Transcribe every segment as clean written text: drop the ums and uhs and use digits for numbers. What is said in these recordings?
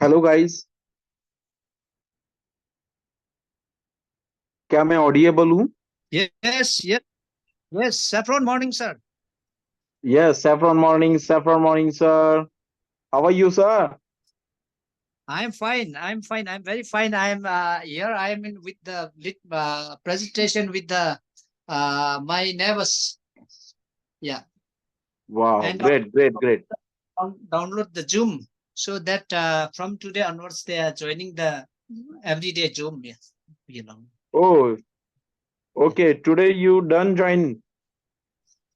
Hello guys. क्या मैं audible हूँ? Yes, yes, yes. Saffron morning, sir. Yes, Saffron morning sir. How are you sir? I'm fine. I'm fine. I'm very fine. I'm here. I am in with the presentation with the my neighbors. Yeah, वाह, and great great great. download the Zoom so that from today onwards they are joining the everyday Zoom. Yes, you know. Oh, Yeah, okay, today you done join.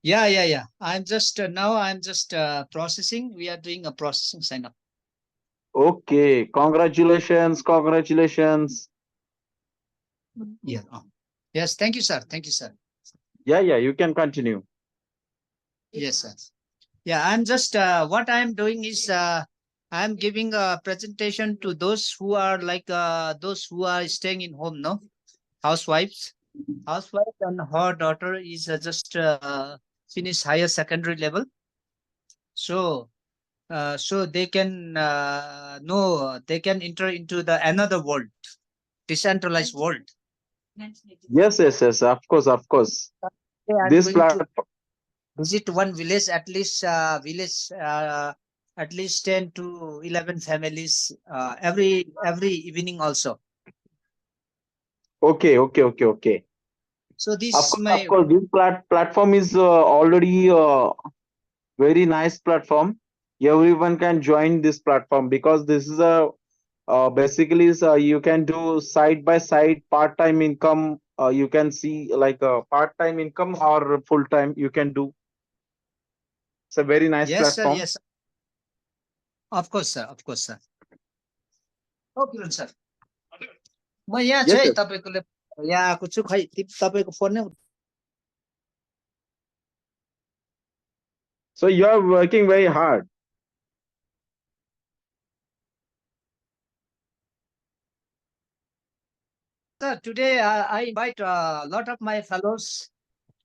yeah. I'm just now. I'm just processing. We are doing a processing sign up. Okay, congratulations congratulations. Yeah. Yes. Thank you, sir. Thank you, sir. या you can continue. Yes, sir. Yeah, I'm just what I'm doing is I'm giving a presentation to those who are like those who are staying in home, no housewives. Housewife and her daughter is just finished higher secondary level, so so they can know they can enter into the another world, decentralized world. Yes yes yes, of course of course. Okay, I'm this going to platform. visit one village, at least 10 to 11 families every evening also. Okay okay okay okay. So this is Of my course, this platform is already very nice platform. Everyone can join this platform because this is a basically you can do side by side part-time income. You can see like a part-time income or full-time you can do. It's a very nice yes sir, platform. yes, of course sir, of course sir. Okay sir, म यहाँ छु Yes, है yes. तपाईँको यहाँ आएको छु खै तपाईँको फोन नै So you are working very hard. sir. Today I invite a lot of my fellows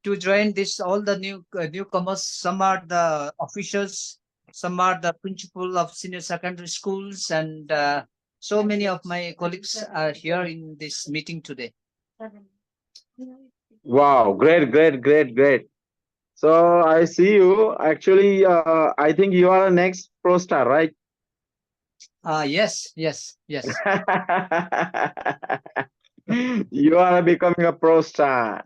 to join this, all the newcomers. Some are the officials, some are the principal of senior secondary schools, and so many of my colleagues are here in this meeting today. Wow, great, great, great, great. So I see you. Actually, I think you are a next pro star, right? Yes. You are becoming a pro star.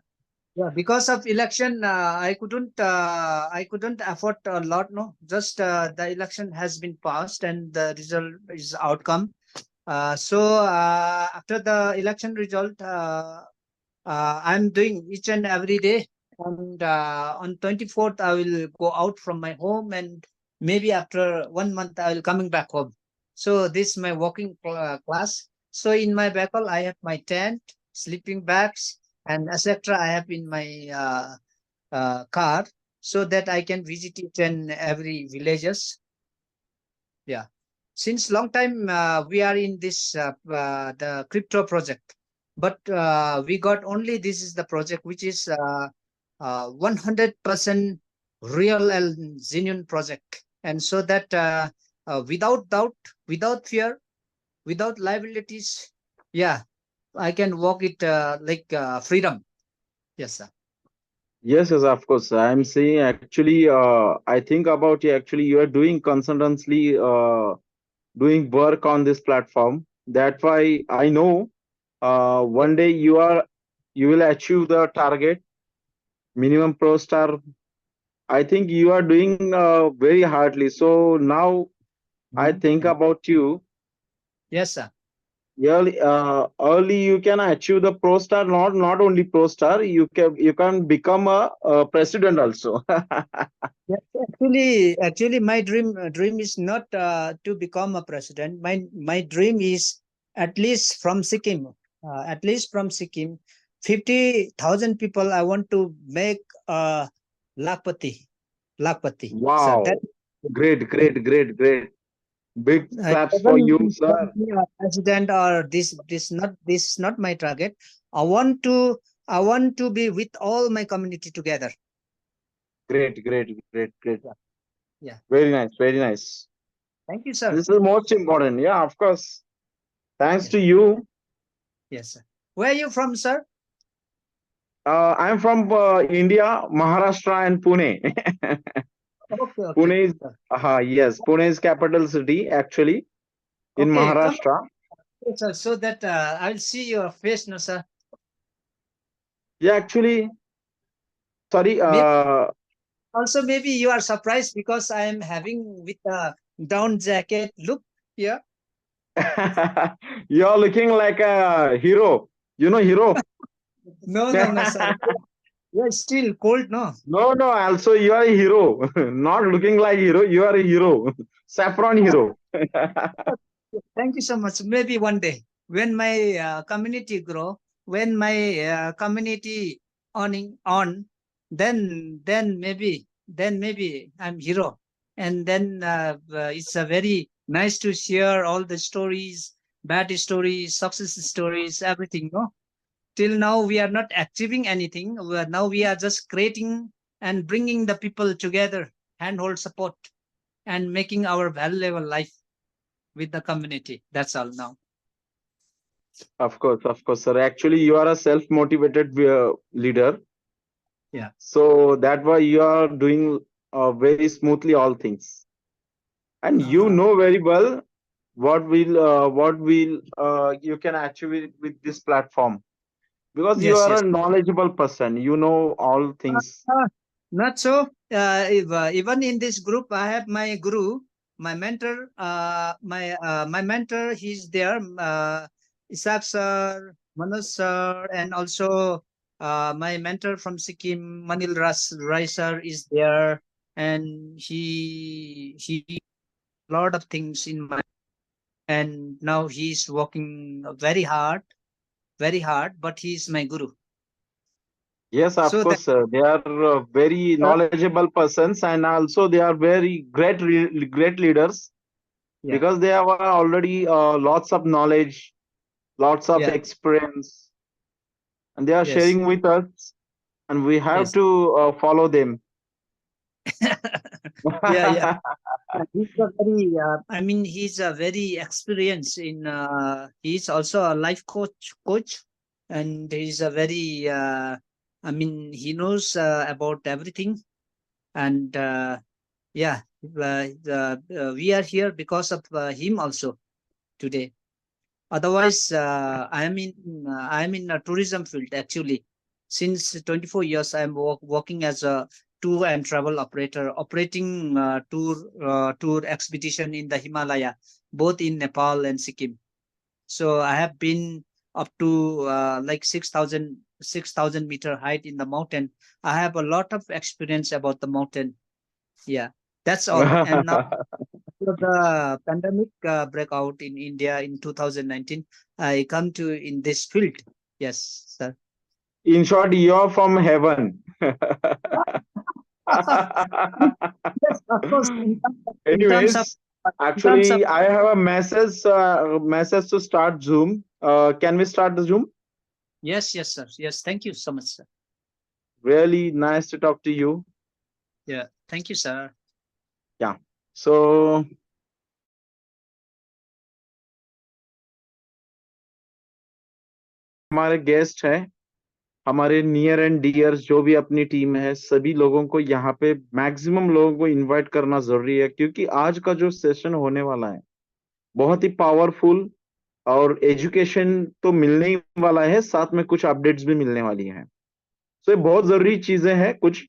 Yeah, because of election, I couldn't afford a lot. No, just the election has been passed and the result is outcome. So after the election result, I'm doing each and every day. And on 24th, I will go out from my home, and maybe after 1 month, I will coming back home. So this is my walking class. So in my vehicle, I have my tent, sleeping bags, and etc. I have in my car, so that I can visit each and every villages. Yeah, since long time we are in this the crypto project, but we got only this is the project which is 100% real and genuine project, and so that without doubt, without fear, without liabilities, yeah, I can walk it like freedom. Yes sir. Yes, yes, of course. I'm saying actually, I think about you. Actually, you are doing constantly doing work on this platform. That's why I know one day you will achieve the target minimum pro star. I think you are doing very hardly. So now I think about you. Yes sir. Early you can achieve the pro star. Not only pro star. You can become a president also. Yes, actually, my dream is not to become a president. My dream is at least from Sikkim, 50,000 people. I want to make lakpati, lakpati. So that Wow. Great, great, great, great. Big claps for even you, sir. be a president or this is not my target. I want to be with all my community together. Great, great, great, great. Yeah. Yeah. Very nice, very nice. Thank you, sir. This is most important. Yeah, of course. Thanks Yes. to you. Yes, sir. Where are you from, sir? I'm from India, Maharashtra, and Pune. Okay, okay. Pune is, Sir. yes, Pune is capital city actually in Okay, come Maharashtra. on, sir, so that I'll see your face, no, sir. Yeah, actually, sorry. Maybe also maybe you are surprised because I am having with a down jacket. Look here. You're looking like a hero. You know, hero. No, no, no, sir. You're still cold, no? No, no. Also, you are a hero. Not looking like hero. You are a hero. Saffron hero. Thank you so much. Maybe one day when my community grow, when my community on, then maybe I'm hero, and then it's a very nice to share all the stories, bad stories, success stories, everything. No, till now we are not achieving anything. Now we are just creating and bringing the people together, handhold support, and making our valuable life with the community. That's all now. Of course, sir. Actually, you are a self-motivated leader. Yeah. So that why you are doing very smoothly all things. And you Uh, know very well what will you can achieve with this platform because you yes, are yes. a knowledgeable person. You know all things. Uh, Not so. If, even in this group, I have my guru, my mentor. My mentor. He's there. Isaac sir, Manoj sir, and also my mentor from Sikkim, Manil Rai sir, is there, and he lot of things in my. And now he's working very hard, but he's my guru. Yes, of So that course, sir. They are very uh, knowledgeable persons, and also they are very great leaders yeah, because they have already lots of knowledge, lots of yeah, experience, and they are yes, sharing with us, and we have yes. to follow them. Yeah, yeah. Yeah, he's a very, I mean, he's a very experienced in, he's also a life coach, and he's a very, I mean, he knows about everything. And yeah, we are here because of him also today. Otherwise, I am in a tourism field actually. Since 24 years, I'm working as a tour and travel operator, operating tour expedition in the Himalaya, both in Nepal and Sikkim. So I have been up to like 6,000 meter height in the mountain. I have a lot of experience about the mountain. Yeah, that's all. And now after the pandemic breakout in India in 2019, I come to in this field. Yes, sir. In short, you're from heaven. Yes, of course. In terms of Anyways, in terms of actually, I have a message to start Zoom. Can we start the Zoom? yes, yes, sir. Yes, thank you so much, sir. Really nice to talk to you. Yeah, thank you, sir. Yeah. So हमारे guest हैं, हमारे near and dears जो भी अपनी team है, सभी लोगों को यहाँ पे मैक्सिमम लोगों को इनवाइट करना जरूरी है क्योंकि आज का जो सेशन होने वाला है बहुत ही पावरफुल और एजुकेशन तो मिलने ही वाला है, साथ में कुछ अपडेट्स भी मिलने वाली हैं। सो ये बहुत जरूरी चीजें हैं, कुछ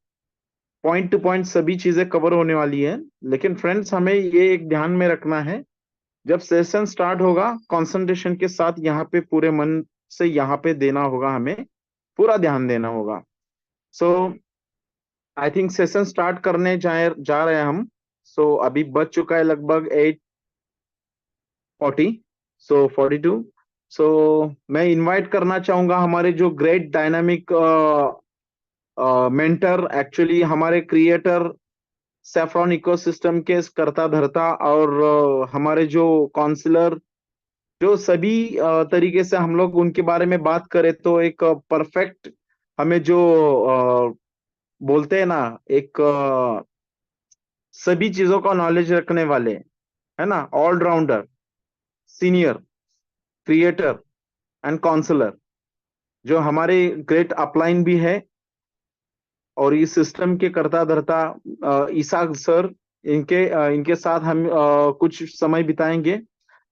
पॉइंट टू पॉइंट सभी चीजें कवर होने वाली हैं। लेकिन फ्रेंड्स, हमें ये एक ध्यान में रखना है, जब सेशन स्टार्ट होगा कंसंट्रेशन के साथ यहाँ पे पूरे मन से यहाँ पे देना होगा, हमें पूरा ध्यान देना होगा। सो आई थिंक सेशन स्टार्ट करने जा रहे हैं हम। सो अभी बज चुका है लगभग 8:40, सो 42। सो मैं इनवाइट करना चाहूंगा हमारे जो ग्रेट डायनामिक मेंटर, एक्चुअली हमारे क्रिएटर, सेफ्रॉन इकोसिस्टम के करता धरता, और हमारे जो काउंसलर, जो सभी तरीके से हम लोग उनके बारे में बात करें तो एक परफेक्ट, हमें जो बोलते हैं ना, एक सभी चीजों का नॉलेज रखने वाले, है ना, allrounder, senior, creator and counsellor, जो हमारे ग्रेट अपलाइन भी है, और इस सिस्टम के करता धरता ईसाक सर, इनके साथ हम कुछ समय बिताएंगे।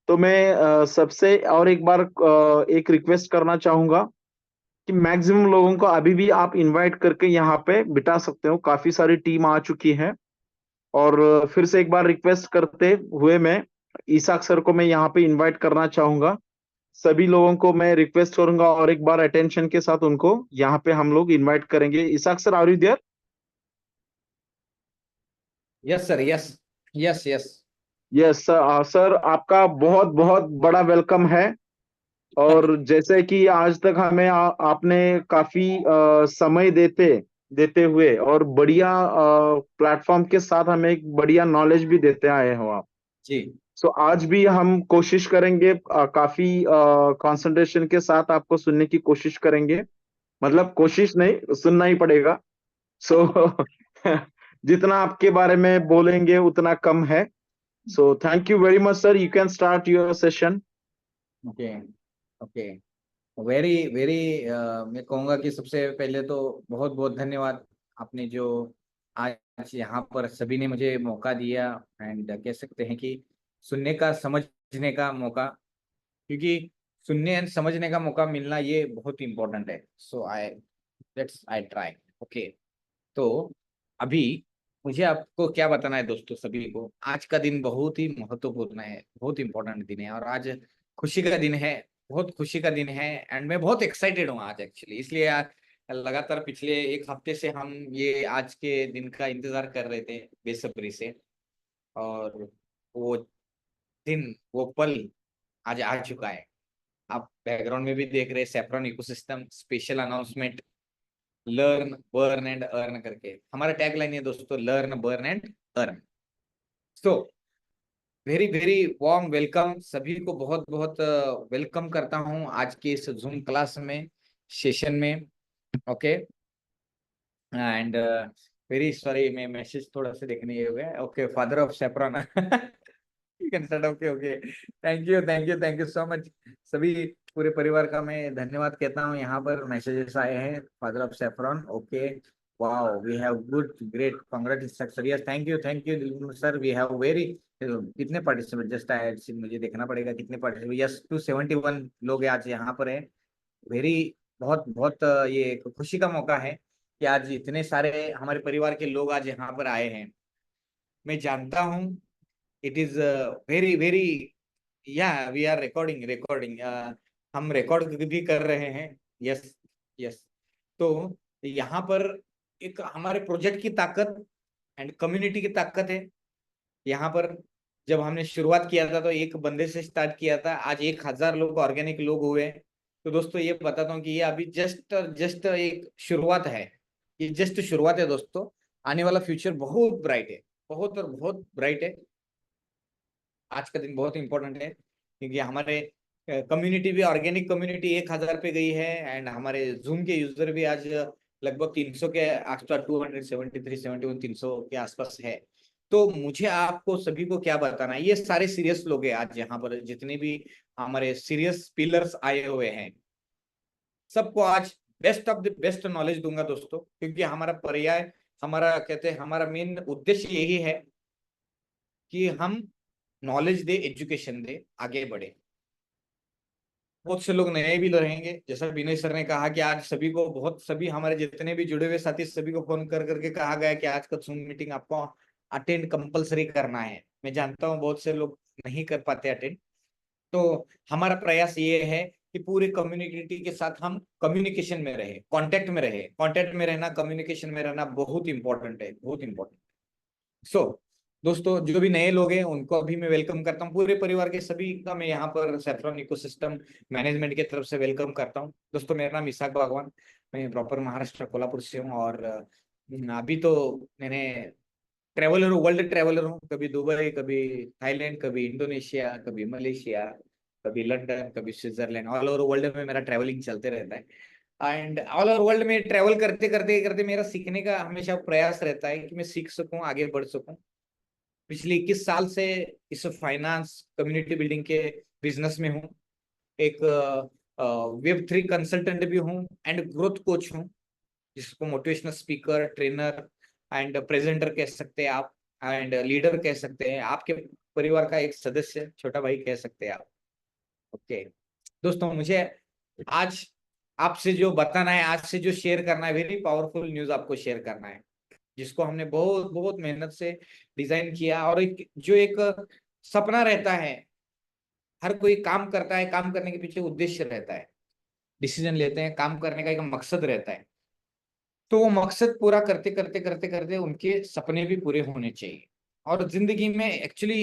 तो मैं सबसे और एक बार एक रिक्वेस्ट करना चाहूंगा कि मैक्सिमम लोगों को अभी भी आप इनवाइट करके यहाँ पे बिठा सकते हो, काफी सारी टीम आ चुकी है। और फिर से एक बार रिक्वेस्ट करते हुए मैं ईसाक सर को मैं यहाँ पे इनवाइट करना चाहूंगा। सभी लोगों को मैं रिक्वेस्ट करूंगा और एक बार अटेंशन के साथ उनको यहाँ पे हम लोग इनवाइट करेंगे। Isaac sir, are you there? Yes sir, yes, yes, yes. Yes sir, आपका बहुत बहुत बड़ा वेलकम है। और जैसे कि आज तक हमें आपने काफी समय देते देते हुए और बढ़िया प्लेटफॉर्म के साथ हमें एक बढ़िया नॉलेज भी देते आए हो आप। जी। सो आज भी हम कोशिश करेंगे, काफी कंसंट्रेशन के साथ आपको सुनने की कोशिश करेंगे। मतलब कोशिश नहीं, सुनना ही पड़ेगा। सो जितना आपके बारे में बोलेंगे उतना कम है। So thank you very much sir, you can start your session. Okay, okay. Very very, मैं कहूँगा कि सबसे पहले तो बहुत बहुत धन्यवाद। आपने जो आज यहाँ पर सभी ने मुझे मौका दिया, एंड कह सकते हैं कि सुनने का, समझने का मौका, क्योंकि सुनने एंड समझने का मौका मिलना ये बहुत इंपॉर्टेंट है। सो आई ट्राई। ओके। तो अभी मुझे आपको क्या बताना है दोस्तों, सभी को आज का दिन बहुत ही महत्वपूर्ण है, बहुत इंपॉर्टेंट दिन है, और आज खुशी का दिन है, बहुत खुशी का दिन है। एंड मैं बहुत एक्साइटेड हूँ आज एक्चुअली, इसलिए आज लगातार पिछले एक हफ्ते से हम ये आज के दिन का इंतजार कर रहे थे बेसब्री से। और वो दिन, वो पल आज आ चुका है। आप बैकग्राउंड में भी देख रहे हैं, saffron ecosystem special announcement, learn burn and earn करके हमारा टैग लाइन है दोस्तों, learn burn and earn. So very very warm welcome, सभी को बहुत बहुत वेलकम करता हूं आज के इस जूम क्लास में, सेशन में। ओके। एंड वेरी सॉरी, मैं मैसेज थोड़ा सा देखने ये हो गया। Okay, father of Saffron. Okay, okay. Thank you so much. सभी पूरे परिवार का मैं धन्यवाद कहता हूँ। यहाँ पर मैसेजेस आए हैं, father of Saffron. Okay, wow, we have good, great, congratulation sir. Yes, thank you sir. We have very, कितने पार्टिसिपेंट, जस्ट आई, मुझे देखना पड़ेगा कितने पार्टिसिपेंट। यस, 271 लोग आज यहाँ पर है। वेरी, बहुत बहुत ये खुशी का मौका है कि आज इतने सारे हमारे परिवार के लोग आज यहाँ पर आए हैं। मैं जानता हूँ इट इज वेरी वेरी, या वी आर रिकॉर्डिंग, हम रिकॉर्ड भी कर रहे हैं। Yes, yes. तो यहाँ पर एक हमारे प्रोजेक्ट की ताकत एंड कम्युनिटी की ताकत है। यहाँ पर जब हमने शुरुआत किया था तो एक बंदे से स्टार्ट किया था, आज 1000 लोग ऑर्गेनिक लोग हुए। तो दोस्तों ये बताता हूँ कि ये अभी जस्ट जस्ट एक शुरुआत है, ये जस्ट शुरुआत है दोस्तों। आने वाला फ्यूचर बहुत ब्राइट है, बहुत और बहुत ब्राइट है। आज का दिन बहुत इंपॉर्टेंट है क्योंकि हमारे कम्युनिटी भी, ऑर्गेनिक कम्युनिटी 1000 पे गई है, एंड हमारे जूम के यूजर भी आज लगभग 300 के आसपास, 273, 71, 300 के आसपास है। तो मुझे आपको सभी को क्या बताना है, ये सारे सीरियस लोग हैं आज यहाँ पर, जितने भी हमारे सीरियस पिलर्स आए हुए हैं, सबको आज best of the best knowledge दूंगा दोस्तों। क्योंकि हमारा पर्याय, हमारा कहते हैं, हमारा मेन उद्देश्य यही है कि हम नॉलेज दे, एजुकेशन दे, आगे बढ़े। बहुत से लोग नए भी रहेंगे, जैसा विनय सर ने कहा कि आज सभी को, बहुत सभी हमारे जितने भी जुड़े हुए साथी, सभी को फोन कर करके कहा गया कि आज का जूम मीटिंग आपको अटेंड कंपलसरी करना है। मैं जानता हूँ बहुत से लोग नहीं कर पाते अटेंड। तो हमारा प्रयास ये है कि पूरे कम्युनिटी के साथ हम कम्युनिकेशन में रहे, कांटेक्ट में रहे। कांटेक्ट में रहना, कम्युनिकेशन में रहना बहुत इंपॉर्टेंट है, बहुत इंपॉर्टेंट। सो दोस्तों, जो भी नए लोग हैं उनको अभी मैं वेलकम करता हूँ। पूरे परिवार के सभी का मैं यहाँ पर सेफ्रॉन इकोसिस्टम मैनेजमेंट की तरफ से वेलकम करता हूँ। दोस्तों, मेरा नाम इसाक भगवान, मैं प्रॉपर महाराष्ट्र कोल्हापुर से हूँ। और अभी तो मैंने ट्रेवलर हूँ, वर्ल्ड ट्रेवलर हूँ। कभी दुबई, कभी थाईलैंड, कभी इंडोनेशिया, कभी मलेशिया, कभी लंदन, कभी स्विट्जरलैंड। ऑल ओवर वर्ल्ड में मेरा ट्रैवलिंग चलते रहता है। एंड ऑल ओवर वर्ल्ड में ट्रैवल करते करते करते मेरा सीखने का हमेशा प्रयास रहता है कि मैं सीख सकूं, आगे बढ़ सकूं। पिछले 21 साल से इस फाइनेंस कम्युनिटी बिल्डिंग के बिजनेस में हूँ। एक Web3 कंसल्टेंट भी हूँ एंड ग्रोथ कोच हूँ, जिसको motivational speaker, trainer and presenter कह सकते हैं आप, एंड लीडर कह सकते हैं, आपके परिवार का एक सदस्य, छोटा भाई कह सकते हैं आप। ओके दोस्तों, मुझे आज आपसे जो बताना है, आज से जो शेयर करना है, वेरी पावरफुल न्यूज आपको शेयर करना है, जिसको हमने बहुत बहुत मेहनत से डिजाइन किया। और एक सपना रहता है, हर कोई काम करता है, काम करने के पीछे उद्देश्य रहता है, डिसीजन लेते हैं, काम करने का एक मकसद रहता है। तो वो मकसद पूरा करते करते करते करते उनके सपने भी पूरे होने चाहिए। और जिंदगी में एक्चुअली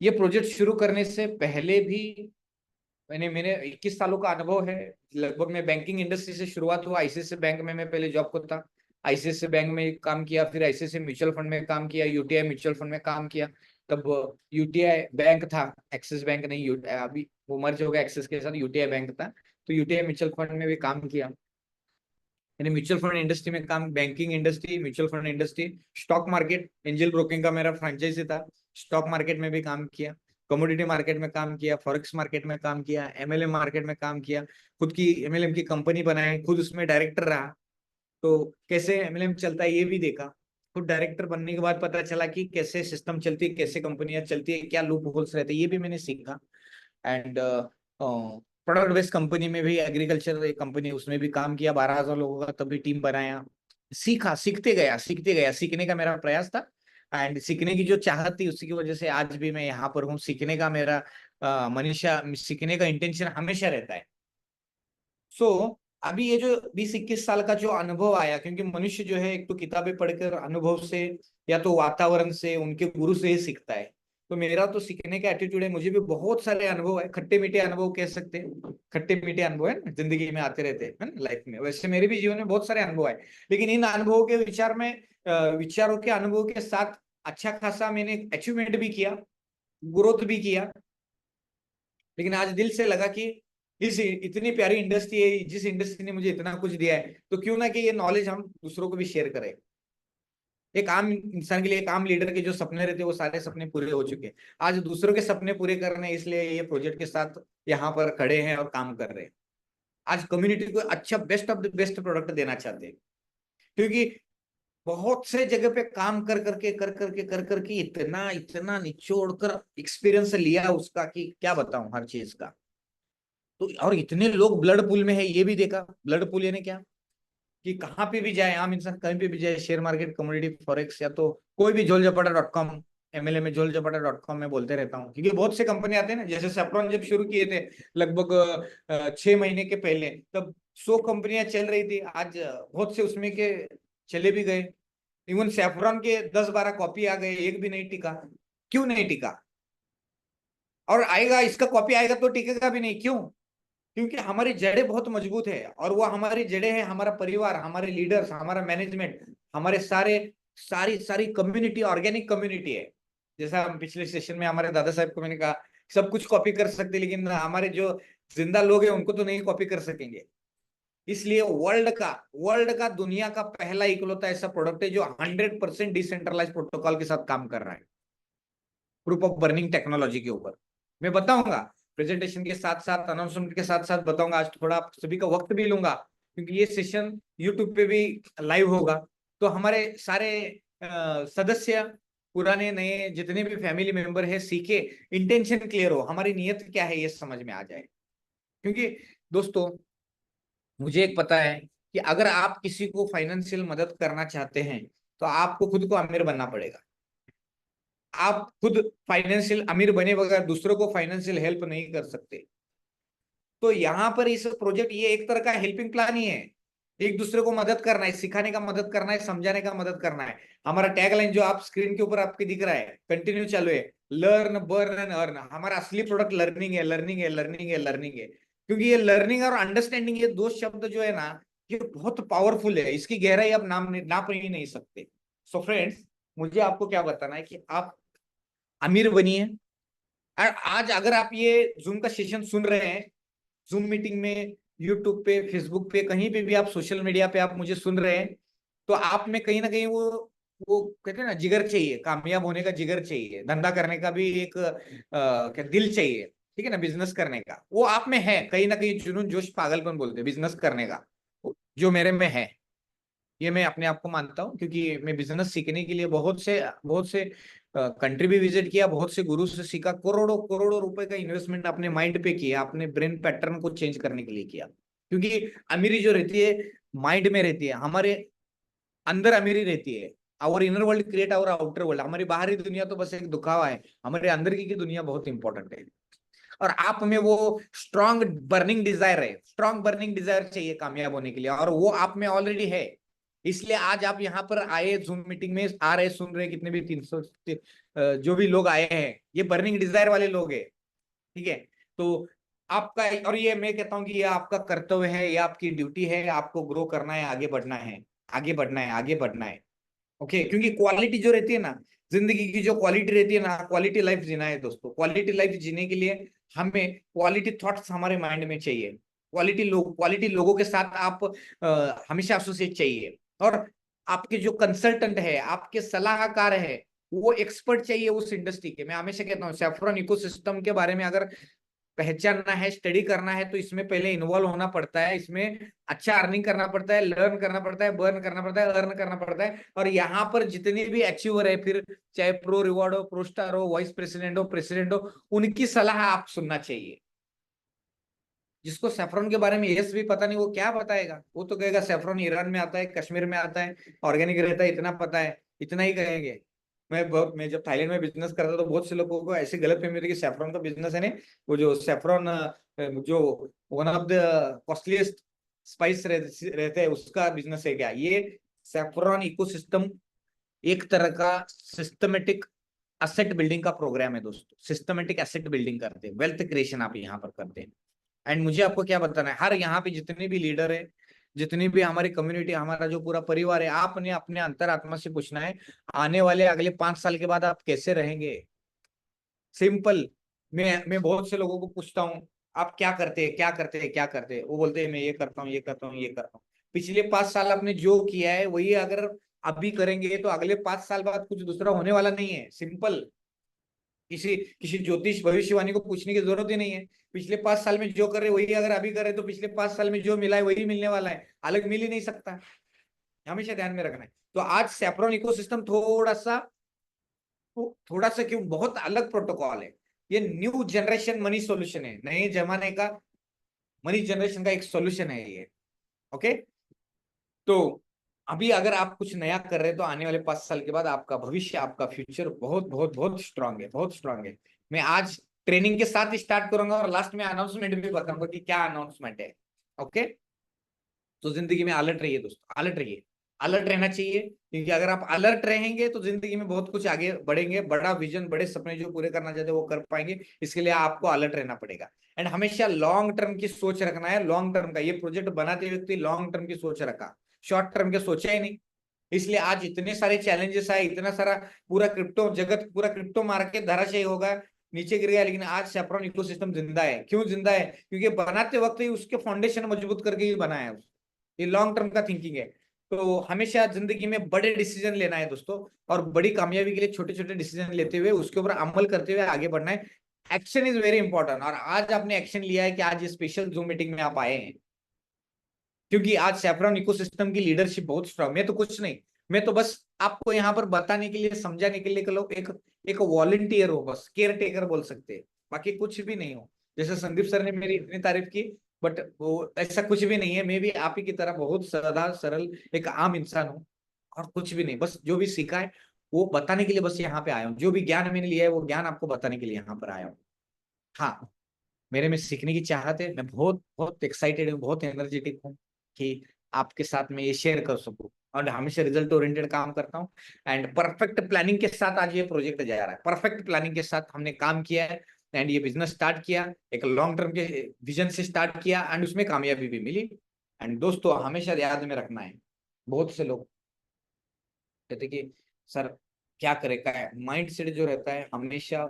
ये प्रोजेक्ट शुरू करने से पहले भी मेरे 21 सालों का अनुभव है। लगभग मैं बैंकिंग इंडस्ट्री से शुरुआत हुआ, आईसीआईसीआई बैंक में मैं पहले जॉब करता, आईसीआईसीआई बैंक में काम किया, फिर आईसीआईसीआई म्यूचुअल फंड में काम किया, यूटीआई म्यूचुअल फंड में काम किया। तब यूटीआई बैंक था, एक्सिस बैंक नहीं, अभी वो मर्ज हो गया एक्सिस के साथ, यूटीआई बैंक था। तो यूटीआई म्यूचुअल फंड में भी काम किया, मैंने म्यूचुअल फंड इंडस्ट्री में काम, banking industry, mutual fund industry, stock market, angel broking का मेरा फ्रेंचाइजी था, स्टॉक मार्केट में भी काम किया, कमोडिटी मार्केट में काम किया, फॉरेक्स मार्केट में काम किया, एमएलएम मार्केट में काम किया, खुद की एमएलएम की कंपनी बनाई, खुद उसमें डायरेक्टर रहा। तो कैसे एमएलएम चलता है ये भी देखा। खुद डायरेक्टर बनने के बाद पता चला कि कैसे सिस्टम चलती है, कैसे कंपनियां चलती है, क्या लूप होल्स रहते हैं, ये भी मैंने सीखा। एंड प्रोडक्ट बेस्ड कंपनी में भी, एग्रीकल्चर कंपनी, उसमें भी काम किया, 12,000 लोगों का तब भी टीम बनाया। सीखा, सीखते गया, सीखते गया, सीखने का मेरा प्रयास था एंड सीखने की जो चाहत थी, उसी की वजह से आज भी मैं यहाँ पर हूँ। सीखने का मेरा मनीषा, सीखने का इंटेंशन हमेशा रहता है। सो अभी ये जो 20-21 साल का जो अनुभव आया, क्योंकि मनुष्य जो है एक तो किताबें पढ़कर, अनुभव से, या तो वातावरण से, उनके गुरु से ही सीखता है। तो मेरा तो सीखने का एटीट्यूड है, मुझे भी बहुत सारे अनुभव है, खट्टे मीठे अनुभव कह सकते हैं, खट्टे मीठे अनुभव है ना, जिंदगी में आते रहते हैं ना लाइफ में। वैसे मेरे भी जीवन में बहुत सारे अनुभव है, लेकिन इन अनुभवों के विचारों के अनुभव के साथ अच्छा खासा मैंने अचीवमेंट भी किया, ग्रोथ भी किया। लेकिन आज दिल से लगा कि इस इतनी प्यारी इंडस्ट्री है, जिस इंडस्ट्री ने मुझे इतना कुछ दिया है, तो क्यों ना कि ये नॉलेज हम दूसरों को भी शेयर करें। एक आम इंसान के लिए, एक आम लीडर के जो सपने रहते हैं, वो सारे सपने पूरे हो चुके हैं। आज दूसरों के सपने पूरे करने, इसलिए ये प्रोजेक्ट के साथ यहाँ पर खड़े हैं और काम कर रहे हैं। आज कम्युनिटी को अच्छा, best of the best product देना चाहते हैं, क्योंकि बहुत से जगह पे काम कर करके इतना इतना निचोड़ कर एक्सपीरियंस लिया उसका कि क्या बताऊं हर चीज का। तो और इतने लोग ब्लड पूल में है, ये भी देखा। ब्लड पूल यानी क्या, कि कहाँ पे भी जाए, आम इंसान कहीं पे भी जाए, शेयर मार्केट, कमोडिटी, फॉरेक्स, या तो कोई भी झोलझपाटा.com, एमएलए में झोलझपाटा.com में बोलते रहता हूँ, क्योंकि बहुत से कंपनी आते हैं ना। जैसे सेफ्रॉन जब शुरू किए थे लगभग 6 महीने के पहले, तब 100 कंपनियां चल रही थी। आज बहुत से उसमें के चले भी गए। इवन सेफ्रॉन के 10-12 कॉपी आ गए, एक भी नहीं टिका। क्यों नहीं टिका? और आएगा, इसका कॉपी आएगा तो टिकेगा भी नहीं, क्यों? क्योंकि हमारी जड़ें बहुत मजबूत है, और वो हमारी जड़ें है हमारा परिवार, हमारे लीडर्स, हमारा मैनेजमेंट, हमारे सारी सारी कम्युनिटी ऑर्गेनिक कम्युनिटी है। जैसा हम पिछले सेशन में हमारे दादा साहब को मैंने कहा, सब कुछ कॉपी कर सकते, लेकिन हमारे जो जिंदा लोग हैं उनको तो नहीं कॉपी कर सकेंगे। इसलिए वर्ल्ड का दुनिया का पहला इकलौता ऐसा प्रोडक्ट है जो 100% डिसेंट्रलाइज प्रोटोकॉल के साथ काम कर रहा है, प्रूफ ऑफ बर्निंग टेक्नोलॉजी के ऊपर। मैं बताऊंगा प्रेजेंटेशन के साथ साथ, अनाउंसमेंट के साथ साथ बताऊंगा। आज थोड़ा सभी का वक्त भी लूंगा, क्योंकि ये सेशन यूट्यूब पे भी लाइव होगा। तो हमारे सारे सदस्य, पुराने नए, जितने भी फैमिली मेंबर है, सीखे, इंटेंशन क्लियर हो, हमारी नीयत क्या है ये समझ में आ जाए। क्योंकि दोस्तों, मुझे एक पता है कि अगर आप किसी को फाइनेंशियल मदद करना चाहते हैं, तो आपको खुद को अमीर बनना पड़ेगा। आप खुद फाइनेंशियल अमीर बने बगैर दूसरों को फाइनेंशियल हेल्प नहीं कर सकते। तो यहाँ पर इस प्रोजेक्ट, ये एक तरह का हेल्पिंग प्लान ही है। एक दूसरे को मदद करना है, सिखाने का मदद करना है, समझाने का मदद करना है। हमारा टैगलाइन जो आप स्क्रीन के ऊपर आपके दिख रहा है, कंटिन्यू चालू है, लर्न, बर्न एंड अर्न। हमारा असली प्रोडक्ट लर्निंग है, लर्निंग है, लर्निंग है, लर्निंग है। क्योंकि ये लर्निंग और अंडरस्टैंडिंग, ये दो शब्द जो है ना, ये बहुत पावरफुल है। इसकी गहराई आप नाप ही नहीं सकते। सो फ्रेंड्स, मुझे आपको क्या बताना है कि आप अमीर बनिए। और आज अगर आप ये जूम का सेशन सुन रहे हैं, जूम मीटिंग में, यूट्यूब पे, फेसबुक पे, कहीं पे भी आप सोशल मीडिया पे आप मुझे सुन रहे हैं, तो आप में कहीं ना कहीं वो कहते हैं ना जिगर चाहिए, कामयाब होने का जिगर चाहिए, धंधा करने का भी एक क्या दिल चाहिए, ठीक है ना, बिजनेस करने का वो आप में है कहीं ना कहीं, जुनून जोश पागलपन बोलते हैं बिजनेस करने का, जो मेरे में है। ये मैं अपने आप को मानता हूँ, क्योंकि मैं बिजनेस सीखने के लिए बहुत से कंट्री भी विजिट किया, बहुत से गुरु से सीखा, करोड़ों करोड़ों रुपए का इन्वेस्टमेंट अपने माइंड पे किया, अपने ब्रेन पैटर्न को चेंज करने के लिए किया। क्योंकि अमीरी जो रहती है माइंड में रहती है, हमारे अंदर अमीरी रहती है। Our inner world create our outer world, हमारी बाहरी दुनिया तो बस एक दिखावा है, हमारे अंदर की दुनिया बहुत इंपॉर्टेंट है। और आप में वो स्ट्रांग बर्निंग डिजायर है, स्ट्रांग बर्निंग डिजायर चाहिए कामयाब होने के लिए, और वो आप में ऑलरेडी है। इसलिए आज आप यहाँ पर आए, जूम मीटिंग में आ रहे, सुन रहे, कितने भी 300 जो भी लोग आए हैं, ये बर्निंग डिजायर वाले लोग हैं, ठीक है। तो आपका, और ये मैं कहता हूँ कि ये आपका कर्तव्य है, ये आपकी ड्यूटी है, आपको ग्रो करना है, आगे बढ़ना है, आगे बढ़ना है, आगे बढ़ना है। ओके, क्योंकि क्वालिटी जो रहती है ना, जिंदगी की जो क्वालिटी रहती है ना, क्वालिटी लाइफ जीना है दोस्तों। क्वालिटी लाइफ जीने के लिए हमें क्वालिटी थॉट्स हमारे माइंड में चाहिए, क्वालिटी लोगों के साथ आप हमेशा एसोसिएट चाहिए, और आपके जो कंसल्टेंट है, आपके सलाहकार है, वो एक्सपर्ट चाहिए उस इंडस्ट्री के। मैं हमेशा कहता हूँ सैफरॉन इकोसिस्टम के बारे में अगर पहचानना है, स्टडी करना है, तो इसमें पहले इन्वॉल्व होना पड़ता है, इसमें अच्छा अर्निंग करना पड़ता है, लर्न करना पड़ता है, बर्न करना पड़ता है, अर्न करना पड़ता है। और यहाँ पर जितने भी अचीवर है, फिर चाहे प्रो रिवॉर्ड हो, प्रो स्टार हो, वाइस प्रेसिडेंट हो, प्रेसिडेंट हो, उनकी सलाह आप सुनना चाहिए। जिसको सेफ्रॉन के बारे में यस भी पता नहीं, वो क्या बताएगा? वो तो कहेगा सेफ्रॉन ईरान में आता है, कश्मीर में आता है, ऑर्गेनिक रहता है, इतना पता है, इतना ही कहेंगे। मैं जब थाईलैंड में बिजनेस करता था तो बहुत से लोगों को ऐसी गलत फहमी होती कि सेफ्रॉन का बिजनेस है, नहीं वो जो सेफ्रॉन जो one of the costliest spice रहते हैं उसका बिजनेस है क्या? ये सेफ्रॉन इकोसिस्टम एक तरह का सिस्टमेटिक असेट बिल्डिंग का प्रोग्राम है दोस्तों। सिस्टमेटिक एसेट बिल्डिंग करते हैं, वेल्थ क्रिएशन आप यहाँ पर करते हैं। एंड मुझे आपको क्या बताना है, हर यहाँ पे जितने भी लीडर है, जितनी भी हमारी कम्युनिटी, हमारा जो पूरा परिवार है, आपने अपने अंतरात्मा से पूछना है आने वाले अगले 5 साल के बाद आप कैसे रहेंगे। सिंपल। मैं बहुत से लोगों को पूछता हूँ आप क्या करते हैं, क्या करते हैं, क्या करते हैं, वो बोलते हैं मैं ये करता हूँ, ये करता हूँ, ये करता हूँ। पिछले 5 साल आपने जो किया है वही अगर अभी करेंगे तो अगले 5 साल बाद कुछ दूसरा होने वाला नहीं है। सिंपल। किसी किसी ज्योतिष भविष्यवाणी को पूछने की जरूरत ही नहीं है। पिछले 5 साल में जो करे वही अगर अभी करे तो पिछले 5 साल में जो मिला है वही मिलने वाला है, अलग मिल ही नहीं सकता। हमेशा ध्यान में रखना है। तो आज सैफ्रॉन इकोसिस्टम थोड़ा सा क्यों बहुत अलग प्रोटोकॉल है। ये न्यू जनरेशन मनी सॉल्यूशन है, नए जमाने का मनी जनरेशन का एक सॉल्यूशन है ये। ओके, तो अभी अगर आप कुछ नया कर रहे हैं तो आने वाले 5 साल के बाद आपका भविष्य, आपका फ्यूचर बहुत बहुत बहुत स्ट्रांग है, बहुत स्ट्रांग है। मैं आज ट्रेनिंग के साथ स्टार्ट करूंगा और लास्ट में अनाउंसमेंट भी बताऊंगा कि क्या अनाउंसमेंट है। ओके, तो जिंदगी में अलर्ट रहिए दोस्तों, अलर्ट रहिए, अलर्ट रहना चाहिए। क्योंकि अगर आप अलर्ट रहेंगे तो जिंदगी में बहुत कुछ आगे बढ़ेंगे, बड़ा विजन, बड़े सपने जो पूरे करना चाहते हैं वो कर पाएंगे। इसके लिए आपको अलर्ट रहना पड़ेगा। एंड हमेशा लॉन्ग टर्म की सोच रखना है, लॉन्ग टर्म का। ये प्रोजेक्ट बनाते व्यक्ति लॉन्ग टर्म की सोच रखा, शॉर्ट टर्म के सोचा ही नहीं। इसलिए आज इतने सारे चैलेंजेस आए, इतना सारा पूरा क्रिप्टो जगत, पूरा क्रिप्टो मार्केट धराशायी होगा, नीचे गिर गया, लेकिन आज सैफ्रॉन इकोसिस्टम जिंदा है। क्यों जिंदा है? क्योंकि बनाते वक्त ही उसके फाउंडेशन मजबूत करके ही बनाया है। ये लॉन्ग टर्म का थिंकिंग है। तो हमेशा जिंदगी में बड़े डिसीजन लेना है दोस्तों, और बड़ी कामयाबी के लिए छोटे छोटे डिसीजन लेते हुए उसके ऊपर अमल करते हुए आगे बढ़ना है। Action is very important. और आज आपने एक्शन लिया है कि आज ये स्पेशल जूम मीटिंग में आप आए हैं, क्योंकि आज सैफ्रॉन इकोसिस्टम की लीडरशिप बहुत स्ट्रांग। मैं तो कुछ नहीं, मैं तो बस आपको यहाँ पर बताने के लिए, समझाने के लिए एक एक वॉलंटियर हो, बस केयर टेकर बोल सकते हैं, बाकी कुछ भी नहीं हो। जैसे संदीप सर ने मेरी इतनी तारीफ की, बट वो ऐसा कुछ भी नहीं है। मैं भी आप ही की तरह बहुत सादा सरल एक आम इंसान हूँ, और कुछ भी नहीं। बस जो भी सीखा है वो बताने के लिए बस यहाँ पे आया हूँ। जो भी ज्ञान मैंने लिया है वो ज्ञान आपको बताने के लिए यहाँ पर आया हूँ। हाँ, मेरे में सीखने की चाहत है, मैं बहुत बहुत एक्साइटेड हूँ, बहुत एनर्जेटिक हूँ कि आपके साथ में ये शेयर कर सकूं। और हमेशा रिजल्ट ओरिएंटेड काम करता हूँ। एंड परफेक्ट प्लानिंग के साथ आज ये प्रोजेक्ट जा रहा है, परफेक्ट प्लानिंग के साथ हमने काम किया है। एंड ये बिजनेस स्टार्ट किया, एक लॉन्ग टर्म के विजन से स्टार्ट किया, एंड उसमें कामयाबी भी मिली। एंड दोस्तों हमेशा याद में रखना है, बहुत से लोग कहते कि सर क्या करे, क्या है माइंड सेट जो रहता है हमेशा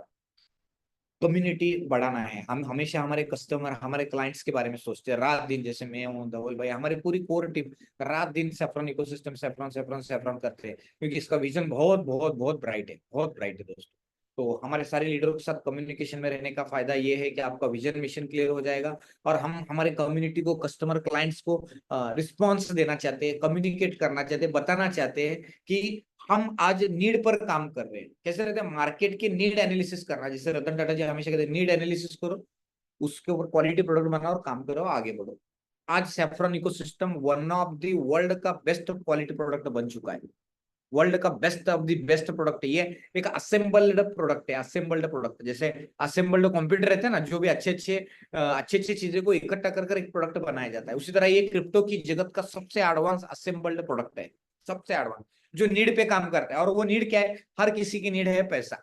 कम्युनिटी बढ़ाना है। हम हमेशा हमारे कस्टमर, हमारे क्लाइंट्स के बारे में सोचते हैं रात दिन। जैसे मैं हूँ, धवल भाई, हमारी पूरी कोर टीम रात दिन saffron ecosystem, saffron saffron saffron करते हैं, क्योंकि इसका विजन बहुत बहुत बहुत ब्राइट है, बहुत ब्राइट है दोस्तों। तो हमारे सारे लीडरों के साथ कम्युनिकेशन में रहने का फायदा ये है कि आपका विजन मिशन क्लियर हो जाएगा, और हम हमारे कम्युनिटी को, कस्टमर क्लाइंट्स को रिस्पॉन्स देना चाहते हैं, कम्युनिकेट करना चाहते हैं, बताना चाहते हैं कि हम आज नीड पर काम कर रहे हैं। कैसे रहते हैं, मार्केट की नीड एनालिसिस करना, जैसे रतन टाटा जी हमेशा कहते हैं नीड एनालिसिस करो, उसके ऊपर क्वालिटी प्रोडक्ट बनाओ और काम करो, आगे बढ़ो। आज saffron ecosystem one of the world का बेस्ट क्वालिटी प्रोडक्ट बन चुका है, वर्ल्ड का best of the best product है। ये एक असेंबल्ड प्रोडक्ट है, असेंबल्ड प्रोडक्ट। जैसे असेंबल्ड कंप्यूटर रहते हैं ना, जो भी अच्छे अच्छे चीजें को इकट्ठा कर कर एक प्रोडक्ट बनाया जाता है, उसी तरह ये क्रिप्टो की जगत का सबसे एडवांस असेंबल्ड प्रोडक्ट है, सबसे एडवांस, जो नीड पे काम करता है। और वो नीड क्या है, हर किसी की नीड है पैसा,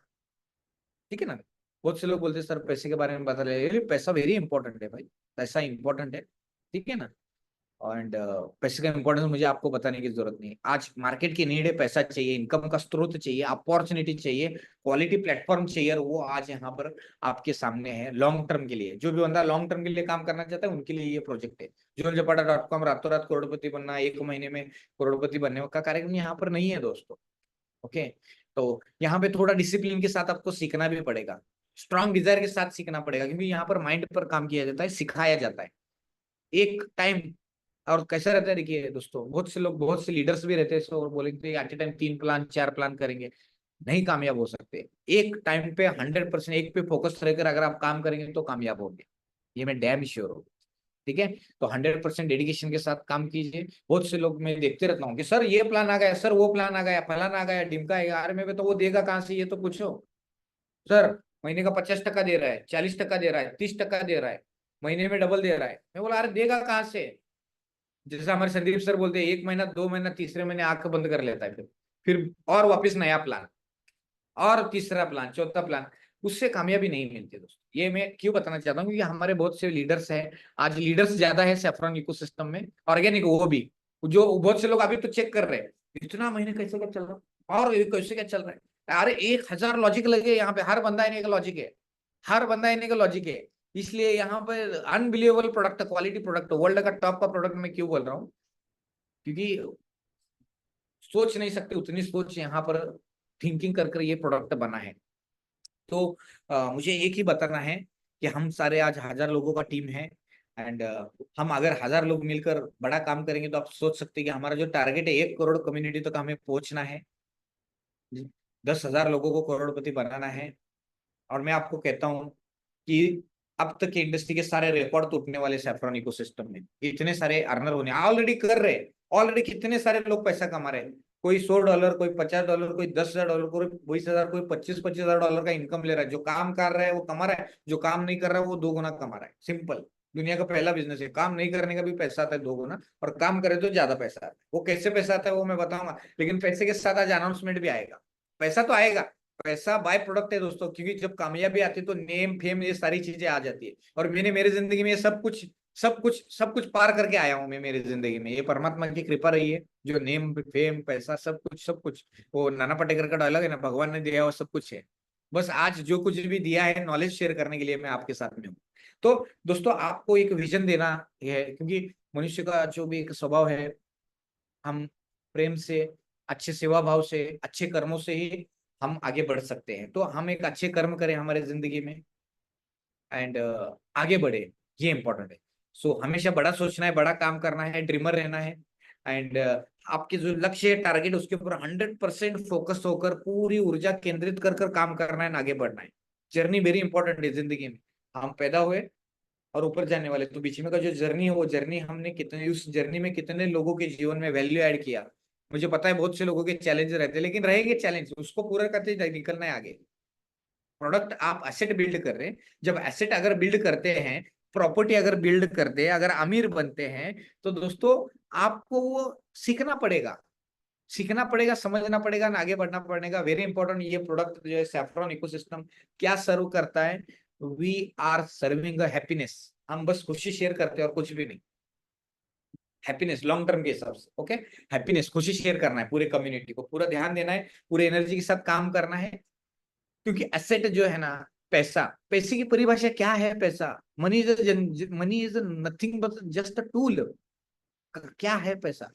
ठीक है ना। बहुत से लोग बोलते हैं सर पैसे के बारे में बता रहे, पैसा वेरी इंपॉर्टेंट है भाई, पैसा इंपॉर्टेंट है, ठीक है ना। एंड पैसे का इंपॉर्टेंस मुझे आपको बताने की जरूरत नहीं। आज मार्केट की नीड है, पैसा चाहिए, इनकम का स्रोत चाहिए, अपॉर्चुनिटी चाहिए, क्वालिटी प्लेटफॉर्म चाहिए, और वो आज यहाँ पर आपके सामने है लॉन्ग टर्म के लिए। जो भी बंदा लॉन्ग टर्म के लिए काम करना चाहता है, उनके लिए ये प्रोजेक्ट है। जोलजपाटा.com रातों रात करोड़पति बनना, 1 महीने में करोड़पति बनने का कार्यक्रम यहाँ पर नहीं है दोस्तों। ओके, तो यहाँ पे थोड़ा डिसिप्लिन के साथ आपको सीखना भी पड़ेगा, स्ट्रॉन्ग डिजायर के साथ सीखना पड़ेगा, क्योंकि यहाँ पर माइंड पर काम किया जाता है, सिखाया जाता है एक टाइम। और कैसा रहता है देखिए दोस्तों, बहुत से लोग, बहुत से लीडर्स भी रहते हैं, सो बोलेंगे at a time 3 plan 4 plan करेंगे, नहीं कामयाब हो सकते। एक टाइम पे 100% एक पे फोकस रहकर अगर आप काम करेंगे तो कामयाब होंगे, ये मैं डैम श्योर हूँ, ठीक है। तो 100% डेडिकेशन के साथ काम कीजिए। बहुत से लोग मैं देखते रहता हूँ कि सर ये प्लान आ गया, सर वो प्लान आ गया, फलाना आ गया, ढिमका आएगा, अरे मैं तो वो देगा कहाँ से, ये तो पूछो। सर महीने का 50% दे रहा है, 40% दे रहा है, 30% दे रहा है, महीने में डबल दे रहा है। मैं बोला अरे देगा कहाँ से। जैसे हमारे संदीप सर बोलते हैं, 1 महीना 2 महीना, तीसरे महीने आंख बंद कर लेता है, फिर और वापस नया प्लान, और तीसरा प्लान, चौथा प्लान, उससे कामयाबी नहीं मिलती दोस्तों। ये मैं क्यों बताना चाहता हूँ, क्योंकि हमारे बहुत से लीडर्स हैं, आज लीडर्स ज्यादा है सेफ्रॉन इकोसिस्टम में, ऑर्गेनिक वो भी, जो बहुत से लोग अभी तो चेक कर रहे हैं इतना महीने कैसे क्या चल रहा है, और ये कैसे क्या चल रहा है। अरे 1000 लॉजिक लगे यहाँ पे, हर बंदा इन्हें का लॉजिक है, हर बंदा इन्हें का लॉजिक है। इसलिए यहाँ पर unbelievable product, quality product, world का टॉप का प्रोडक्ट मैं क्यों बोल रहा हूँ, क्योंकि सोच नहीं सकते उतनी सोच यहाँ पर थिंकिंग कर ये प्रोडक्ट बना है। तो मुझे एक ही बताना है कि हम सारे आज 1000 लोगों का टीम है, एंड हम अगर 1000 लोग मिलकर बड़ा काम करेंगे तो आप सोच सकते हैं कि हमारा जो टारगेट है 1 करोड़ कम्युनिटी तक हमें पहुंचना है, 10,000 लोगों को करोड़पति बनाना है। और मैं आपको कहता हूँ कि अब तक की इंडस्ट्री के सारे रिकॉर्ड टूटने वाले सैफरॉन इकोसिस्टम में, इतने सारे अर्नर होने ऑलरेडी कर रहे, ऑलरेडी कितने सारे लोग पैसा कमा रहे हैं, कोई $100, कोई $50, कोई $10,000, कोई $20,000, कोई $25,000 का इनकम ले रहा है। जो काम कर रहा है वो कमा रहा है, जो काम नहीं कर रहा है वो 2 गुना कमा रहा है। सिंपल, दुनिया का पहला बिजनेस है। काम नहीं करने का भी पैसा आता है 2 गुना, और काम करे तो ज्यादा पैसा आता है। वो कैसे पैसा आता है वो मैं बताऊंगा, लेकिन पैसे के साथ आज अनाउंसमेंट भी आएगा। पैसा तो आएगा, पैसा बाय प्रोडक्ट है दोस्तों, क्योंकि जब कामयाबी आती है तो नेम फेम ये सारी चीजें आ जाती है। और मैंने मेरी जिंदगी में ये सब कुछ पार करके आया हूं मैं मेरी जिंदगी में, ये परमात्मा की कृपा रही है। जो नेम फेम पैसा सब कुछ वो नाना पाटेकर का डायलॉग है ना, भगवान ने दिया हुआ सब कुछ है। बस आज जो कुछ भी दिया है नॉलेज शेयर करने के लिए मैं आपके साथ में हूँ। तो दोस्तों आपको एक विजन देना है, क्योंकि मनुष्य का जो भी एक स्वभाव है, हम प्रेम से, अच्छे सेवा भाव से, अच्छे कर्मों से ही हम आगे बढ़ सकते हैं। तो हम एक अच्छे कर्म करें हमारे जिंदगी में, एंड आगे बढ़े, ये इंपॉर्टेंट है। सो हमेशा बड़ा सोचना है, बड़ा काम करना है, ड्रीमर रहना है, एंड आपके जो लक्ष्य है, टारगेट, उसके ऊपर 100% फोकस होकर पूरी ऊर्जा केंद्रित कर कर काम करना है, आगे बढ़ना है। जर्नी वेरी इंपॉर्टेंट है जिंदगी में। हम पैदा हुए और ऊपर जाने वाले, तो बीच में का जो जर्नी है, वो जर्नी हमने कितने, उस जर्नी में कितने लोगों के जीवन में वैल्यू ऐड किया। मुझे पता है बहुत से लोगों के चैलेंज रहते हैं, लेकिन रहेंगे चैलेंज, उसको पूरा करते निकलना है आगे। प्रोडक्ट आप एसेट बिल्ड कर रहे हैं, जब एसेट अगर बिल्ड करते हैं, प्रॉपर्टी अगर बिल्ड करते हैं, अगर अमीर बनते हैं, तो दोस्तों आपको वो सीखना पड़ेगा, सीखना पड़ेगा, समझना पड़ेगा, आगे बढ़ना पड़ेगा। वेरी इंपॉर्टेंट, ये प्रोडक्ट जो है सैफ्रॉन इकोसिस्टम क्या सर्व करता है, वी आर सर्विंग हैप्पीनेस। हम बस खुशी शेयर करते हैं और कुछ भी नहीं। हैप्पीनेस लॉन्ग टर्म के हिसाब से, ओके, हैप्पीनेस, खुशी शेयर करना है, पूरे कम्युनिटी को पूरा ध्यान देना है, पूरे एनर्जी के साथ काम करना है। क्योंकि एसेट जो है ना, पैसा, पैसे की परिभाषा क्या है? पैसा, money is nothing but just a tool. क्या है पैसा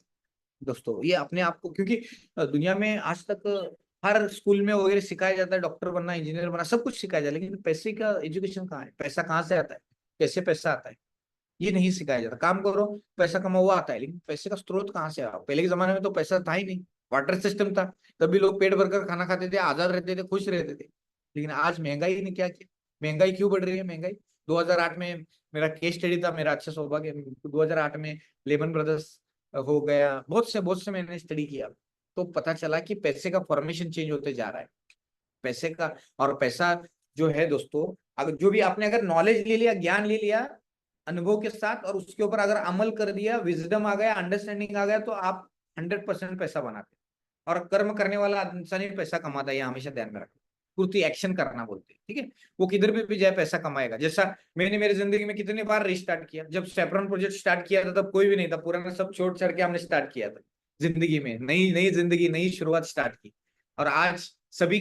दोस्तों? ये अपने आप को, क्योंकि दुनिया में आज तक हर स्कूल में वगैरह सिखाया जाता है डॉक्टर बनना, इंजीनियर बनना, सब कुछ सिखाया जाता है, लेकिन पैसे का एजुकेशन कहाँ है? पैसा कहाँ से आता है? कैसे पैसा आता है? ये नहीं सिखाया जाता। काम करो, पैसा कमा हुआ आता है, लेकिन पैसे का स्रोत कहाँ से आया? पहले के जमाने में तो पैसा था ही नहीं, वाटर सिस्टम था, तभी लोग पेट भरकर खाना खाते थे, आजाद रहते थे, खुश रहते थे। लेकिन आज महंगाई ने क्या किया? महंगाई क्यों बढ़ रही है? महंगाई 2008 में मेरा केस स्टडी था, मेरा अच्छा सौभाग्य, 2008 में लेमन ब्रदर्स हो गया, बहुत से मैंने स्टडी किया, तो पता चला कि पैसे का फॉर्मेशन चेंज होते जा रहा है। पैसे का, और पैसा जो है दोस्तों, अगर जो भी आपने अगर नॉलेज ले लिया, ज्ञान ले लिया अनुभव के साथ, और उसके ऊपर अगर अमल कर दिया, विजडम आ गया, अंडरस्टैंडिंग आ गया, तो आप 100% पैसा बनाते हैं। और कर्म करने वाला इंसान ही पैसा कमाता है, ये हमेशा ध्यान में रखना। पूर्ति एक्शन करना बोलते हैं, ठीक है? वो किधर भी जाए पैसा कमाएगा। जैसा मैंने मेरी जिंदगी में कितनी बार रिस्टार्ट किया। जब सेफ्रॉन प्रोजेक्ट स्टार्ट किया था तब कोई भी नहीं था, पुराना सब छोड़ छाड़ के हमने स्टार्ट किया था। जिंदगी में नई नई जिंदगी, नई शुरुआत स्टार्ट की, और आज सभी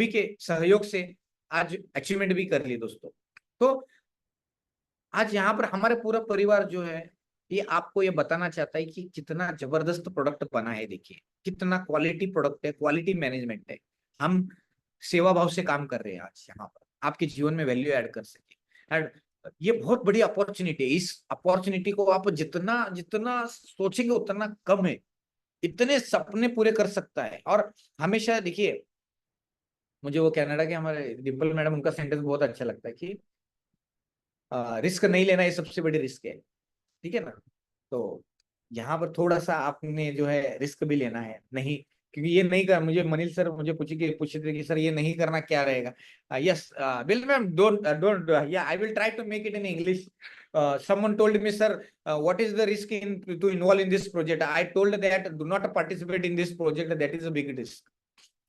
के सहयोग से आज अचीवमेंट भी कर ली दोस्तों। तो आज यहाँ पर हमारे पूरा परिवार जो है, ये आपको ये बताना चाहता है कि कितना जबरदस्त प्रोडक्ट बना है। देखिए कितना क्वालिटी प्रोडक्ट है, क्वालिटी मैनेजमेंट है। हम सेवा भाव से काम कर रहे हैं आज यहाँ पर, आपके जीवन में वैल्यू ऐड कर सके। एंड ये बहुत बड़ी अपॉर्चुनिटी है। इस अपॉर्चुनिटी को आप जितना जितना सोचेंगे उतना कम है। इतने सपने पूरे कर सकता है। और हमेशा देखिए, मुझे वो कनाडा के हमारे डिम्पल मैडम, उनका सेंटेंस बहुत अच्छा लगता है कि रिस्क नहीं लेना ये सबसे बड़ी रिस्क है, ठीक है ना? तो यहाँ पर थोड़ा सा आपने जो है रिस्क भी लेना है। नहीं, क्योंकि ये नहीं कर, मुझे मनीष सर मुझे पूछे थे कि सर ये नहीं करना क्या रहेगा? यस बिल मैम, डोंट या I will try to make it in English. someone told me, sir, what is the risk in to involve in this project? I told that do not participate in this project, that is a big risk.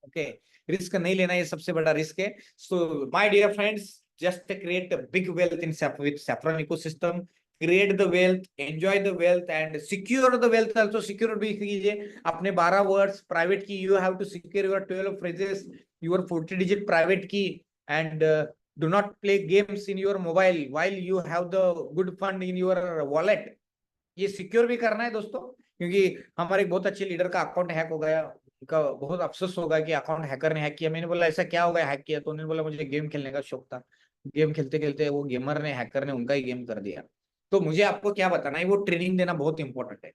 Okay, risk नहीं लेना ये सबसे बड़ा risk है। So my dear friends, just create a big wealth in with Saffron ecosystem. Create the wealth, enjoy the wealth, and secure the wealth also. Secure भी कीजिए अपने 12 words private key. You have to secure your 12 phrases, your 40 digit private key, and do not play games in your mobile while you have the good fund in your wallet. ये secure भी करना है दोस्तों, क्योंकि हमारे एक बहुत अच्छे लीडर का अकाउंट हैक हो गया। उनका बहुत अफसोस होगा कि अकाउंट हैकर ने हैक किया। मैंने बोला ऐसा क्या हो गया हैक किया? तो उन्होंने बोला मुझे गेम खेलने का शौक था, गेम खेलते खेलते वो गेमर ने, हैकर ने उनका ही गेम कर दिया। तो मुझे आपको क्या बताना है, वो ट्रेनिंग देना बहुत इंपॉर्टेंट है।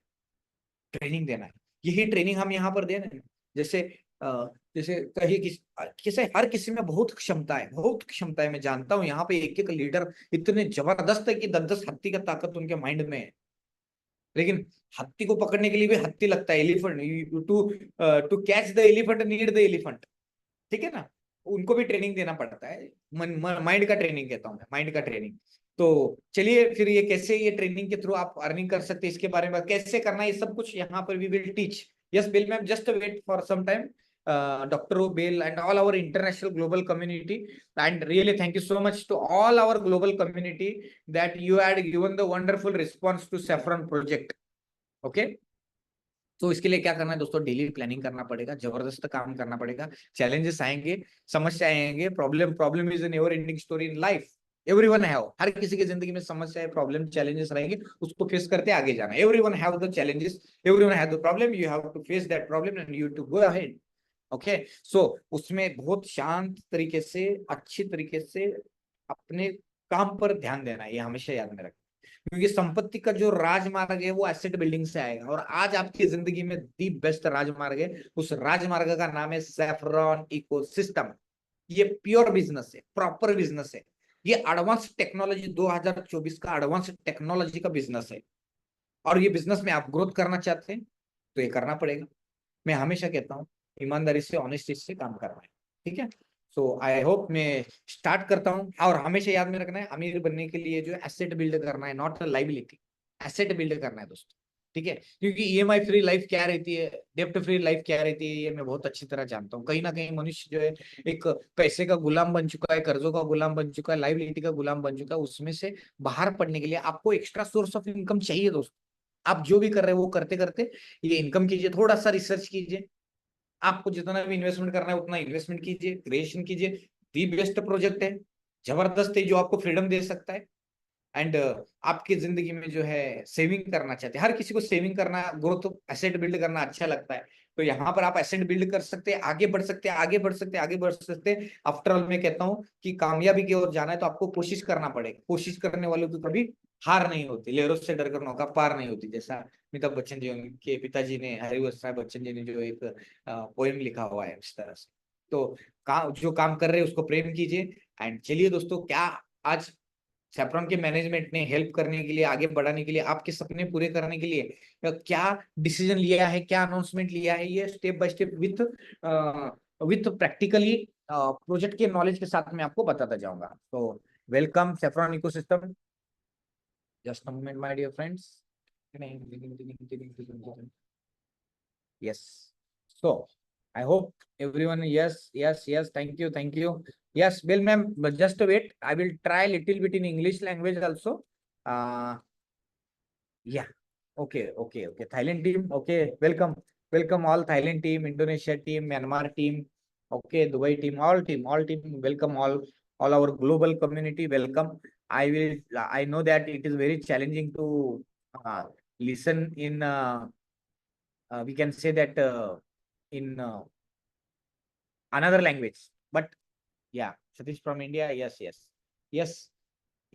ट्रेनिंग देना है, यही ट्रेनिंग हम यहाँ पर दे रहे हैं। जैसे जैसे कहीं किसी हर किसी में बहुत क्षमता है, बहुत क्षमता है। मैं जानता हूँ यहाँ पे एक एक लीडर इतने जबरदस्त है कि 10-10 हत्ती का ताकत उनके माइंड में है। लेकिन हत्ती को पकड़ने के लिए भी हत्ती लगता है, elephant. To catch the elephant need the elephant, ठीक है ना? उनको भी ट्रेनिंग देना पड़ता है। माइंड का ट्रेनिंग कहता हूँ मैं, माइंड का ट्रेनिंग। तो चलिए फिर ये कैसे, ये ट्रेनिंग के थ्रू आप अर्निंग कर सकते हैं, इसके बारे में कैसे करना है, ये सब कुछ यहाँ पर we will teach. Yes Bill ma'am, just wait for some time, Dr. Bill and all our international global community, and really thank you so much to all our global community that you had given the wonderful response to Saffron project. Okay, तो इसके लिए क्या करना है दोस्तों? Daily planning करना पड़ेगा, जबरदस्त काम करना पड़ेगा। चैलेंजेस आएंगे, समस्या आएंगे, problem is an ever ending story in life. Everyone have, हर किसी की जिंदगी में समस्याएं, प्रॉब्लम, चैलेंजेस रहेंगे, उसको फेस करते आगे जाना। Everyone have the challenges, everyone have the problem, you have to face that problem and you to go ahead. Okay, so उसमें बहुत शांत तरीके से, अच्छी तरीके से अपने काम पर ध्यान देना है, ये हमेशा याद में रखना। क्योंकि संपत्ति का जो राजमार्ग है वो एसेट बिल्डिंग से आएगा, और आज आपकी जिंदगी में दी बेस्ट राजमार्ग है, उस राजमार्ग का नाम है सैफरॉन इकोसिस्टम। ये प्योर बिजनेस है, प्रॉपर बिजनेस है। ये एडवांस टेक्नोलॉजी 2024 का एडवांस टेक्नोलॉजी का बिजनेस है। और ये बिजनेस में आप ग्रोथ करना चाहते हैं तो ये करना पड़ेगा। मैं हमेशा कहता हूँ ईमानदारी से, ऑनेस्टी से काम करना है, ठीक है? सो आई होप मैं स्टार्ट करता हूँ। और हमेशा याद में रखना है, अमीर बनने के लिए जो एसेट बिल्ड करना है, नॉट लाइबिलिटी, एसेट बिल्ड करना है दोस्तों, ठीक है? क्योंकि ईएमआई फ्री लाइफ क्या रहती है, डेप्ट फ्री लाइफ क्या रहती है, ये मैं बहुत अच्छी तरह जानता हूँ। कहीं ना कहीं मनुष्य जो है एक पैसे का गुलाम बन चुका है, कर्जों का गुलाम बन चुका है, लाइबिलिटी का गुलाम बन चुका है। उसमें से बाहर पड़ने के लिए आपको एक्स्ट्रा सोर्स ऑफ इनकम चाहिए दोस्तों। आप जो भी कर रहे हैं वो करते करते ये इनकम कीजिए, थोड़ा सा रिसर्च कीजिए, आपको जितना भी इन्वेस्टमेंट करना है उतना इन्वेस्टमेंट कीजिए, क्रिएशन कीजिए, दी बेस्ट प्रोजेक्ट है, जबरदस्त है, जो आपको फ्रीडम दे सकता है। एंड आपकी जिंदगी में जो है सेविंग करना चाहते हैं, हर किसी को सेविंग करना, ग्रोथ एसेट बिल्ड करना अच्छा लगता है। तो यहाँ पर आप एसेट बिल्ड कर सकते हैं, आगे बढ़ सकते हैं, आगे बढ़ सकते हैं, आगे बढ़ सकते हैं। आफ्टर ऑल मैं कहता हूँ कि कामयाबी की ओर जाना है तो आपको कोशिश करना पड़ेगा। कोशिश करने वालों की कभी हार नहीं होती, लहरों से डर कर नौका पार नहीं होती। जैसा अमिताभ बच्चन जी के पिताजी ने, हरिवंश राय बच्चन जी ने जो एक पोएम लिखा हुआ है इस तरह से। तो जो काम कर रहे हैं उसको प्रेम कीजिए। एंड चलिए दोस्तों, क्या आज सेफ्रॉन के मैनेजमेंट ने हेल्प करने के लिए, आगे बढ़ाने के लिए, आपके सपने पूरे करने के लिए क्या डिसीजन लिया है, क्या अनाउंसमेंट लिया है, ये step by step with practically project के नॉलेज के साथ मैं आपको बताता जाऊंगा। तो welcome Saffron ecosystem. Just a moment my dear friends. Yes. So I hope everyone, yes, yes, yes. Thank you, thank you. Yes, Bill ma'am, but just wait. I will try little bit in English language also. Uh, yeah. Okay, okay, okay. Thailand team. Okay, welcome, welcome all Thailand team, Indonesia team, Myanmar team. Okay, Dubai team, all team. Welcome all our global community. Welcome. I will. I know that it is very challenging to listen in. We can say that in another language, but yeah, Satish from India. Yes, yes, yes,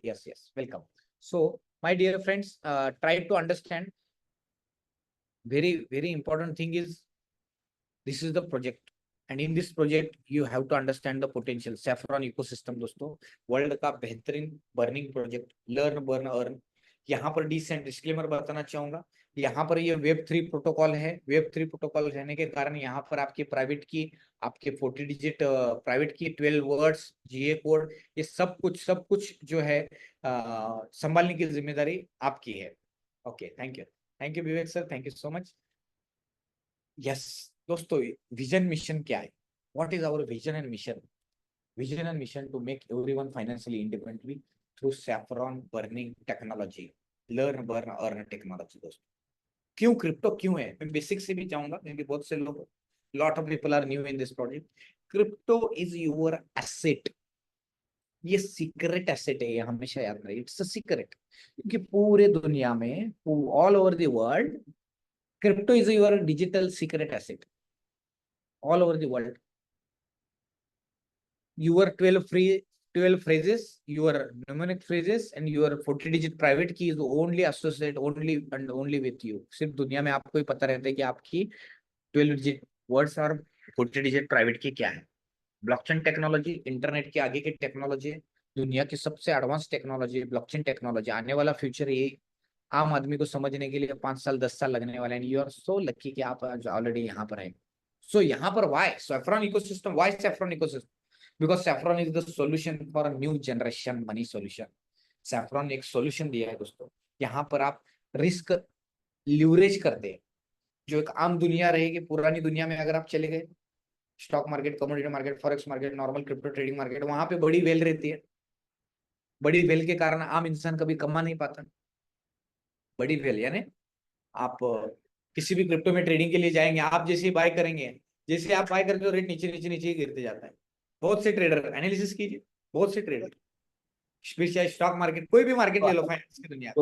yes, yes. Welcome. So my dear friends, try to understand. Very important thing is, this is the project, and in this project you have to understand the potential. Saffron ecosystem दोस्तों, world का बेहतरीन burning project, learn burn earn. यहाँ पर decent disclaimer बताना चाहूंगा, यहाँ पर ये वेब 3 प्रोटोकॉल है। वेब 3 प्रोटोकॉल रहने के कारण यहाँ पर आपके प्राइवेट की, आपके 40 डिजिट प्राइवेट की 12 वर्ड्स जीए कोड, ये सब कुछ जो है संभालने की जिम्मेदारी आपकी है। Okay, thank you Vivek sir, thank you so much. Yes दोस्तों, विजन मिशन क्या है? What is our vision and mission? Vision and mission to make everyone financially independently through Saffron burning technology, learn burn earn technology. दोस्तों, क्यों crypto क्यों है, मैं basic से भी जाऊंगा क्योंकि बहुत से लोग, lot of people are new in this project. Crypto is your asset, ये सीक्रेट एसेट है, ये हमेशा याद रहे, इट्स अ सीक्रेट। क्योंकि पूरे दुनिया में, all over the world, crypto is your digital secret asset all over the world. Your 12 phrases, your mnemonic phrases and your 40 digit private key is only associated only and only with you. सिर्फ दुनिया में आपको ही पता रहता है कि आपकी 12 digit words और 40 digit private key क्या है। ब्लॉकचेन टेक्नोलॉजी इंटरनेट के आगे की टेक्नोलॉजी है, दुनिया की सबसे एडवांस टेक्नोलॉजी है ब्लॉकचेन टेक्नोलॉजी। आने वाला फ्यूचर ये आम आदमी को समझने के लिए 5 साल 10 साल लगने वाले हैं। यू आर सो लकी कि आप ऑलरेडी यहाँ पर हैं। सो यहाँ पर why Saffron ecosystem, why Saffron ecosystem? Because Saffron is the solution for a new generation money solution. Saffron ने एक सॉल्यूशन दिया है दोस्तों, यहाँ पर आप रिस्क ल्यूरेज करते हैं। जो एक आम दुनिया रहेगी, पुरानी दुनिया में अगर आप चले गए, stock market, commodity market, forex market, normal crypto trading market, वहां पे बड़ी वेल रहती है। बड़ी वेल के कारण आम इंसान कभी कमा नहीं पाता। बड़ी वेल यानी आप किसी भी क्रिप्टो में ट्रेडिंग के लिए जाएंगे, आप जैसे ही बाय करेंगे, जैसे आप बाय करते हो रेट नीचे नीचे नीचे गिरते जाता है। बहुत से ट्रेडर, एनालिसिस कीजिए, बहुत से ट्रेडर, चाहे स्टॉक मार्केट, कोई भी मार्केट ले लो फाइनेंस की दुनिया,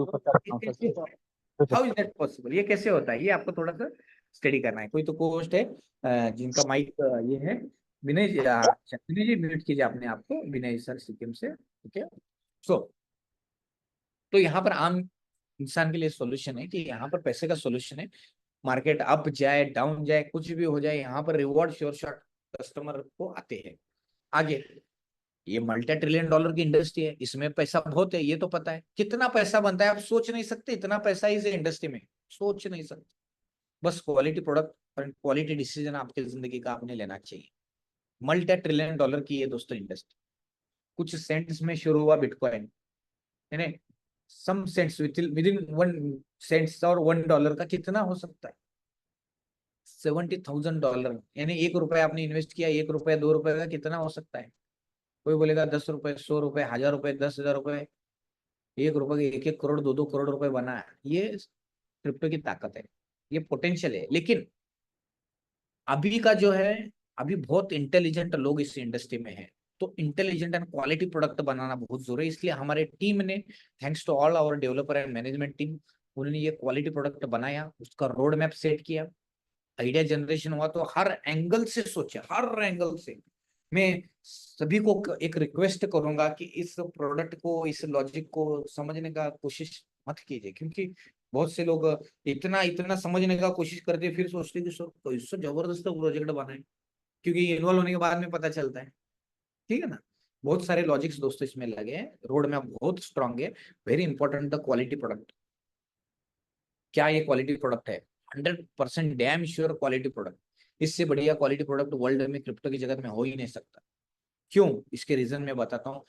हाउ इज दैट पॉसिबल? ये कैसे होता है? ये आपको थोड़ा सा स्टडी करना है। कोई तो कोस्ट है जिनका माइक ये है, विनय जी, विनय जी म्यूट कीजिए अपने आपको, विनय सर सिक्किम से। ओके, सो तो यहाँ पर आम इंसान के लिए सॉल्यूशन है कि यहाँ पर पैसे का सॉल्यूशन है। मार्केट अप जाए डाउन जाए कुछ भी हो जाए, यहाँ पर रिवॉर्ड श्योर शॉट कस्टमर को आते हैं। आगे ये मल्टी ट्रिलियन डॉलर की इंडस्ट्री है, इसमें पैसा बहुत है, ये तो पता है। कितना पैसा बनता है आप सोच नहीं सकते, इतना पैसा इस इंडस्ट्री में सोच नहीं सकते। बस क्वालिटी प्रोडक्ट और क्वालिटी डिसीजन आपकी जिंदगी का आपने लेना चाहिए। मल्टी ट्रिलियन डॉलर की ये दोस्तों इंडस्ट्री, कुछ सेंट्स में शुरू हुआ बिटकॉइन, यानी सम सेंट्स विद इन 1 सेंट्स और $1 का कितना हो सकता है? $70,000, यानी ₹1 आपने इन्वेस्ट किया, ₹1 ₹2 का कितना हो सकता है? कोई बोलेगा 10 रुपए, 100 रुपए, 1000 रुपए, 10,000 रुपए, ₹1 के 1-1 करोड़, 2-2 करोड़ रुपए बना है। ये क्रिप्टो की ताकत है, ये पोटेंशियल है। लेकिन अभी का जो है, अभी बहुत इंटेलिजेंट लोग इस इंडस्ट्री में है, तो इंटेलिजेंट एंड क्वालिटी प्रोडक्ट बनाना बहुत जरूरी है। इसलिए हमारे टीम ने, thanks to all our developer and management team, उन्होंने ये क्वालिटी प्रोडक्ट बनाया, उसका रोड मैप सेट किया, आइडिया जनरेशन हुआ। तो हर एंगल से सोचे, हर एंगल से। मैं सभी को एक रिक्वेस्ट करूंगा कि इस प्रोडक्ट को, इस लॉजिक को समझने का कोशिश मत कीजिए, क्योंकि बहुत से लोग इतना इतना समझने का कोशिश करते फिर सोचते कि सर कैसे जबरदस्त प्रोजेक्ट बनाए, क्योंकि इन्वॉल्व होने के बाद में पता चलता है। ठीक है ना। बहुत सारे लॉजिक्स दोस्तों इसमें लगे हैं, रोड मैप बहुत स्ट्रांग है। Very important the quality product. क्या ये क्वालिटी प्रोडक्ट है? 100% डैम श्योर क्वालिटी प्रोडक्ट। इससे बढ़िया क्वालिटी प्रोडक्ट वर्ल्ड में, क्रिप्टो की जगत में हो ही नहीं सकता। क्यों? इसके रीजन मैं बताता हूँ।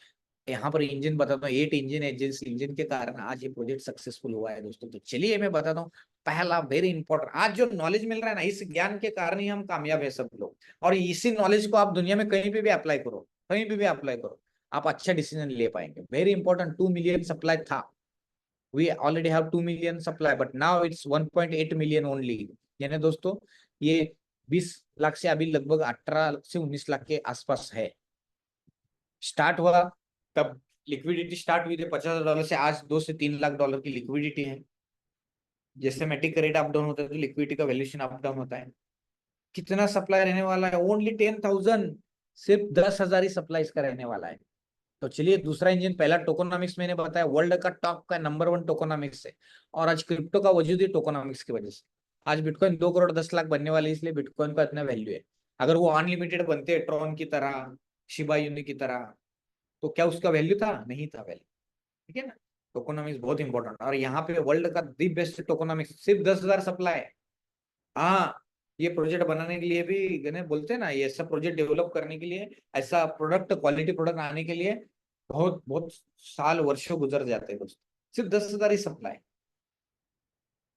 यहाँ पर इंजन बताता हूँ, 8 इंजन है, जिस इंजन के कारण आज ये प्रोजेक्ट सक्सेसफुल हुआ है दोस्तों। तो चलिए मैं बताता हूँ। पहला वेरी इंपॉर्टेंट, आज जो नॉलेज मिल रहा है ना, इस ज्ञान के कारण ही हम कामयाब है सब लोग। और इसी नॉलेज को आप दुनिया में कहीं पे भी अप्लाई करो, कहीं पे भी अप्लाई करो, आप अच्छा डिसीजन ले पाएंगे। वेरी इंपॉर्टेंट, 2 मिलियन सप्लाई था, we already have 2 million supply, but now it's 1.8 million only। यानी दोस्तों ये 20 लाख से अभी लगभग 18 से 19 लाख के आसपास है। स्टार्ट हुआ तब लिक्विडिटी स्टार्ट हुई थी $50,000 से, आज 2 से 3 लाख डॉलर की लिक्विडिटी है। जैसे मेटिक का रेट अप डाउन होता है तो लिक्विडिटी का वैल्यूएशन अप डाउन होता है। कितना सप्लाई रहने वाला है? ओनली 10,000, सिर्फ 10,000 ही सप्लाई इसका रहने वाला है। तो चलिए दूसरा इंजन, पहला टोकोनॉमिक्स मैंने बताया, वर्ल्ड का टॉप का नंबर 1 टोकोनॉमिक्स है। और आज क्रिप्टो का वजूद ही टोकोनॉमिक्स की वजह से। आज बिटकॉइन 2 करोड़ 10 लाख बनने वाले, इसलिए बिटकॉइन का इतना वैल्यू है। अगर वो अनलिमिटेड बनते ट्रॉन की तरह, शिबा यूनी की तरह, तो क्या उसका वैल्यू था? नहीं था वैल्यू। ठीक है ना। टोकोनॉमिक्स बहुत इंपॉर्टेंट। और यहाँ पे वर्ल्ड का दी बेस्ट टोकोनॉमिक्स, सिर्फ 10,000 सप्लाई है। हाँ, ये प्रोजेक्ट बनाने के लिए भी गने बोलते हैं ना, ये सब प्रोजेक्ट डेवलप करने के लिए, ऐसा प्रोडक्ट, क्वालिटी प्रोडक्ट आने के लिए बहुत बहुत साल, वर्षों गुजर जाते हैं दोस्तों। सिर्फ 10,000 ही सप्लाई।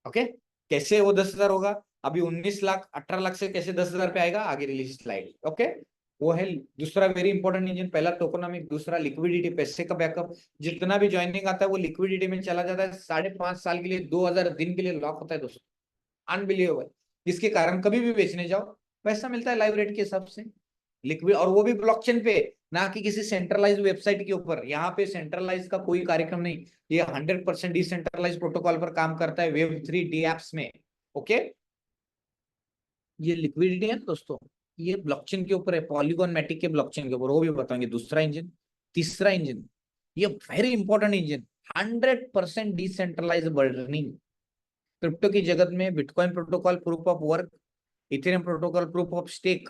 ओके, कैसे वो 10,000 होगा? अभी 19 लाख 18 लाख से कैसे 10,000 पे आएगा, आगे रिलीज स्लाइड। ओके, वो है दूसरा वेरी इंपॉर्टेंट इंजन। पहला टोकोनॉमिक, दूसरा लिक्विडिटी, पैसे का बैकअप। जितना भी ज्वाइनिंग आता है वो लिक्विडिटी में चला जाता है। 5.5 साल के लिए, 2,000 दिन के लिए लॉक होता है दोस्तों। अनबिलीवेबल। इसके कारण कभी भी बेचने जाओ, पैसा मिलता है लाइव रेट के हिसाब से, लिक्विड। और वो भी ब्लॉकचेन पे, ना कि किसी सेंट्रलाइज वेबसाइट के ऊपर। यहाँ पे सेंट्रलाइज का कोई कार्यक्रम नहीं, ये 100% डिसेंट्रलाइज प्रोटोकॉल पर काम करता है, Web3 डी एप्स में। ओके, ये लिक्विडिटी है दोस्तों, ये ब्लॉकचेन के ऊपर है, पॉलीगॉन मैटिक के ब्लॉकचेन के ऊपर, वो भी बताएंगे। दूसरा इंजन, तीसरा इंजन, ये very important engine, 100% decentralize burning. Crypto की जगत में Bitcoin protocol proof of work, Ethereum protocol proof of stake.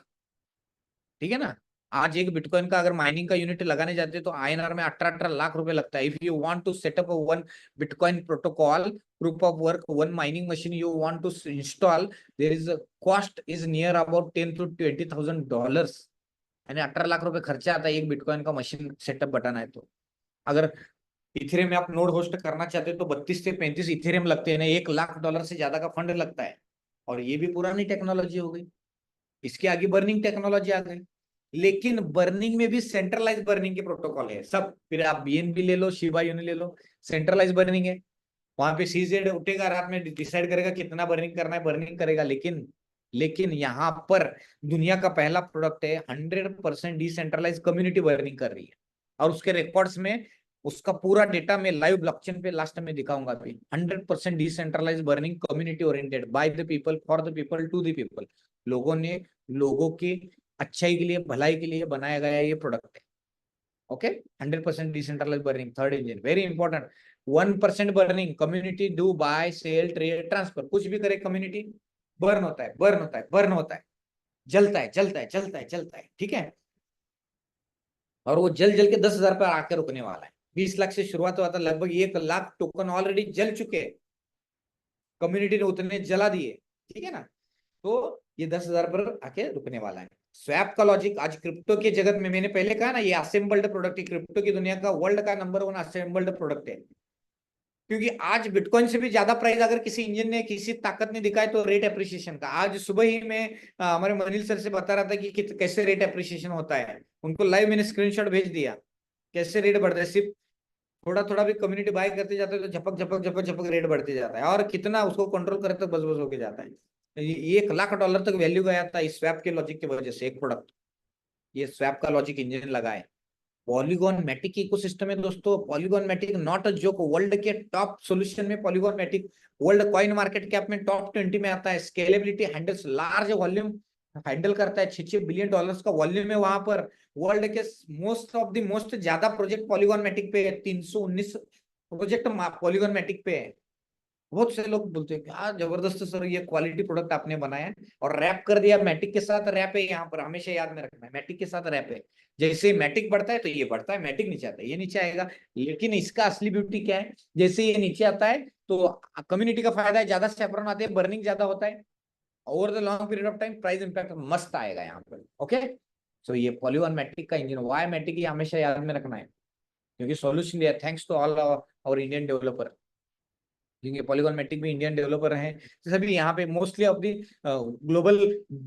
ठीक है ना। आज एक बिटकॉइन का अगर माइनिंग का यूनिट लगाने जाते हैं तो INR में 18 लाख रुपए लगता है। If you want to setup one Bitcoin protocol proof of work, one mining machine you want to install, there is cost is near about 10 to 20,000 dollars. यानी 18 लाख रुपए खर्चा आता है एक बिटकॉइन का मशीन सेटअप बताना है। तो अगर इथेरियम में आप नोड होस्ट करना चाहते हो तो 32 से 35 इथेरियम लगते हैं ना, $1 लाख से ज्यादा का फंड लगता है। और ये भी पुरानी टेक्नोलॉजी हो गई। इसके आगे बर्निंग टेक्नोलॉजी आ गई, लेकिन बर्निंग में भी सेंट्रलाइज बर्निंग के प्रोटोकॉल है सब। फिर आप BNB ले लो, शिबा यूनी ले लो, सेंट्रलाइज बर्निंग है। वहां पे CZ उठेगा रात में, डिसाइड करेगा कितना बर्निंग करना है, बर्निंग करेगा। लेकिन यहाँ पर दुनिया का पहला प्रोडक्ट है, 100% डिसेंट्रलाइज कम्युनिटी बर्निंग कर रही है। और उसके रिकॉर्ड्स में उसका पूरा डेटा में लाइव ब्लॉकचेन पे लास्ट में दिखाऊंगा भी। 100% decentralize burning, community oriented, by the people, for the people, to the people. लोगों ने, लोगों की अच्छाई के लिए, भलाई के लिए बनाया गया ये प्रोडक्ट है। Okay, 100% decentralize burning, third engine very important. 1% burning, community do buy sell trade transfer, कुछ भी करे कम्युनिटी, बर्न होता है, बर्न होता है, बर्न होता है, जलता है, जलता है, जलता है, जलता है। ठीक है। और वो जल जल के 10,000 पर आकर रुकने वाला है। 20 लाख से शुरुआत हुआ था, लगभग 1 लाख टोकन ऑलरेडी जल चुके हैं, कम्युनिटी ने उतने जला दिए। ठीक है ना। तो ये 10,000 पर आके रुकने वाला है। स्वैप का लॉजिक, आज क्रिप्टो के जगत में, मैंने पहले कहा ना, ये असेंबल्ड प्रोडक्ट है, क्रिप्टो की दुनिया का वर्ल्ड का नंबर 1 असेंबल्ड प्रोडक्ट है। क्योंकि आज बिटकॉइन से भी ज्यादा प्राइस अगर किसी इंजन ने, किसी ताकत ने दिखाए तो रेट एप्रिसिएशन का। आज सुबह ही मैं हमारे मनील सर से बता रहा था कि कैसे रेट एप्रिसिएशन होता है। उनको लाइव मैंने स्क्रीनशॉट भेज दिया, कैसे रेट बढ़ता है। सिर्फ थोड़ा थोड़ा भी कम्युनिटी बाय करते जाते हैं तो झपक झपक झपक झपक रेट बढ़ते जाता है। और कितना उसको कंट्रोल करे तो बस बस होके जाता है। $1 लाख तक वैल्यू गया था इस स्वैप के लॉजिक की वजह से, एक प्रोडक्ट। ये स्वैप का लॉजिक इंजन लगा है। पॉलीगॉन मैटिक इकोसिस्टम में दोस्तों, Polygon Matic not a joke, world के टॉप सॉल्यूशन में Polygon Matic world coin market cap में टॉप 20 में आता है। Scalability handles large volume, handle करता है, $6 बिलियन का वॉल्यूम है वहां पर। वर्ल्ड के मोस्ट ज्यादा प्रोजेक्ट पॉलीगॉन मैटिक पे है, 319 प्रोजेक्ट पॉलीगॉन मैटिक पे है। बहुत से लोग बोलते हैं क्या जबरदस्त सर ये क्वालिटी प्रोडक्ट आपने बनाया है और रैप कर दिया। मैटिक के साथ रैप है, यहाँ पर हमेशा याद में रखना है, मैटिक के साथ रैप है। जैसे मैटिक बढ़ता है तो ये बढ़ता है, मैटिक नीचे आता है ये नीचे आएगा। लेकिन इसका असली ब्यूटी क्या है, जैसे ये नीचे आता है तो कम्युनिटी का फायदा है, ज्यादा सेफ्रॉन आते हैं, बर्निंग ज्यादा होता है, over the long period of time price impact मस्त आएगा यहाँ पर। ओके, सो ये पॉलीगॉन मैट्रिक का इंजन, वाई मैट्रिक, ये हमेशा याद में रखना है क्योंकि सॉल्यूशन दिया, थैंक्स टू ऑल और इंडियन डेवलपर, क्योंकि पॉलीगॉन मैट्रिक भी इंडियन डेवलपर हैं, तो सभी यहाँ पे mostly of the global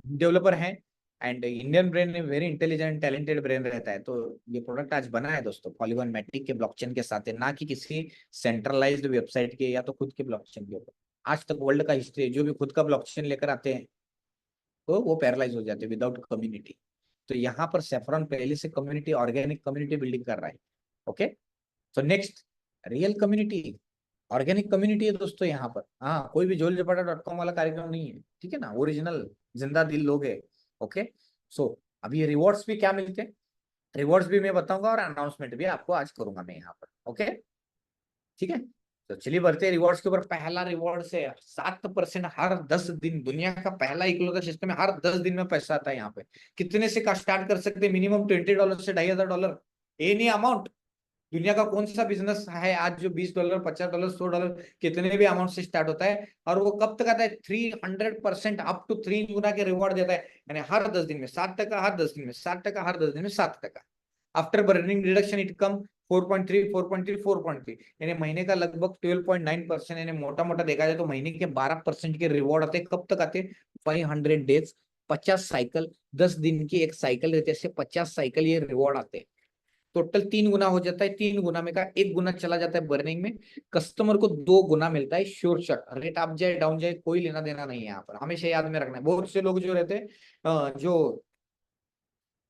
developer हैं। And Indian brain very intelligent talented brain रहता है। तो ये प्रोडक्ट आज बना है दोस्तों पॉलीगॉन मैट्रिक के ब्लॉकचेन के साथ है, ना कि किसी सेंट्रलाइज्ड वेबसाइट के या तो खुद के ब्लॉकचेन के ऊपर। आज तक वर्ल्ड का हिस्ट्री जो भी खुद का ब्लॉकचेन लेकर आते हैं तो वो पैरालाइज हो जाते हैं विदाउट कम्युनिटी। तो यहाँ पर सेफ्रॉन पहले से कम्युनिटी, ऑर्गेनिक कम्युनिटी बिल्डिंग कर रहा है। Okay, so next real community, organic community है दोस्तों यहाँ पर। हाँ, कोई भी जोलजपाटा.com वाला कार्यक्रम नहीं है, ठीक है ना, ओरिजिनल जिंदा दिल लोग है। ओके, सो अभी ये रिवॉर्ड्स भी क्या मिलते हैं, रिवॉर्ड्स भी मैं बताऊंगा और अनाउंसमेंट भी आपको आज करूंगा मैं यहाँ पर। ओके, ठीक है, तो चलिए बढ़ते हैं रिवॉर्ड्स के ऊपर। पहला रिवॉर्ड से 7% हर 10 दिन, दुनिया का पहला इकलौता सिस्टम है, हर 10 दिन में पैसा आता है यहाँ पे। कितने से का स्टार्ट कर सकते हैं, मिनिमम $20 से $2,500, एनी अमाउंट। दुनिया का कौन सा बिजनेस है आज जो $20, $50, $100 कितने भी अमाउंट से स्टार्ट होता है, और वो कब तक आता है, 300% अप टू 3 गुना के रिवॉर्ड देता है। यानी हर 10 दिन में 7%, हर 10 दिन में 7%, हर 10 दिन में 7%। After burning deduction it come 4.3, 4.3, 4.3, यानी महीने का लगभग 12.9%, यानी मोटा मोटा देखा जाए तो महीने के 12% के रिवॉर्ड आते हैं। कब तक आते हैं, 500 डेज, 50 साइकिल, 10 दिन की एक साइकिल रहती है, 50 साइकिल ये रिवॉर्ड आते हैं। टोटल 3 गुना हो जाता है, 3 गुना में का 1 गुना चला जाता है बर्निंग में, कस्टमर को 2 गुना मिलता है श्योर शॉट। रेट अप जाए डाउन जाए कोई लेना देना नहीं है यहाँ पर, हमेशा याद में रखना है। बहुत से लोग जो रहते हैं जो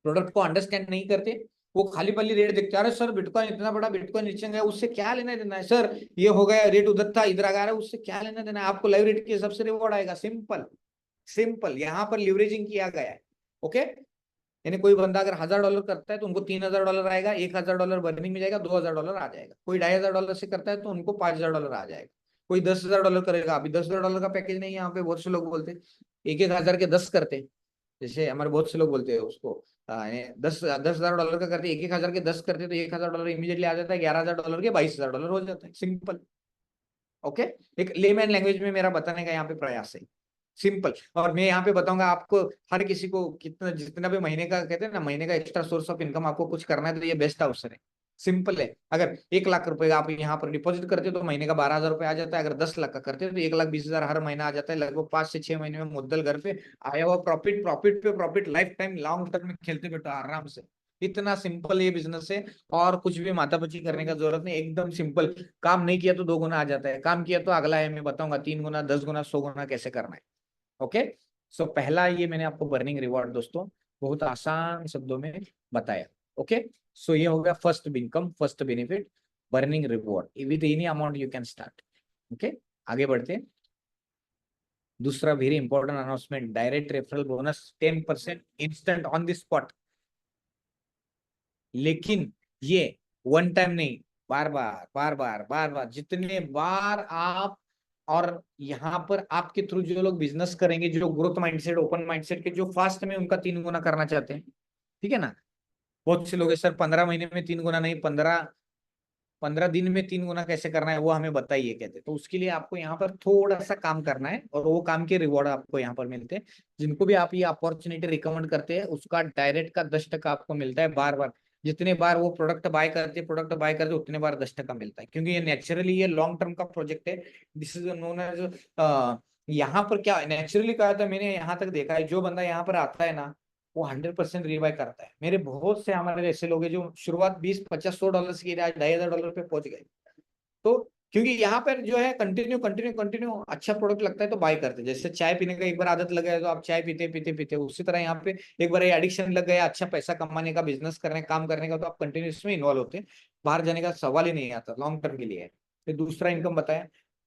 प्रोडक्ट को अंडरस्टैंड नहीं करते, वो खाली पल्ली रेट देखते हैं, अरे सर बिटकॉइन इतना बड़ा, बिटकॉइन नीचे गया, उससे क्या लेना देना है, सर ये हो गया रेट उधर था इधर आ गया, उससे क्या लेना देना है, आपको लाइव रेट के हिसाब से रिवॉर्ड आएगा। सिंपल सिंपल, यहाँ पर लिवरेजिंग किया गया है। ओके, यानी कोई बंदा अगर $1,000 करता है तो उनको $3,000 आएगा, $1,000 बर्निंग में जाएगा, $2,000 आ जाएगा। कोई $2,500 से करता है तो उनको $5,000 आ जाएगा। कोई $10,000 करेगा, अभी $10,000 का पैकेज नहीं है यहाँ पे, बहुत से लोग बोलते हैं 1,000 के 10 करते हैं। जैसे हमारे बहुत से लोग बोलते हैं उसको 10,000 का करते, 1,000 के 10 करते तो $1,000 इमीडिएटली आ जाता है, $11,000 के $22,000 हो जाता है। सिंपल। ओके, एक लेमैन लैंग्वेज में मेरा बताने का यहाँ पे प्रयास है, सिंपल। और मैं यहाँ पे बताऊंगा आपको, हर किसी को कितना जितना भी महीने का कहते हैं ना, महीने का एक्स्ट्रा सोर्स ऑफ इनकम आपको कुछ करना है तो ये बेस्ट अवसर है। सिंपल है, अगर 1,00,000 रुपए आप यहाँ पर डिपॉजिट करते हो तो महीने का 12,000 रुपए आ जाता है। अगर 10 लाख का करते हो तो 1,20,000 हर महीना आ जाता है। लगभग 5 से 6 महीने में मुद्दल घर पे आया हुआ प्रॉफिट, प्रॉफिट पे profit, life time long term में खेलते बैठो आराम से। इतना सिंपल ये बिजनेस है, और कुछ भी माथापच्ची करने का जरूरत नहीं, एकदम सिंपल। काम नहीं किया तो 2 गुना आ जाता है, काम किया तो अगला है, मैं बताऊंगा 3 गुना, 10 गुना, 100 गुना कैसे करना है। ओके, सो पहला ये मैंने आपको बर्निंग रिवॉर्ड दोस्तों बहुत आसान शब्दों में बताया। ओके, सो ये हो गया first income, first benefit, burning reward with any amount you can start. Okay, आगे बढ़ते हैं। दूसरा very important announcement, direct referral bonus 10% instant on the spot. लेकिन ये वन टाइम नहीं, बार बार बार बार बार बार, जितने बार आप, और यहाँ पर आपके थ्रू जो लोग बिजनेस करेंगे, जो ग्रोथ माइंडसेट, ओपन माइंडसेट के, जो फास्ट में उनका 3 गुना करना चाहते हैं, ठीक है ना। बहुत से लोग है सर 15 महीने में 3 गुना नहीं, 15 दिन में 3 गुना कैसे करना है वो हमें बताइए कहते। तो उसके लिए आपको यहाँ पर थोड़ा सा काम करना है, और वो काम के रिवॉर्ड आपको यहाँ पर मिलते हैं। जिनको भी आप ये अपॉर्चुनिटी रिकमेंड करते हैं उसका डायरेक्ट का 10% आपको मिलता है बार बार। जितने बार वो प्रोडक्ट बाय करते उतने बार 10% मिलता है, क्योंकि ये नेचुरली ये लॉन्ग टर्म का प्रोजेक्ट है। दिस इज नोन एज, यहाँ पर क्या नेचुरली कहा था मैंने, यहाँ तक देखा है जो बंदा यहाँ पर आता है ना वो 100% रीबाय करता है। मेरे बहुत से हमारे ऐसे लोग हैं जो शुरुआत 20, 50, $100 की आज $2,500 पे पहुंच गए। तो क्योंकि यहाँ पर जो है कंटिन्यू कंटिन्यू कंटिन्यू अच्छा प्रोडक्ट लगता है तो बाय करते हैं। जैसे चाय पीने का एक बार आदत लग गया तो आप चाय पीते पीते पीते, उसी तरह यहाँ पे एक बार ये एडिक्शन लग गया, अच्छा पैसा कमाने का, बिजनेस करने काम करने का, तो आप कंटिन्यू इसमें इन्वॉल्व होते हैं, बाहर जाने का सवाल ही नहीं आता, लॉन्ग टर्म के लिए है। फिर दूसरा इनकम बताया,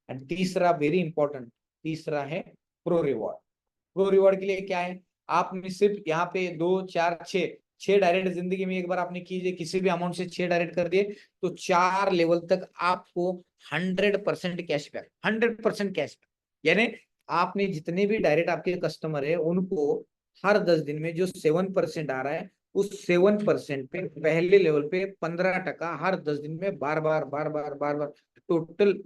एंड तीसरा वेरी इंपॉर्टेंट, तीसरा है प्रो रिवॉर्ड। प्रो रिवॉर्ड के लिए क्या है, आपने सिर्फ यहाँ पे 2 4 6 डायरेक्ट जिंदगी में एक बार आपने कीजिए, किसी भी अमाउंट से 6 डायरेक्ट कर दिए तो 4 लेवल तक आपको 100% कैशबैक, 100% कैशबैक। यानी आपने जितने भी डायरेक्ट आपके कस्टमर है उनको हर 10 दिन में जो 7% आ रहा है, उस 7% पे पहले लेवल पे 15% हर 10 दिन में बार बार बार बार बार बार, टोटल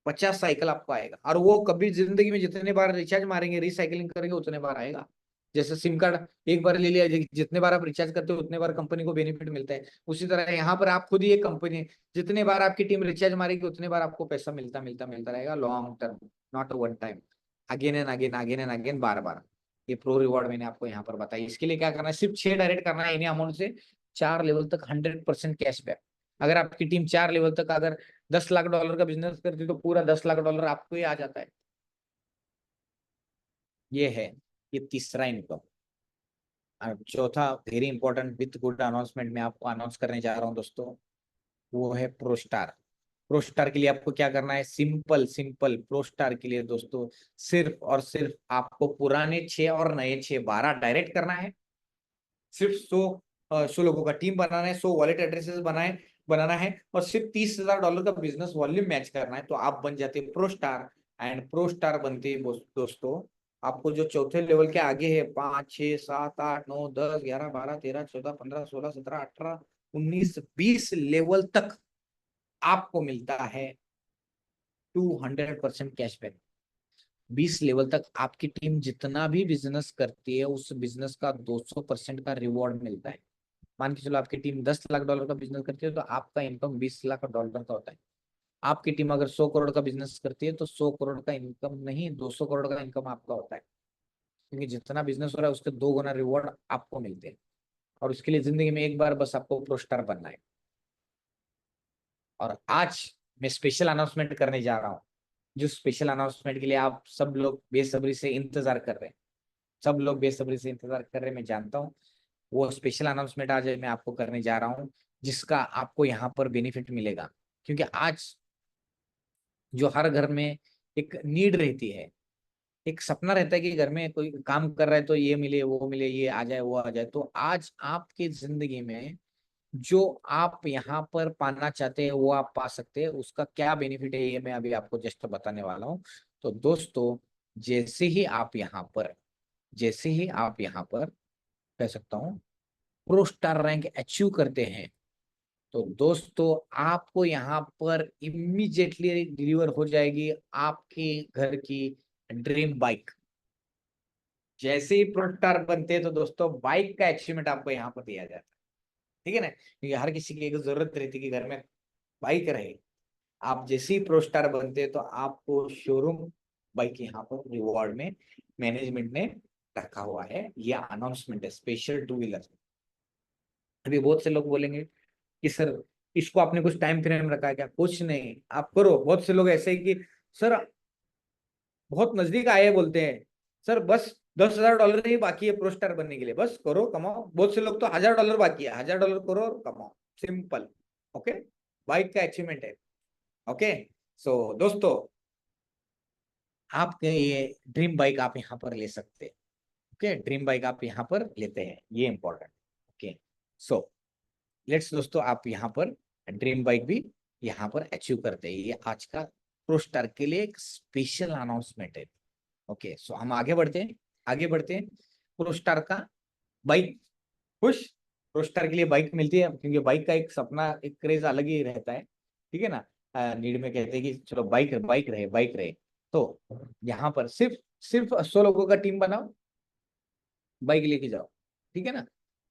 50 साइकिल आपको आएगा। और वो कभी जिंदगी में जितने बार रिचार्ज मारेंगे, रिसाइकलिंग करेंगे, उतने बार आएगा। जैसे सिम कार्ड एक बार ले लिया, जितने बार आप रिचार्ज करते हो उतने बार कंपनी को बेनिफिट मिलता है। उसी तरह यहाँ पर आप खुद ही एक कंपनी है, जितने बार आपकी टीम रिचार्ज मारेगी उतने बार आपको पैसा मिलता मिलता मिलता रहेगा, long term, not one time, again and again again and again, बार बार। ये प्रो रिवॉर्ड मैंने आपको यहाँ पर बताया। इसके लिए क्या करना है, सिर्फ 6 डायरेक्ट करना है, इन्हीं अमाउंट से 4 लेवल तक 100% कैशबैक। अगर आपकी टीम 4 लेवल तक अगर $10 लाख का बिजनेस करती तो पूरा $10 लाख आपको ही आ जाता है। ये है, ये तीसरा इनकम। और चौथा very important with good announcement मैं आपको अनाउंस करने जा रहा हूँ दोस्तों, वो है प्रोस्टार। प्रोस्टार के लिए आपको क्या करना है, सिंपल सिंपल, प्रोस्टार के लिए दोस्तों सिर्फ और सिर्फ आपको पुराने 6 और नए 6 12 डायरेक्ट करना है। सिर्फ 100 लोगों का टीम बनाना है, 100 वॉलेट एड्रेसेस बनाना है, और सिर्फ $30,000 का बिजनेस वॉल्यूम मैच करना है, तो आप बन जाते हैं pro star. And pro star बनते ही दोस्तों आपको जो चौथे लेवल के आगे है, 5 6 7 8 9 10 11 12 13 14 15 16 17 18 19 20 लेवल तक आपको मिलता है 200% कैशबैक। 20 लेवल तक आपकी टीम जितना भी बिजनेस करती है उस बिजनेस का 200% का रिवॉर्ड मिलता है। मान के चलो आपकी टीम $10 लाख का बिजनेस करती है तो आपका इनकम $20 लाख का होता है। आपकी टीम अगर 100 करोड़ का बिजनेस करती है तो 100 करोड़ का इनकम नहीं, 200 करोड़ का इनकम आपका होता है, क्योंकि जितना बिजनेस हो रहा है उसके 2 गुना रिवॉर्ड आपको मिलते हैं। और उसके लिए जिंदगी में एक बार बस आपको प्रो स्टार बनना है। और आज मैं स्पेशल अनाउंसमेंट करने जा रहा हूँ, जो स्पेशल अनाउंसमेंट के लिए आप सब लोग बेसब्री से इंतजार कर रहे हैं, सब लोग बेसब्री से इंतजार कर रहे हैं, मैं जानता हूँ। वो स्पेशल अनाउंसमेंट आज मैं आपको करने जा रहा हूँ, जिसका आपको यहाँ पर बेनिफिट मिलेगा। क्योंकि आज जो हर घर में एक नीड रहती है, एक सपना रहता है कि घर में कोई काम कर रहा है तो ये मिले वो मिले, ये आ जाए वो आ जाए, तो आज आपकी जिंदगी में जो आप यहाँ पर पाना चाहते हैं वो आप पा सकते हैं। उसका क्या बेनिफिट है ये मैं अभी आपको जस्ट बताने वाला हूँ। तो दोस्तों जैसे ही आप यहाँ पर कह सकता हूँ प्रो स्टार रैंक अचीव करते हैं, तो दोस्तों आपको यहाँ पर इमीडिएटली डिलीवर हो जाएगी आपके घर की ड्रीम बाइक। जैसे ही प्रो स्टार बनते हैं तो दोस्तों बाइक का अचीवमेंट आपको यहाँ पर दिया जाता है, ठीक है ना, क्योंकि हर किसी की एक जरूरत रहती है कि घर में बाइक रहे। आप जैसे ही प्रो स्टार बनते हैं तो आपको शोरूम बाइक यहाँ पर रिवॉर्ड में मैनेजमेंट ने रखा हुआ है। ये अनाउंसमेंट है स्पेशल 2 व्हीलर। अभी बहुत से लोग बोलेंगे कि सर इसको आपने कुछ टाइम फ्रेम रखा है क्या? कुछ नहीं, आप करो। बहुत से लोग ऐसे ही कि सर बहुत नजदीक आए बोलते हैं, सर बस $10,000 ही बाकी है प्रो स्टार बनने के लिए, बस करो कमाओ। बहुत से लोग तो $1,000 बाकी है, $1,000 करो और कमाओ, सिंपल। ओके, बाइक का अचीवमेंट है। ओके, सो दोस्तों आपके ये ड्रीम बाइक आप यहाँ पर ले सकते हैं। ओके, ड्रीम बाइक आप यहाँ पर लेते हैं, ये इंपॉर्टेंट। ओके, सो लेट्स दोस्तों आप यहाँ पर ड्रीम बाइक भी यहाँ पर अचीव करते हैं। ये आज का प्रो स्टार के लिए एक स्पेशल अनाउंसमेंट है। ओके, सो हम आगे बढ़ते हैं प्रो स्टार का बाइक खुश। प्रो स्टार के लिए बाइक मिलती है, क्योंकि बाइक का एक सपना, एक क्रेज अलग ही रहता है, ठीक है ना। नीड में कहते हैं कि चलो बाइक बाइक रहे। तो यहाँ पर सिर्फ सिर्फ 100 लोगों का टीम बनाओ, बाइक लेके जाओ, ठीक है ना,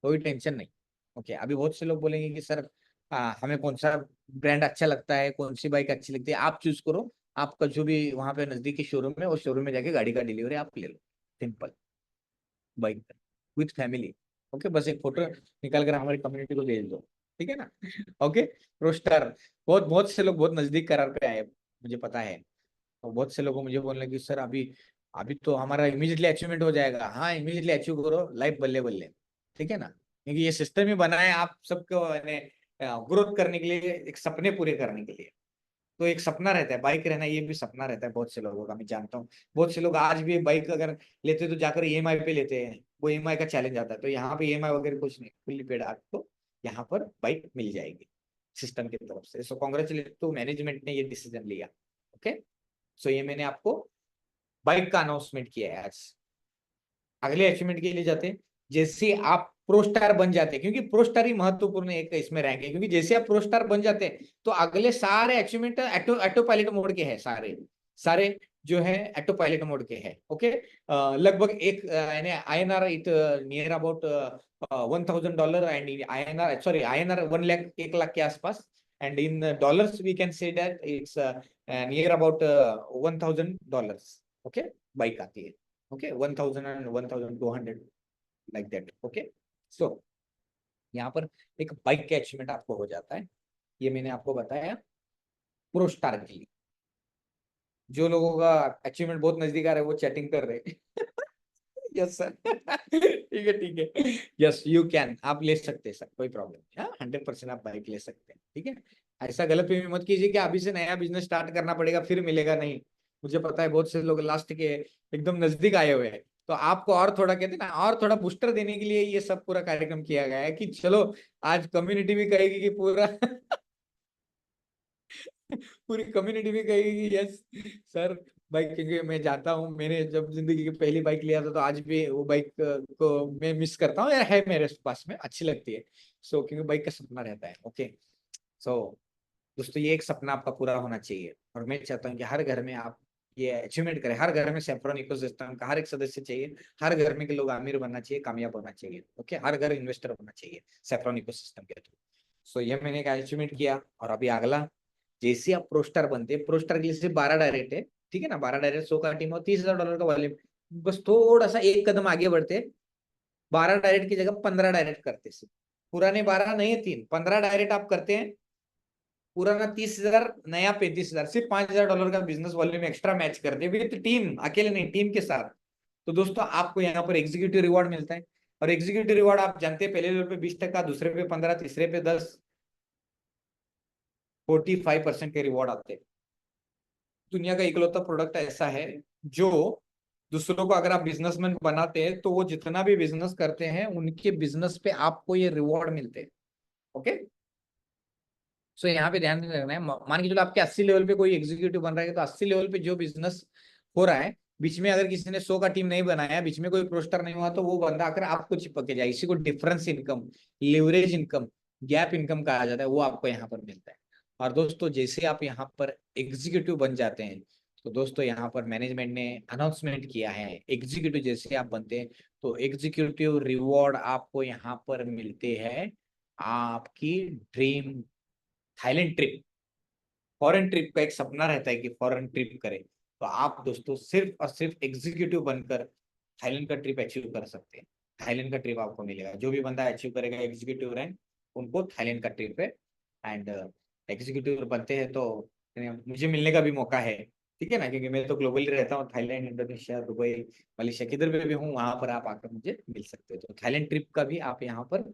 कोई टेंशन नहीं। ओके, अभी बहुत से लोग बोलेंगे कि सर हमें कौन सा ब्रांड अच्छा लगता है, कौन सी बाइक अच्छी लगती है, आप चूज करो। आपका जो भी वहां पे नजदीकी शोरूम है उस शोरूम में जाके गाड़ी का डिलीवरी आप ले लो, simple, bike with family. Okay, बस एक फोटो निकाल कर हमारी कम्युनिटी को भेज दो, ठीक है ना। ओके, प्रोस्टार बहुत बहुत से लोग बहुत नजदीक करार पे आए, मुझे पता है। और बहुत से लोगों मुझे बोलने लगे सर अभी अभी तो हमारा इमीडिएटली अचीवमेंट हो जाएगा। हाँ, इमीडिएटली अचीव करो, लाइफ बल्ले बल्ले, ठीक है ना। क्योंकि ये सिस्टम ही बना है आप सबको ग्रोथ करने के लिए, एक सपने पूरे करने के लिए। तो एक सपना रहता है बाइक रहना, ये भी सपना रहता है बहुत से लोगों का, मैं जानता हूँ। बहुत से लोग आज भी बाइक अगर लेते तो जाकर ईएमआई पे लेते हैं, वो ईएमआई का चैलेंज आता है। तो यहाँ पे ईएमआई वगैरह कुछ नहीं, फुल्ली पेड आपको यहाँ पर बाइक मिल जाएगी सिस्टम की तरफ से। सो कॉन्ग्रेचुलेट टू मैनेजमेंट ने ये डिसीजन लिया। ओके, सो ये मैंने आपको बाइक का अनाउंसमेंट किया है आज। अगले अचीवमेंट के लिए जाते हैं। जैसे आप प्रो स्टार बन जाते हैं, क्योंकि प्रो स्टार ही महत्वपूर्ण एक इसमें रैंक है, क्योंकि जैसे आप प्रो स्टार बन जाते हैं तो अगले सारे अचीवमेंट ऑटो पायलट मोड के हैं, सारे सारे जो है ऑटो पायलट मोड के हैं। ओके, लगभग एक INR it near about $1,000 and INR sorry INR 1 lakh 1 lakh के आसपास, and in dollars we can say that it's near about $1,000। Okay, bike आती है। Okay, 1,000 and 1,200 like that. Okay, so यहाँ पर एक बाइक का अचीवमेंट आपको हो जाता है। ये मैंने आपको बताया प्रो स्टार के लिए। जो लोगों का अचीवमेंट बहुत नजदीक आ रहा है वो चैटिंग कर रहे हैं। यस सर, ठीक है ठीक है, यस यू कैन, आप ले सकते हैं सर, कोई प्रॉब्लम नहीं। 100% आप बाइक ले सकते हैं, ठीक है। ऐसा गलत फहमी मत कीजिए कि अभी से नया बिजनेस स्टार्ट करना पड़ेगा फिर मिलेगा, नहीं। मुझे पता है बहुत से लोग लास्ट के एकदम नजदीक आए हुए हैं, तो आपको और थोड़ा कहते हैं ना, और थोड़ा बूस्टर देने के लिए ये सब पूरा कार्यक्रम किया गया है कि चलो आज कम्युनिटी भी कहेगी कि पूरा पूरी कम्युनिटी भी कहेगी कि यस सर बाइक, क्योंकि मैं जानता हूँ मैंने जब जिंदगी की पहली बाइक लिया था तो आज भी वो बाइक को मैं मिस करता हूँ यार, है मेरे पास में, अच्छी लगती है। सो क्योंकि बाइक का सपना रहता है। ओके, सो दोस्तों ये एक सपना आपका पूरा होना चाहिए, और मैं चाहता हूँ कि हर घर में आप ये अचीवमेंट करें। हर घर में सेफ्रॉन इकोसिस्टम का हर एक सदस्य चाहिए, हर घर में के लोग अमीर बनना चाहिए, कामयाब होना चाहिए। ओके, हर घर इन्वेस्टर होना चाहिए सेफ्रॉन इकोसिस्टम के थ्रू। सो ये मैंने एक अचीवमेंट किया, और अभी अगला जैसे आप प्रोस्टार बनते हैं, प्रोस्टार के लिए सिर्फ 12 डायरेक्ट है, ठीक है ना। 12 डायरेक्ट 100 का टीम और $30,000 का वॉल्यूम। बस थोड़ा सा एक कदम आगे बढ़ते, 12 डायरेक्ट की जगह 15 डायरेक्ट करते। पुराने 12 नहीं है, 3 15 डायरेक्ट आप करते हैं। पुराना 30,000, नया 35,000, सिर्फ $5,000 का बिजनेस वॉल्यूम एक्स्ट्रा मैच करते विद टीम, अकेले नहीं, टीम के साथ। तो दोस्तों आपको यहाँ पर एग्जीक्यूटिव रिवॉर्ड मिलता है, और एग्जीक्यूटिव रिवॉर्ड आप जानते हैं पहले लेवल पे 20%, दूसरे पे 15%, तीसरे पे 10, 45% के रिवॉर्ड आते हैं। दुनिया का इकलौता प्रोडक्ट ऐसा है जो दूसरों को अगर आप बिजनेसमैन बनाते हैं तो वो जितना भी बिजनेस करते हैं उनके बिजनेस पे आपको ये रिवॉर्ड मिलते हैं। ओके, सो यहाँ पे ध्यान रखना है। मान के चलो आपके 80 लेवल पे कोई एग्जीक्यूटिव बन रहा है, तो 80 लेवल पे जो बिजनेस हो रहा है, बीच में अगर किसी ने 100 का टीम नहीं बनाया, बीच में कोई प्रोस्टर नहीं हुआ, तो वो बंदा आकर आपको चिपक के जाए। इसी को difference income, leverage income, gap income कहा जाता है, वो आपको यहाँ पर मिलता है। और दोस्तों जैसे आप यहाँ पर एग्जीक्यूटिव बन जाते हैं, तो दोस्तों यहाँ पर मैनेजमेंट ने अनाउंसमेंट किया है, एग्जीक्यूटिव जैसे आप बनते हैं तो एग्जीक्यूटिव रिवॉर्ड आपको यहाँ पर मिलते हैं। आपकी dream Thailand trip, foreign trip का एक सपना रहता है कि फॉरेन ट्रिप करें, तो आप दोस्तों सिर्फ और सिर्फ एग्जीक्यूटिव बनकर थाईलैंड का ट्रिप अचीव कर सकते हैं। थाईलैंड का ट्रिप आपको मिलेगा, जो भी बंदा अचीव करेगा एग्जीक्यूटिव रैंक, उनको थाईलैंड का ट्रिप है। एंड एग्जीक्यूटिव बनते हैं तो मुझे मिलने का भी मौका है, ठीक है ना, क्योंकि मैं तो ग्लोबली रहता हूँ, थाईलैंड, इंडोनेशिया, दुबई, मलेशिया, किधर पे भी हूँ वहां पर आप आकर मुझे मिल सकते हो। तो थाईलैंड ट्रिप का भी आप यहाँ पर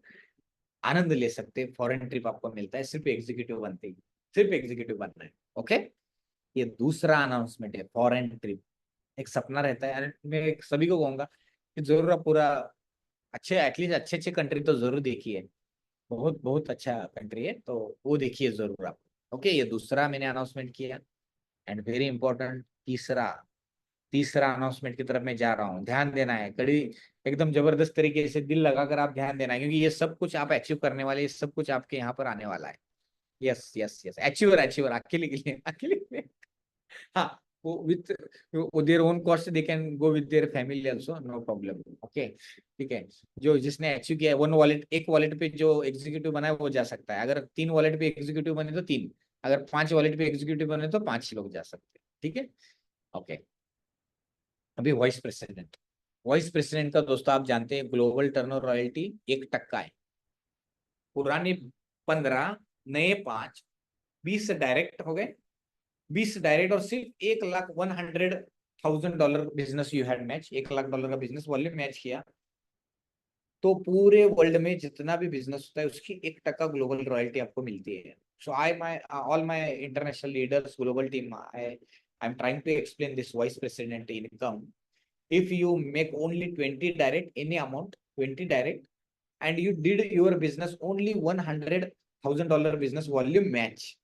आनंद ले सकते हैं। फॉरेन ट्रिप आपको मिलता है सिर्फ एग्जीक्यूटिव बनते ही, सिर्फ एग्जीक्यूटिव बनना है। ओके, ये दूसरा अनाउंसमेंट है, फॉरेन ट्रिप। एक सपना रहता है, मैं सभी को कहूंगा कि जरूर आप पूरा अच्छे, एटलीस्ट अच्छे अच्छे कंट्री तो जरूर देखिए, बहुत बहुत अच्छा कंट्री है, तो वो देखिए जरूर आप। ओके, ये दूसरा मैंने अनाउंसमेंट किया। एंड वेरी इंपॉर्टेंट तीसरा, तीसरा अनाउंसमेंट की तरफ मैं जा रहा हूँ, ध्यान देना है, कड़ी एकदम जबरदस्त तरीके से दिल लगाकर आप ध्यान देना है, क्योंकि ये सब कुछ आप अचीव करने वाले, ये सब कुछ आपके यहाँ पर आने वाला है। Yes yes yes, achiever achiever, अकेले के लिए, अकेले के लिए। हाँ, वो with their own cost they can go with their family also, no problem. Okay, ठीक है। जो जिसने अचीव किया है, वन वॉलेट, एक वॉलेट पे जो एग्जीक्यूटिव बना है वो जा सकता है। अगर 3 वॉलेट पे एग्जीक्यूटिव बने तो 3, अगर 5 वॉलेट पे एग्जीक्यूटिव बने तो 5 लोग जा सकते हैं, ठीक है। ओके, अभी वाइस प्रेसिडेंट, वाइस प्रेसिडेंट का दोस्तों आप जानते हैं ग्लोबल टर्नओवर रॉयल्टी 1% है। पुराने 15 नए 5, 20 डायरेक्ट हो गए, 20 डायरेक्ट, और सिर्फ $1,100,000 बिजनेस यू हैड मैच, $1,00,000 का बिजनेस वॉल्यूम मैच किया, तो पूरे वर्ल्ड में जितना भी बिजनेस होता है उसकी 1% ग्लोबल रॉयल्टी आपको मिलती है. So all my international leaders, global team, I am trying to explain this vice president income. If you make only 20 direct, any amount, 20 direct, and you did your business only $100,000 business volume match,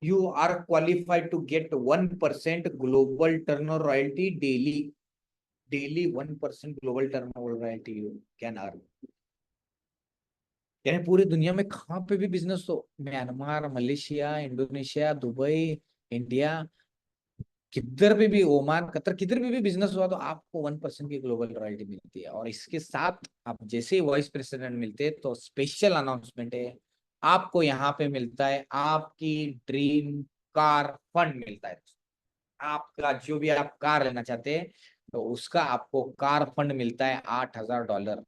you are qualified to get 1% global turnover royalty daily. Daily 1% global turnover royalty you can earn. यानी पूरी दुनिया में कहाँ पे भी business हो, Myanmar, Malaysia, Indonesia, Dubai, India, किधर भी ओमान, कतर, किधर भी बिजनेस हुआ तो आपको 1% की ग्लोबल रॉयल्टी मिलती है. और इसके साथ आप जैसे ही वाइस प्रेसिडेंट मिलते हैं तो स्पेशल अनाउंसमेंट है, आपको यहाँ पे मिलता है आपकी ड्रीम कार फंड मिलता है. आपका जो भी आप कार लेना चाहते हैं तो उसका आपको कार फंड मिलता है $8,000.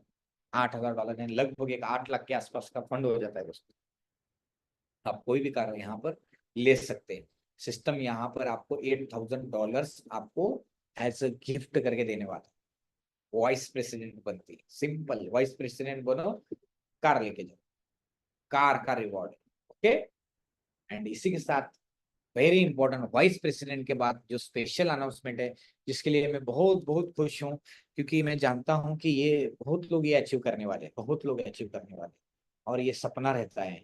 $8,000 यानी लगभग एक 8 लाख के आसपास का फंड हो जाता है दोस्तों. आप कोई भी कार यहाँ पर ले सकते हैं. सिस्टम यहाँ पर आपको $8,000 आपको एज अ गिफ्ट करके देने वाला. वाइस प्रेसिडेंट बनती, सिंपल, वाइस प्रेसिडेंट बनो, कार लेके जाओ, कार का रिवॉर्ड. ओके. एंड इसी के साथ वेरी इंपॉर्टेंट, वाइस प्रेसिडेंट के बाद जो स्पेशल अनाउंसमेंट है, जिसके लिए मैं बहुत बहुत खुश हूँ, क्योंकि मैं जानता हूँ कि ये बहुत लोग ये अचीव करने वाले, बहुत लोग अचीव करने वाले, और ये सपना रहता है.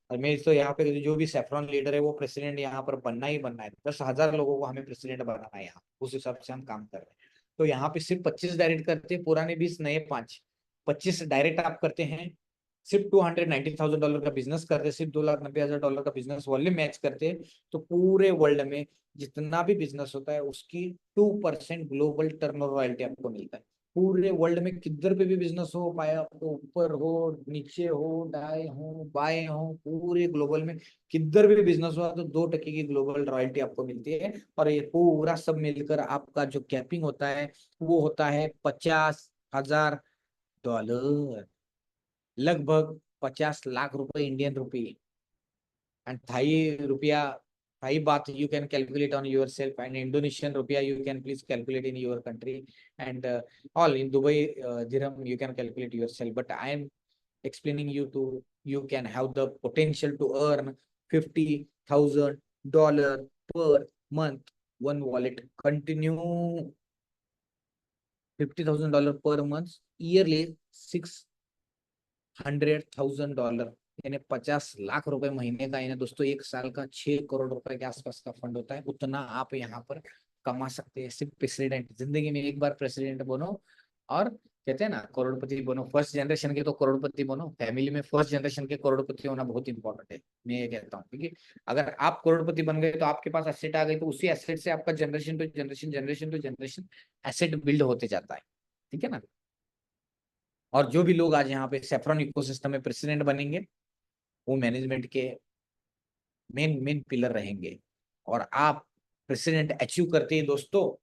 और मैं तो यहाँ पे जो भी सेफ्रॉन लीडर है वो प्रेसिडेंट यहाँ पर बनना ही बनना है. 10,000 लोगों को हमें प्रेसिडेंट बनाना है यहाँ, उस हिसाब से हम काम कर रहे हैं. तो यहाँ पे सिर्फ 25 डायरेक्ट करते हैं, पुराने 20, नए 5. 25 डायरेक्ट आप करते हैं, सिर्फ $290,000 का बिजनेस करते, सिर्फ $2,90,000 का बिजनेस वॉल्यूम मैच करते, तो पूरे वर्ल्ड में जितना भी बिजनेस होता है उसकी 2% ग्लोबल टर्नओवर रॉयल्टी आपको मिलता है. पूरे वर्ल्ड में किधर पे भी बिजनेस हो, पाया तो ऊपर हो, नीचे हो, दाएं हो, बाएं हो, पूरे ग्लोबल में किधर भी बिजनेस हुआ तो 2% की ग्लोबल रॉयल्टी आपको मिलती है. और ये पूरा सब मिलकर आपका जो कैपिंग होता है वो होता है $50,000, लगभग 50 लाख रुपए इंडियन रुपी. एंड थाई रुपया, थाई बात you can calculate on yourself, and Indonesian rupiah you can please calculate in your country, and all in Dubai dirham you can calculate yourself. But I am explaining you to, you can have the potential to earn $50,000 per month. One wallet continue $50,000 per month, yearly $600,000, यानी 50 लाख रुपए महीने का, यानी दोस्तों 1 साल का 6 करोड़ रुपए के आसपास का फंड होता है. उतना आप यहाँ पर कमा सकते हैं सिर्फ प्रेसिडेंट. जिंदगी में एक बार प्रेसिडेंट बनो, और कहते हैं ना करोड़पति बनो. फर्स्ट जनरेशन के तो करोड़पति बनो, फैमिली में फर्स्ट जनरेशन के करोड़पति होना बहुत इंपॉर्टेंट है, मैं ये कहता हूँ. क्योंकि अगर आप करोड़पति बन गए तो आपके पास एसेट आ गई, तो उसी एसेट से आपका generation to generation, generation to generation asset build होते जाता है. ठीक है ना. और जो भी लोग आज यहाँ पे सेफ्रॉन इकोसिस्टम में प्रेसिडेंट बनेंगे वो मैनेजमेंट के मेन पिलर रहेंगे. और आप प्रेसिडेंट अचीव करते हैं दोस्तों,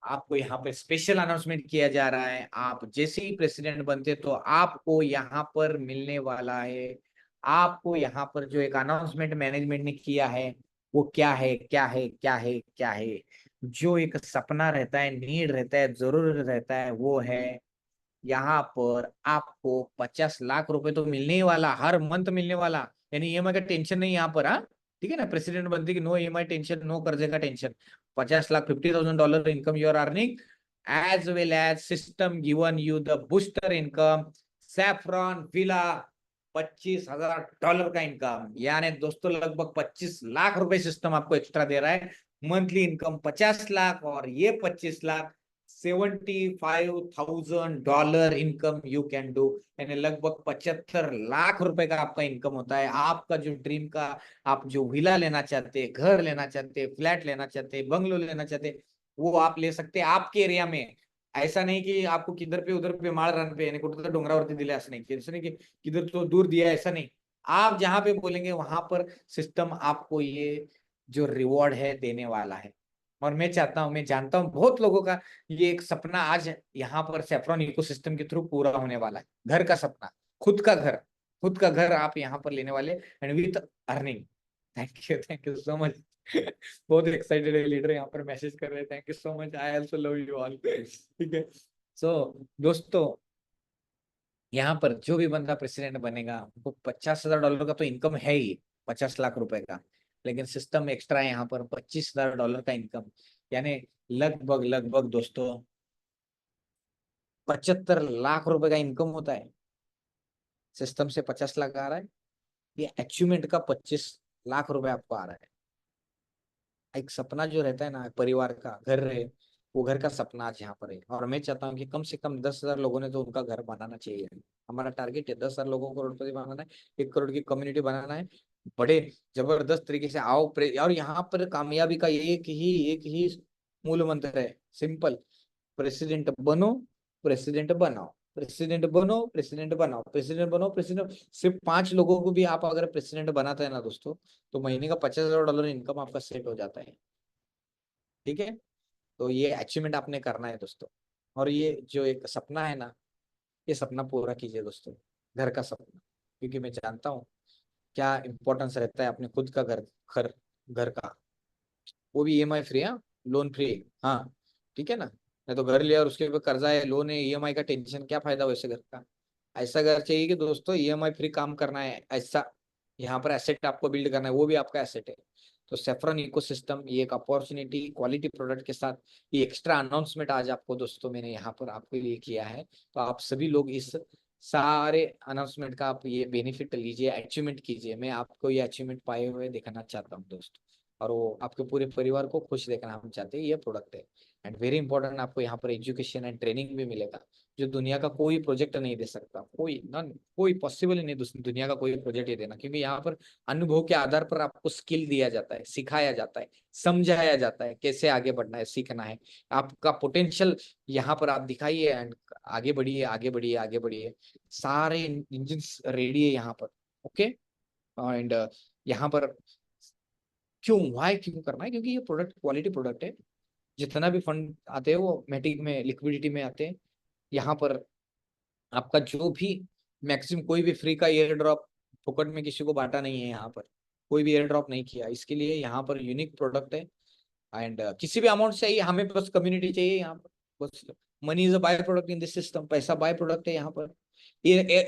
आपको यहाँ पे स्पेशल अनाउंसमेंट किया जा रहा है. आप जैसे ही प्रेसिडेंट बनते तो आपको यहाँ पर मिलने वाला है, आपको यहाँ पर जो एक अनाउंसमेंट मैनेजमेंट ने किया है वो क्या है, क्या है, क्या है, क्या है, जो एक सपना रहता है, नीड रहता है, जरूरत रहता है, वो है यहाँ पर आपको 50 लाख रुपए तो मिलने ही वाला, हर मंथ मिलने वाला. यानी ईएमआई का टेंशन नहीं यहाँ पर. हाँ, ठीक है ना. प्रेसिडेंट बनते कि नो ईएमआई टेंशन, नो कर्जे का tension. 50 lakh, $50,000 income you are earning, as well as system given you the booster income, Saffron villa $25,000 का इनकम. यानी दोस्तों लगभग 25 लाख रुपए सिस्टम आपको एक्स्ट्रा दे रहा है. मंथली इनकम 50 लाख, और ये 25 lakh $75,000 income you can do. यानी लगभग 75 लाख रुपए का आपका इनकम होता है. आपका जो ड्रीम का, आप जो विला लेना चाहते, घर लेना चाहते, फ्लैट लेना चाहते, बंगलो लेना चाहते, वो आप ले सकते हैं आपके एरिया में. ऐसा नहीं कि आपको किधर पे उधर पे माळ रन पे, यानी कुठं डोंगरावरती दिले असं नाही, ऐसा नहीं कि किधर तो दूर दिया, ऐसा नहीं. आप जहां पे बोलेंगे वहां पर सिस्टम आपको ये जो रिवॉर्ड है देने वाला है. और मैं चाहता हूं, मैं जानता हूं बहुत लोगों का ये एक सपना आज यहाँ पर सेफ्रॉन इकोसिस्टम के थ्रू पूरा होने वाला है. घर का सपना, खुद का घर, खुद का घर आप यहाँ पर लेने वाले and with earning. Thank you so much. बहुत एक्साइटेड है लीडर यहाँ पर मैसेज कर रहे हैं, thank you so much, I also love you all. ठीक है। सो दोस्तों, यहाँ पर जो भी बंदा प्रेसिडेंट बनेगा वो $50,000 का तो इनकम है ही, 50 लाख रुपए का, लेकिन सिस्टम एक्स्ट्रा है यहाँ पर $25,000 का इनकम, यानी लगभग लगभग दोस्तों 75 लाख रुपए का इनकम होता है। सिस्टम से 50 लाख आ रहा है, ये अचीवमेंट का 25 लाख रुपए आपको आ रहा है। एक सपना जो रहता है ना परिवार का, घर रहे, वो घर का सपना आज यहाँ पर है। और मैं चाहता हूँ कि कम से कम 10,000 लोगों ने तो उनका घर बनाना चाहिए। हमारा टारगेट है 10,000 लोगों को करोड़पति बनाना है, 1 करोड़ की कम्युनिटी बनाना है, बड़े जबरदस्त तरीके से आओ। और यहाँ पर कामयाबी का एक ही मूल मंत्र है, सिंपल, प्रेसिडेंट बनो, प्रेसिडेंट बनाओ, प्रेसिडेंट बनो, प्रेसिडेंट बनाओ, प्रेसिडेंट बनो, प्रेसिडेंट। सिर्फ 5 लोगों को भी आप अगर प्रेसिडेंट बनाते हैं ना दोस्तों, तो महीने का $50,000 इनकम आपका सेट हो जाता है। ठीक है। तो ये अचीवमेंट आपने करना है दोस्तों, और ये जो एक सपना है ना, ये सपना पूरा कीजिए दोस्तों, घर का सपना। क्योंकि मैं जानता हूँ क्या इंपॉर्टेंस रहता है अपने खुद का घर घर का, वो भी EMI फ्री, हाँ, लोन फ्री। हाँ ठीक है ना। नहीं तो घर लिया और उसके ऊपर कर्जा है, लोन है, EMI का टेंशन, क्या फायदा वैसे घर का। ऐसा घर चाहिए कि दोस्तों EMI फ्री काम करना है, ऐसा यहाँ पर एसेट आपको बिल्ड करना है, वो भी आपका एसेट है। तो सेफ्रॉन इकोसिस्टम, ये एक अपॉर्चुनिटी क्वालिटी प्रोडक्ट के साथ, ये एक्स्ट्रा अनाउंसमेंट आज आपको दोस्तों मैंने यहाँ पर आपके लिए किया है। तो आप सभी लोग इस सारे अनाउंसमेंट का आप ये बेनिफिट लीजिए, अचीवमेंट कीजिए। मैं आपको ये अचीवमेंट पाए हुए दिखाना चाहता हूँ दोस्तों, और वो आपके पूरे परिवार को खुश देखना हम चाहते हैं। ये प्रोडक्ट है एंड वेरी इंपॉर्टेंट, आपको यहाँ पर एजुकेशन एंड ट्रेनिंग भी मिलेगा, जो दुनिया का कोई प्रोजेक्ट नहीं दे सकता, कोई नन, कोई पॉसिबल ही नहीं दुनिया का कोई प्रोजेक्ट ही देना। क्योंकि यहाँ पर अनुभव के आधार पर आपको स्किल दिया जाता है, सिखाया जाता है, समझाया जाता है कैसे आगे बढ़ना है, सीखना है। आपका पोटेंशियल यहाँ पर आप दिखाइए एंड आगे बढ़िए, आगे बढ़िए, आगे बढ़िए। सारे इंजन रेडी है यहाँ पर। ओके। एंड यहाँ पर क्यों, वाई क्यों करना है, क्योंकि ये प्रोडक्ट क्वालिटी प्रोडक्ट है। जितना भी फंड आते हैं वो मैटिक में, लिक्विडिटी में आते हैं। यहाँ पर आपका जो भी मैक्सिमम, कोई भी फ्री का एयर ड्रॉप फुकट में किसी को बांटा नहीं है, यहाँ पर कोई भी एयर ड्रॉप नहीं किया। इसके लिए यहाँ पर यूनिक प्रोडक्ट है एंड किसी भी अमाउंट चाहिए, हमें बस कम्युनिटी चाहिए यहाँ पर, बस। Money is a by product in this system, पैसा बाय प्रोडक्ट है यहाँ पर।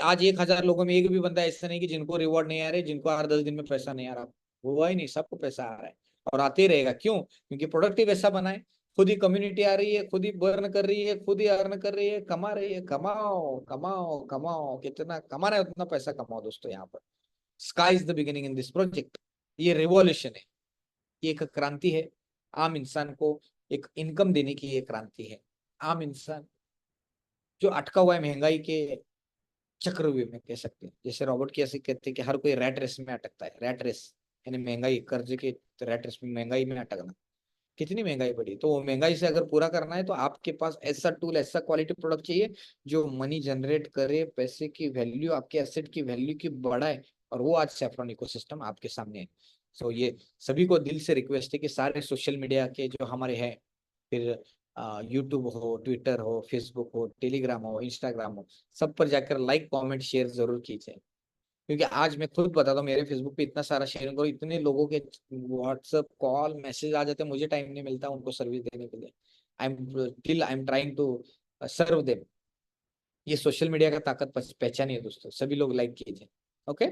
आज 1,000 लोगों में एक भी बंदा ऐसा नहीं कि जिनको रिवॉर्ड नहीं आ रहे, जिनको 8-10 दिन में पैसा नहीं आ रहा, हुआ ही नहीं, सबको पैसा आ रहा है और आते ही रहेगा। क्यों? क्योंकि प्रोडक्ट ही वैसा बना है। खुद ही कम्युनिटी आ रही है, खुद ही बर्न कर रही है, खुद ही अर्न कर रही है, कमा रही है। कमाओ कमाओ कमाओ, कितना कमाना है उतना पैसा कमाओ दोस्तों। यहाँ पर sky is the beginning in this project. ये रिवॉल्यूशन है, ये एक क्रांति है। आम इंसान को एक इनकम देने की ये क्रांति है। आम इंसान जो अटका हुआ है महंगाई के चक्रव्यूह में, कह सकते हैं, जैसे रॉबर्ट की ऐसे कहते हैं कि हर कोई रैट रेस में अटकता है। रैट रेस यानी महंगाई, कर्ज के रैट रेस में, महंगाई में अटकना। कितनी महंगाई बढ़ी, तो वो महंगाई से अगर पूरा करना है तो आपके पास ऐसा टूल, ऐसा क्वालिटी प्रोडक्ट चाहिए जो मनी जनरेट करे, पैसे की वैल्यू, आपके एसेट की वैल्यू की बढ़ाए। और वो आज सेफ्रॉन इकोसिस्टम आपके सामने है। सो ये सभी को दिल से रिक्वेस्ट है कि सारे सोशल मीडिया के जो हमारे हैं, फिर यूट्यूब हो, ट्विटर हो, फेसबुक हो, टेलीग्राम हो, इंस्टाग्राम हो, सब पर जाकर लाइक कमेंट शेयर जरूर कीजिए। क्योंकि आज मैं खुद बताता हूँ, मेरे फेसबुक पे इतना सारा शेयरिंग करो, इतने लोगों के व्हाट्सएप कॉल मैसेज आ जाते हैं, मुझे टाइम नहीं मिलता उनको सर्विस देने के लिए। I am trying to serve them. ये सोशल मीडिया का ताकत पहचानिए दोस्तों, सभी लोग लाइक कीजिए। ओके।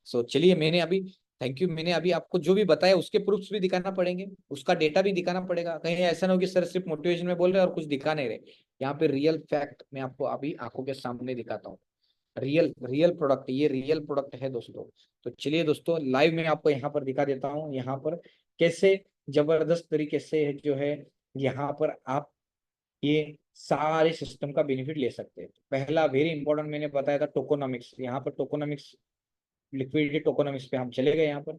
सो चलिए, मैंने अभी, थैंक यू, मैंने अभी आपको जो भी बताया उसके प्रूफ्स भी दिखाना पड़ेंगे, उसका डेटा भी दिखाना पड़ेगा। कहीं ऐसा ना हो कि सर सिर्फ मोटिवेशन में बोल रहे हैं और कुछ दिखा नहीं रहे। यहाँ पे रियल फैक्ट मैं आपको अभी आंखों के सामने दिखाता हूँ। रियल रियल प्रोडक्ट, ये रियल प्रोडक्ट है दोस्तों। तो चलिए दोस्तों, लाइव में आपको यहाँ पर दिखा देता हूँ, यहाँ पर कैसे जबरदस्त तरीके से जो है यहाँ पर आप ये सारे सिस्टम का बेनिफिट ले सकते हैं। पहला वेरी इंपॉर्टेंट मैंने बताया था टोकोनॉमिक्स। यहाँ पर टोकोनॉमिक्स, लिक्विडिटी टोकोनॉमिक्स पे हम चले गए। यहाँ पर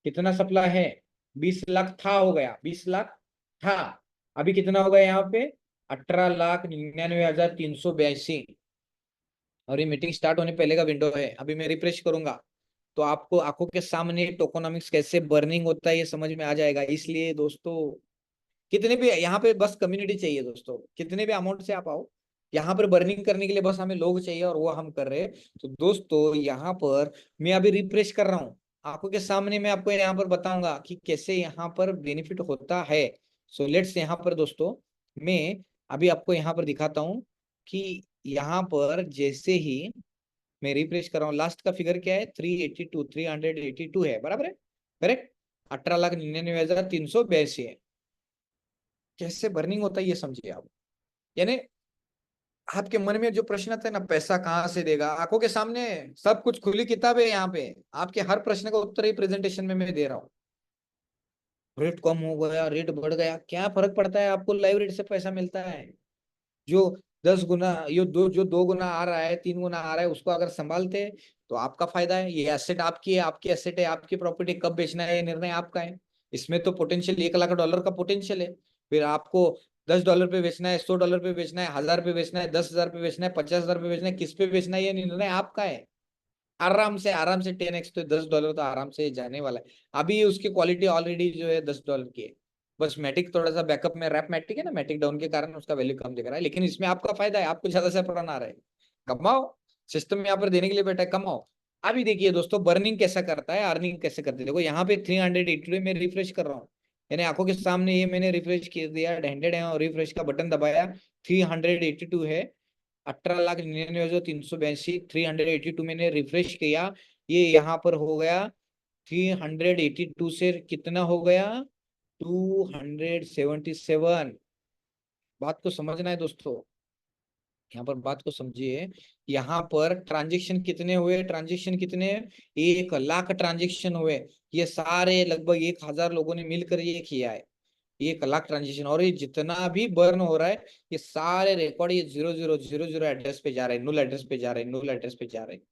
कितना सप्लाई है? 20 लाख था, हो गया 20 लाख था। अभी कितना हो गया यहाँ पे? 18,99,382। और ये मीटिंग स्टार्ट होने पहले का विंडो है। अभी मैं रिफ्रेश करूंगा तो आपको आंखों के सामने टोकोनॉमिक्स कैसे बर्निंग होता है ये समझ में आ जाएगा। इसलिए दोस्तों, कितने भी यहाँ पे बस कम्युनिटी चाहिए दोस्तों, कितने भी अमाउंट से आप आओ, यहाँ पर बर्निंग करने के लिए बस हमें लोग चाहिए और वो हम कर रहे हैं। तो दोस्तों यहाँ पर मैं अभी रिफ्रेश कर रहा हूँ, आपको के सामने मैं आपको यहाँ पर बताऊंगा कि कैसे यहाँ पर बेनिफिट होता है। सो लेट्स यहाँ पर दोस्तों मैं अभी आपको यहाँ पर दिखाता हूँ कि यहाँ पर जैसे ही मैं रिफ्रेश कर रहा हूँ, लास्ट का फिगर क्या है, 382 है, बराबर है, करेक्ट। 18,99,382 है। कैसे बर्निंग होता है ये समझिए आप। यानी आपके मन में जो प्रश्न आता है ना, पैसा कहाँ से देगा, आंखों के सामने सब कुछ खुली किताब है, यहाँ पे आपके हर प्रश्न का उत्तर ही प्रेजेंटेशन में मैं दे रहा हूँ। रेट कम हो गया, रेट बढ़ गया, क्या फर्क पड़ता है, आपको लाइव रेट से पैसा मिलता है। जो 10 गुना, ये जो 2 गुना आ रहा है, 3 गुना आ रहा है, उसको अगर संभालते हैं तो आपका फायदा है। ये एसेट आपकी है, आपकी एसेट है, आपकी प्रॉपर्टी, कब बेचना है ये निर्णय आपका है। इसमें तो पोटेंशियल $1 लाख का पोटेंशियल है। फिर आपको $10 पे बेचना है, $100 पे बेचना है, 1000 पे बेचना है, 10,000 पे बेचना है, 50,000 पे बेचना है, किस पे बेचना है ये निर्णय आपका है। आराम से 10x, तो $10 तो आराम से जाने वाला है। अभी उसकी क्वालिटी ऑलरेडी जो है $10 की है। बस मैटिक थोड़ा सा बैकअप में, रैप मैटिक है ना, मैटिक डाउन के कारण उसका वैल्यू कम दिख रहा है, लेकिन इसमें आपका फायदा है, आपको ज्यादा से पढ़ना आ रहा है। कमाओ, सिस्टम यहाँ पर देने के लिए बैठा है, कमाओ। अभी देखिए दोस्तों बर्निंग कैसा करता है, अर्निंग कैसे करते हैं। देखो यहाँ पे 382 में रिफ्रेश कर रहा हूँ, यानी आंखों के सामने ये मैंने रिफ्रेश कर दिया, 100 है और रिफ्रेश का बटन दबाया, 382 है। 18,99,382, 382 मैंने रिफ्रेश किया, ये यहाँ पर हो गया 382 से कितना हो गया, 277। बात को समझना है दोस्तों, यहाँ पर बात को समझिए। यहाँ पर ट्रांजेक्शन कितने हुए, ट्रांजेक्शन कितने, 1 लाख ट्रांजेक्शन हुए। ये सारे लगभग 1,000 लोगों ने मिलकर ये किया है, 1 लाख ट्रांजेक्शन। और ये जितना भी बर्न हो रहा है, ये सारे रिकॉर्ड ये 0000 एड्रेस पे जा रहे हैं, नुल एड्रेस पे जा रहे हैं, नुल एड्रेस पे जा रहे हैं।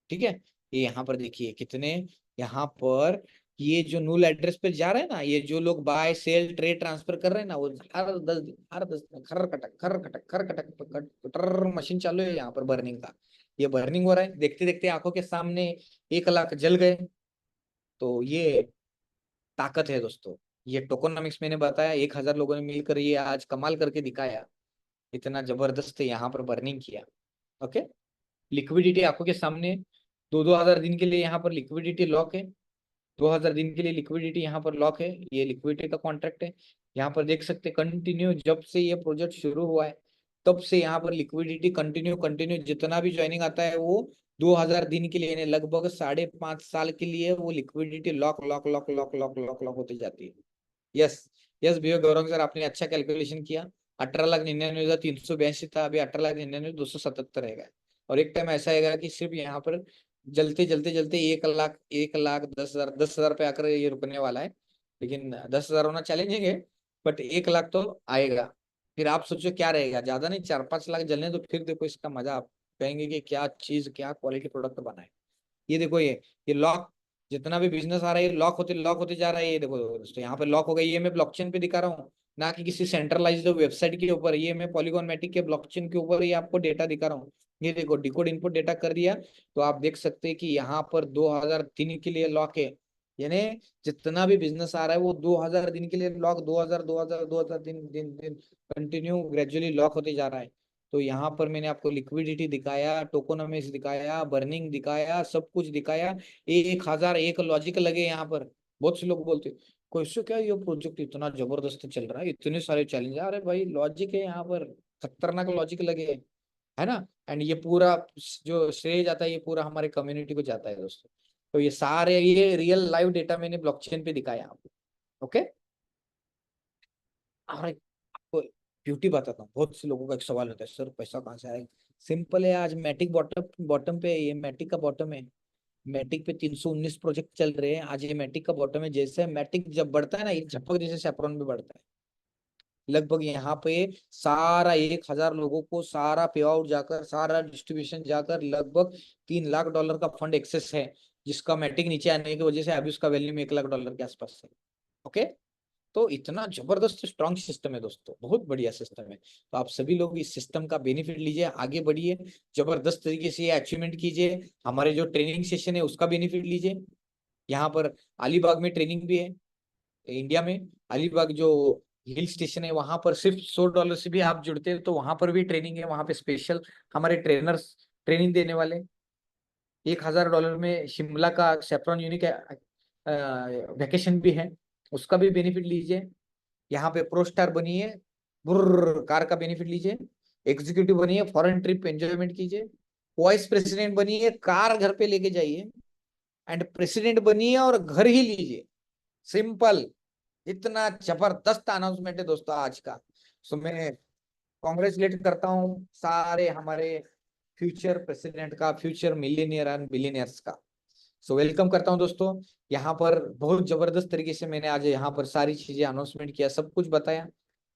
ठीक है, ये यहाँ पर देखिए कितने, यहाँ पर ये जो नूल एड्रेस पे जा रहे हैं ना, ये जो लोग बाय सेल ट्रेड ट्रांसफर कर रहे हैं ना, वो हर दस खर कटक खर कटक खर कटक कटर मशीन चालू है यहाँ पर बर्निंग का। ये बर्निंग हो रहा है, देखते देखते आंखों के सामने 1 लाख जल गए। तो ये ताकत है दोस्तों, ये टोकोनॉमिक्स मैंने बताया, 1,000 लोगों ने मिलकर ये आज कमाल करके दिखाया, इतना जबरदस्त यहाँ पर बर्निंग किया। ओके, लिक्विडिटी आंखों के सामने, 2-2 हजार दिन के लिए यहाँ पर लिक्विडिटी लॉक है, 2,000 दिन के लिए लिक्विडिटी यहाँ पर लॉक है। ये लिक्विडिटी का कॉन्ट्रैक्ट है, यहाँ पर देख सकते कंटिन्यू, जब से ये प्रोजेक्ट शुरू हुआ है तब से यहाँ पर लिक्विडिटी कंटिन्यू कंटिन्यू, जितना भी ज्वाइनिंग आता है वो 2,000 दिन के लिए, यानी लगभग 5.5 साल के लिए वो liquidity lock lock lock lock lock lock lock होती जाती है। यस, यस भैया गौरव सर, आपने अच्छा कैलकुलेशन किया। 18,99,382 था, अभी 18,99,277 रहेगा। और एक टाइम ऐसा आएगा कि सिर्फ यहाँ पर जलते जलते जलते 1 लाख, 1,10,000, 10,000 पे आकर ये रुकने वाला है। लेकिन 10,000 होना चैलेंजिंग है, बट 1 लाख तो आएगा। फिर आप सोचो क्या रहेगा, ज्यादा नहीं, 4-5 लाख जलने, तो फिर देखो इसका मजा, आप कहेंगे कि क्या चीज, क्या क्वालिटी प्रोडक्ट बना है। ये देखो, ये लॉक, जितना भी बिजनेस आ रहा है लॉक होते जा रहा है। ये देखो दोस्तों, यहाँ पे लॉक हो गई, ये मैं ब्लॉकचेन पे दिखा रहा हूँ, ना कि किसी सेंट्रलाइज्ड वेबसाइट के ऊपर। ये मैं पॉलीगॉन मैटिक के ब्लॉकचेन के ऊपर ये आपको डेटा दिखा रहा हूँ। ये देखो डिकोड इनपुट डेटा कर दिया, तो आप देख सकते हैं कि यहाँ पर 2,000 दिन के लिए लॉक है। यानी जितना भी बिजनेस आ रहा है वो 2,000 दिन के लिए लॉक, 2,000 दिन दिन दिन कंटिन्यू ग्रेजुअली लॉक होते जा रहा है। तो यहाँ पर मैंने आपको लिक्विडिटी दिखाया, टोकोनॉमिक्स दिखाया, बर्निंग दिखाया, सब कुछ दिखाया। 1,001 लॉजिक लगे यहाँ पर। बहुत से लोग बोलते कैसे, क्या ये प्रोजेक्ट इतना जबरदस्त चल रहा है, इतने सारे चैलेंज। अरे भाई लॉजिक है यहाँ पर, खतरनाक लॉजिक लगे है ना। एंड ये पूरा जो श्रेय जाता है, ये पूरा हमारे कम्युनिटी को जाता है दोस्तों। तो ये सारे, ये रियल लाइव डेटा मैंने ब्लॉकचेन पे दिखाया आपको। ओके, और आपको ब्यूटी बताता हूँ। बहुत से लोगों का एक सवाल होता है, सर पैसा कहाँ से आएगा। सिंपल है, आज मैटिक बॉटम बॉटम पे, ये मैटिक का बॉटम है, मैटिक पे 319 प्रोजेक्ट चल रहे हैं। आज ये मैटिक का बॉटम है, जैसे मैटिक जब बढ़ता है ना, ये झपक जैसे सेप्रॉन में बढ़ता है। लगभग यहाँ पे सारा 1,000 लोगों को सारा पे आउट जाकर, सारा डिस्ट्रीब्यूशन जाकर, लगभग $3 लाख का फंड एक्सेस है, जिसका मैटिक नीचे आने की वजह से अभी उसका वैल्यू में $1 लाख के आसपास है। ओके, तो इतना जबरदस्त स्ट्रॉन्ग सिस्टम है दोस्तों, बहुत बढ़िया सिस्टम है। तो आप सभी लोग इस सिस्टम का बेनिफिट लीजिए, आगे बढ़िए, जबरदस्त तरीके से अचीवमेंट कीजिए। हमारे जो ट्रेनिंग सेशन है उसका बेनिफिट लीजिए। यहाँ पर अलीबाग में ट्रेनिंग भी है, इंडिया में अलीबाग जो हिल स्टेशन है, वहां पर सिर्फ $100 से भी आप जुड़ते हैं तो वहां पर भी ट्रेनिंग है। वहां पे स्पेशल हमारे ट्रेनर्स ट्रेनिंग देने वाले। $1000 में शिमला का सेफ्रॉन यूनिक वैकेशन भी है, उसका भी बेनिफिट लीजिए। यहाँ पे प्रो स्टार बनिए, बुर्र कार का बेनिफिट लीजिए। एग्जीक्यूटिव बनिए, फॉरेन ट्रिप एंजॉयमेंट कीजिए। वाइस प्रेसिडेंट बनिए, कार घर पे लेके जाइए। एंड प्रेसिडेंट बनिए और घर ही लीजिए। सिंपल, इतना जबरदस्त अनाउंसमेंट है दोस्तों आज का। सो मैं कॉन्ग्रेचुलेट करता हूँ सारे हमारे फ्यूचर प्रेसिडेंट का, फ्यूचर मिलियनियर एंड बिलियनियर्स का। सो वेलकम करता हूँ दोस्तों। यहाँ पर बहुत जबरदस्त तरीके से मैंने आज यहाँ पर सारी चीजें अनाउंसमेंट किया, सब कुछ बताया।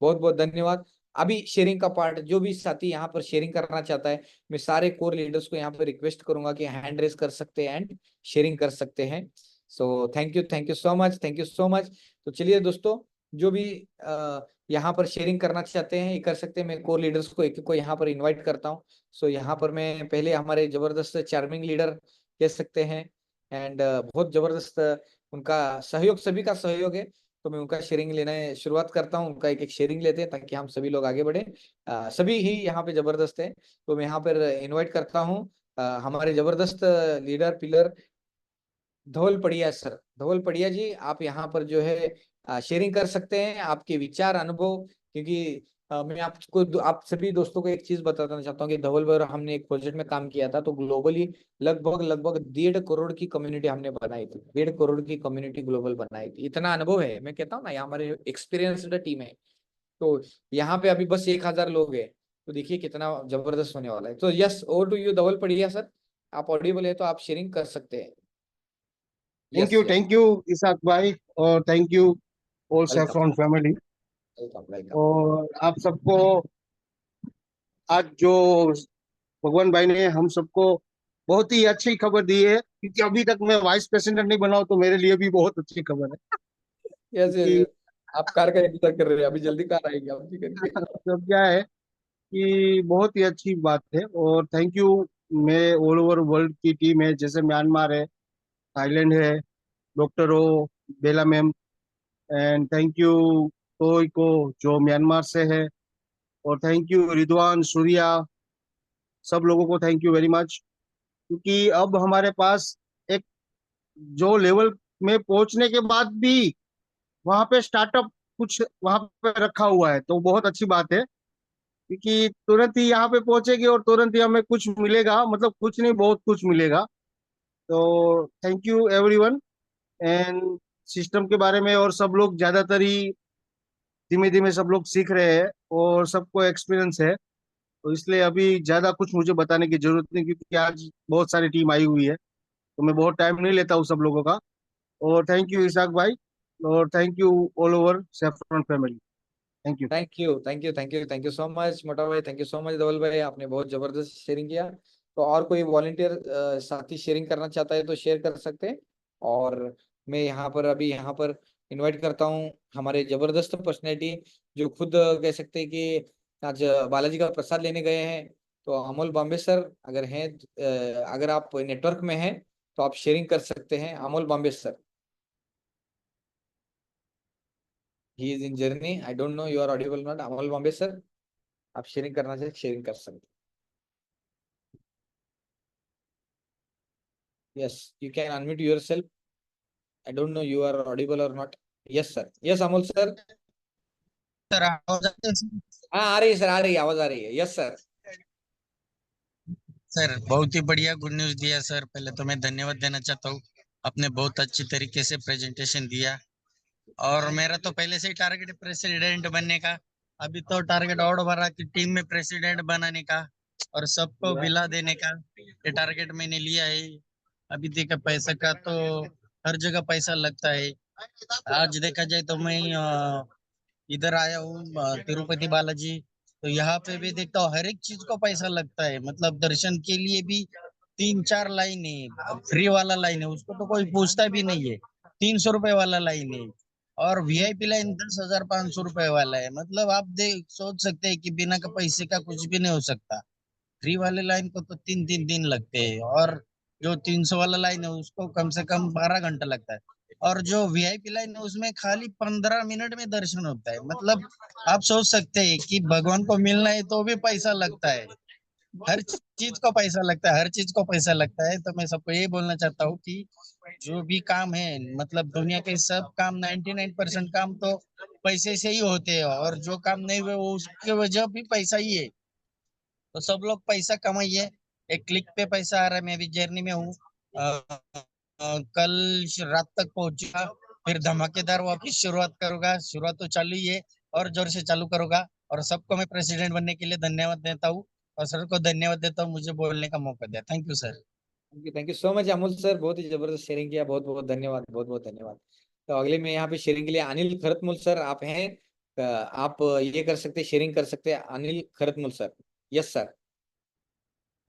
बहुत बहुत धन्यवाद। अभी शेयरिंग का पार्ट, जो भी साथी यहाँ पर शेयरिंग करना चाहता है, मैं सारे कोर लीडर्स को यहाँ पर रिक्वेस्ट करूंगा कि हैंड रेस कर सकते हैं एंड शेयरिंग कर सकते हैं। So thank you so much, thank you so much. तो चलिए दोस्तों, जो भी यहाँ पर शेयरिंग करना चाहते हैं ये कर सकते हैं। मैं कोर लीडर्स को एक एक को यहाँ पर इन्वाइट करता हूँ। सो यहाँ पर मैं पहले हमारे जबरदस्त चार्मिंग लीडर कह सकते हैं, एंड बहुत जबरदस्त उनका सहयोग, सभी का सहयोग है। तो मैं उनका शेयरिंग लेने शुरुआत करता हूँ। उनका एक एक शेयरिंग लेते हैं ताकि हम सभी लोग आगे बढ़े। सभी ही यहाँ पे जबरदस्त है। तो मैं यहाँ पर इनवाइट करता हूँ हमारे जबरदस्त लीडर पिलर धवल पड़िया सर। धवल पड़िया जी, आप यहाँ पर जो है शेयरिंग कर सकते हैं आपके विचार अनुभव। क्योंकि मैं आपको, आप सभी दोस्तों को एक चीज बताना चाहता हूँ कि धवल भाई और हमने एक प्रोजेक्ट में काम किया था, तो ग्लोबली लगभग लगभग 1.5 करोड़ की कम्युनिटी हमने बनाई थी। 1.5 करोड़ की कम्युनिटी ग्लोबल बनाई थी। इतना अनुभव है, मैं कहता हूँ ना, यहाँ हमारे एक्सपीरियंस्ड टीम है। तो यहाँ पे अभी बस 1000 लोग हैं, तो देखिए कितना जबरदस्त होने वाला है। तो यस, ओवर टू यू धवल पड़िया सर। आप ऑडिबल है तो आप शेयरिंग कर सकते हैं। Yes yes, thank you Isaac भाई, और thank you all welcome Saffron family. Welcome welcome. और आप सबको आज जो भगवान भाई ने हम सबको बहुत ही अच्छी खबर दी है, क्योंकि अभी तक मैं वाइस प्रेसिडेंट नहीं बना हूं, तो मेरे लिए भी बहुत अच्छी खबर है। यस यस क्योंकि यस, आप कार का इंतजार कर रहे हैं, अभी जल्दी कार आएगी आपकी करके। तो क्या है कि बहुत ही अच्छी बात है। और थैंक यू, मेरे ऑल ओवर वर्ल्ड की टीम है, जैसे म्यांमार है, थाईलैंड है, डॉक्टर ओ, Bella ma'am, and thank you टोय को जो म्यांमार से है, और थैंक यू रिदवान, सूर्या, सब लोगों को थैंक यू वेरी मच। क्योंकि अब हमारे पास एक जो लेवल में पहुंचने के बाद भी वहां पे स्टार्टअप कुछ वहां पे रखा हुआ है, तो बहुत अच्छी बात है। क्योंकि तुरंत ही यहाँ पे पहुंचेगी और तुरंत ही हमें कुछ मिलेगा, मतलब कुछ नहीं, बहुत कुछ मिलेगा। तो thank you everyone. And system के बारे में और सब लोग ज्यादातर ही धीमे धीमे सब लोग सीख रहे हैं, और सबको एक्सपीरियंस है। तो इसलिए अभी ज्यादा कुछ मुझे बताने की जरूरत नहीं, क्योंकि आज बहुत सारी टीम आई हुई है, तो मैं बहुत टाइम नहीं लेता हूँ सब लोगों का। और थैंक यू इसाक भाई, और thank you all over saffron family. Thank you. Thank you so much मोटा भाई, थैंक यू सो मच धवल भाई, आपने बहुत जबरदस्त शेयरिंग किया। तो और कोई वॉलंटियर साथी शेयरिंग करना चाहता है तो शेयर कर सकते हैं। और मैं यहाँ पर अभी यहाँ पर इनवाइट करता हूँ हमारे जबरदस्त पर्सनैलिटी, जो खुद कह सकते हैं कि आज बालाजी का प्रसाद लेने गए हैं। तो अमोल बॉम्बे सर अगर हैं, अगर आप नेटवर्क में हैं तो आप शेयरिंग कर सकते हैं। Amol Bombay sir, he is in journey, I don't know you are audible not. Amol Bombay sir, आप शेयरिंग करना चाहिए, शेयरिंग कर सकते हैं। Yes, you can unmute yourself. I don't know you are audible और not. Yes sir, yes Amol sir. Sir आवाज आती है सर? हाँ आ रही है सर, आ रही है, आवाज आ रही है। Yes sir. सर बहुत ही बढ़िया गुड न्यूज दिया सर। पहले तो मैं धन्यवाद देना चाहता हूँ, आपने बहुत अच्छी तरीके से प्रेजेंटेशन दिया। और मेरा तो पहले से ही टारगेट है प्रेसिडेंट बनने का। अभी तो टारगेट और बढ़ा कि टीम में प्रेसिडेंट बनाने का और सबको विला देने का, ये टारगेट मैंने लिया है। अभी देखा पैसा का तो हर जगह पैसा लगता है। आज देखा जाए तो मैं इधर आया हूँ तिरुपति बालाजी, तो यहाँ पे भी देखता हूँ हर एक चीज को पैसा लगता है। मतलब दर्शन के लिए भी 3-4 लाइन है, फ्री वाला लाइन है उसको तो कोई पूछता भी नहीं है, 300 रुपए वाला लाइन है। और वीआईपी लाइन 10,500 रुपए वाला है। मतलब आप देख सोच सकते हैं कि बिना का पैसे का कुछ भी नहीं हो सकता। फ्री वाले लाइन को तो 3-3 दिन लगते हैं, और जो 300 वाला लाइन है उसको कम से कम 12 घंटा लगता है। और जो वीआईपी लाइन है उसमें खाली 15 मिनट में दर्शन होता है। मतलब आप सोच सकते हैं कि भगवान को मिलना है तो भी पैसा लगता है। हर चीज को पैसा लगता है, हर चीज को पैसा लगता है। तो मैं सबको ये बोलना चाहता हूँ कि जो भी काम है, मतलब दुनिया के सब काम 99% काम तो पैसे से ही होते हैं, और जो काम नहीं हुए वो उसके वजह भी पैसा ही है। तो सब लोग पैसा कमाइए, एक क्लिक पे पैसा आ रहा है। मैं भी जर्नी में हूँ। कल रात तक पहुंचा, फिर धमाकेदार वापिस शुरुआत करूंगा। शुरुआत तो चालू ही है और जोर से चालू करूंगा। और सबको मैं प्रेसिडेंट बनने के लिए धन्यवाद देता हूँ, और सर को धन्यवाद देता हूँ मुझे बोलने का मौका दिया। Thank you sir. Thank you so much Amol sir, बहुत ही जबरदस्त शेयरिंग किया, बहुत बहुत धन्यवाद, बहुत बहुत धन्यवाद। तो अगले में यहाँ पे शेयरिंग के लिए अनिल खरतमूल सर आप हैं। आप ये कर सकते, शेयरिंग कर सकते हैं, Anil Kharatmal sir. Yes sir,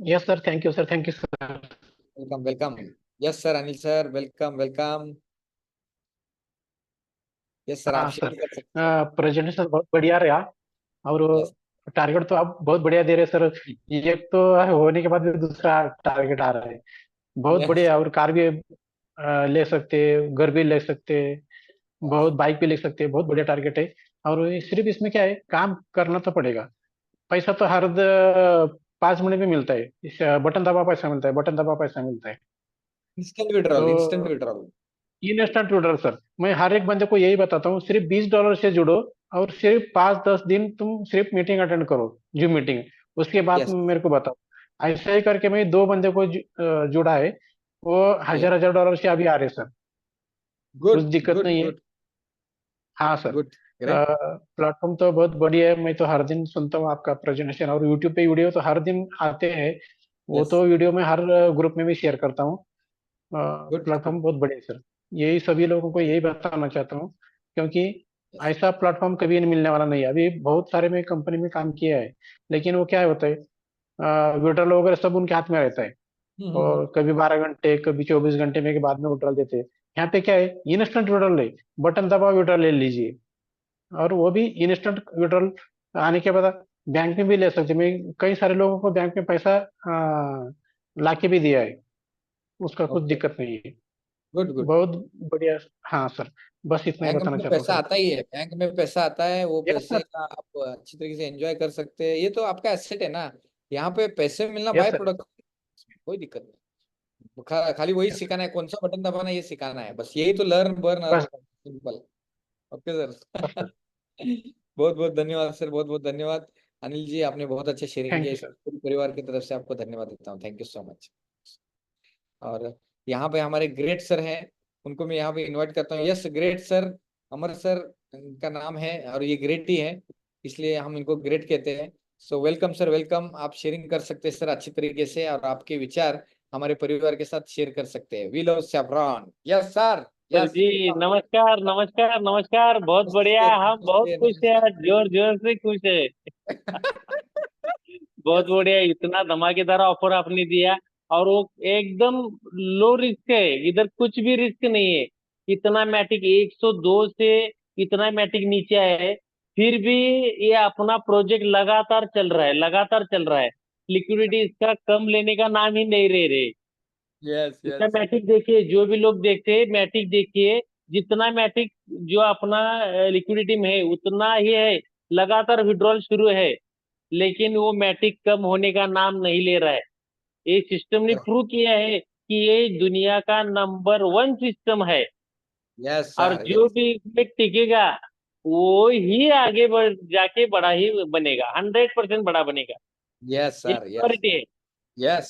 yes sir, thank you sir, thank you sir. Welcome welcome. Yes sir, Anil sir welcome welcome. Yes sir, आप हाँ शेयरिंग सर, कर सकते हैं। प्रेजेंटेशन बहुत बढ़िया रहा। और यस टारगेट तो आप बहुत बढ़िया दे रहे हैं सर। ये तो होने के बाद भी दूसरा टारगेट आ रहा है, बहुत यस बढ़िया। और कार भी ले सकते हैं, घर भी ले सकते हैं, बहुत बाइक भी ले सकते हैं, बहुत बढ़िया टारगेट है। और सिर्फ इसमें क्या है, काम करना तो पड़ेगा। पैसा तो 5 मिनट में मिलता है। इस बटन दबा पैसा मिलता है, बटन दबा पैसा मिलता है। इंस्टेंट विड्रॉल, इंस्टेंट तो विड्रॉल। इंस्टेंट विड्रॉल सर, मैं हर एक बंदे को यही बताता हूँ, सिर्फ $20 से जुड़ो। और सिर्फ 5-10 दिन तुम सिर्फ मीटिंग अटेंड करो, जूम मीटिंग। उसके बाद यस मेरे को बताओ। ऐसा ही करके मैं 2 बंदे को जुड़ा है, वो यस, $1000 से अभी आ रहे सर। कुछ गुड दिक्कत गुड नहीं है। गुड हाँ सर। Good, great. प्लेटफॉर्म तो बहुत बढ़िया है, मैं तो हर दिन सुनता हूँ आपका प्रेजेंटेशन। और यूट्यूब पे वीडियो तो हर दिन आते हैं, वो यस, तो वीडियो में हर ग्रुप में भी शेयर करता हूँ। Good good. प्लेटफॉर्म बहुत बढ़िया है सर। यही सभी लोगों को यही बताना चाहता हूँ, क्योंकि यस, ऐसा प्लेटफॉर्म कभी नहीं मिलने वाला नहीं है। अभी बहुत सारे में कंपनी में काम किया है, लेकिन वो क्या होता है, विड्रॉल वगैरह सब उनके हाथ में रहता है। हम्म। और कभी 12 घंटे, कभी 24 घंटे में के बाद में विड्रॉल देते हैं। यहाँ पे क्या है, इंस्टेंट विड्रॉल है, बटन दबा विड्रॉल ले लीजिए। और वो भी इंस्टेंट विड्रॉल आने के बाद बैंक में भी ले सकते हैं। मैं कई सारे लोगों को बैंक में पैसा लाके भी दिया है, उसका कुछ ओके, दिक्कत नहीं है। Good good. बहुत बढ़िया। हाँ सर, बस इतना ही बैंक बताना में चाहता हूँ पैसा सर। आता ही है, बैंक में पैसा आता है, वो यस पैसे सर। का आप अच्छी तरीके से एंजॉय कर सकते हैं। ये तो आपका एसेट है ना। यहाँ पे पैसे मिलना बाय यस सर। प्रोडक्ट, कोई दिक्कत नहीं। खाली वही सिखाना है, कौन सा बटन दबाना है ये सिखाना है, बस यही तो लर्न बर्न अर्न, बस सिंपल। ओके बस सर। सर। बहुत बहुत धन्यवाद सर, बहुत बहुत धन्यवाद। अनिल जी, आपने बहुत अच्छे शेयरिंग थैंक किया, यू इस सर। पूरे परिवार की तरफ से आपको धन्यवाद देता हूँ। Thank you so much. और यहाँ पे हमारे ग्रेट सर हैं, उनको मैं यहाँ पे इनवाइट करता हूँ। यस ग्रेट सर, अमर सर इनका नाम है, और ये ग्रेट ही है, इसलिए हम इनको ग्रेट कहते हैं। So welcome sir, welcome. आप शेयरिंग कर सकते हैं सर अच्छी तरीके से, और आपके विचार हमारे परिवार के साथ शेयर कर सकते हैं। We love saffron. Yes sir, sir yes. जी, नमस्कार नमस्कार नमस्कार। बहुत बढ़िया, नमस्ते हम बहुत नमस्ते खुश है, नमस्ते। जोर जोर से खुश है। बहुत यस बढ़िया, इतना धमाकेदार ऑफर आपने दिया। और वो एकदम लो रिस्क है, इधर कुछ भी रिस्क नहीं है। इतना मैटिक 102 से इतना मैटिक नीचे आया है, फिर भी ये अपना प्रोजेक्ट लगातार चल रहा है, लगातार चल रहा है। लिक्विडिटी इसका कम लेने का नाम ही नहीं ले रहे। यस इसका यस। मैट्रिक देखिए, जो भी लोग देखते हैं मैट्रिक देखिए, जितना मैट्रिक जो अपना लिक्विडिटी में है उतना ही है। लगातार विड्रॉल शुरू है, लेकिन वो मैट्रिक कम होने का नाम नहीं ले रहा है। ये सिस्टम ने प्रूव किया है कि ये दुनिया का नंबर 1 सिस्टम है। यस और सर, जो यस भी इसमें टिकेगा वो ही आगे बढ़ जाके बड़ा ही बनेगा, 100% बड़ा बनेगा। यस ये सर, यस श्योरिटी है। यस,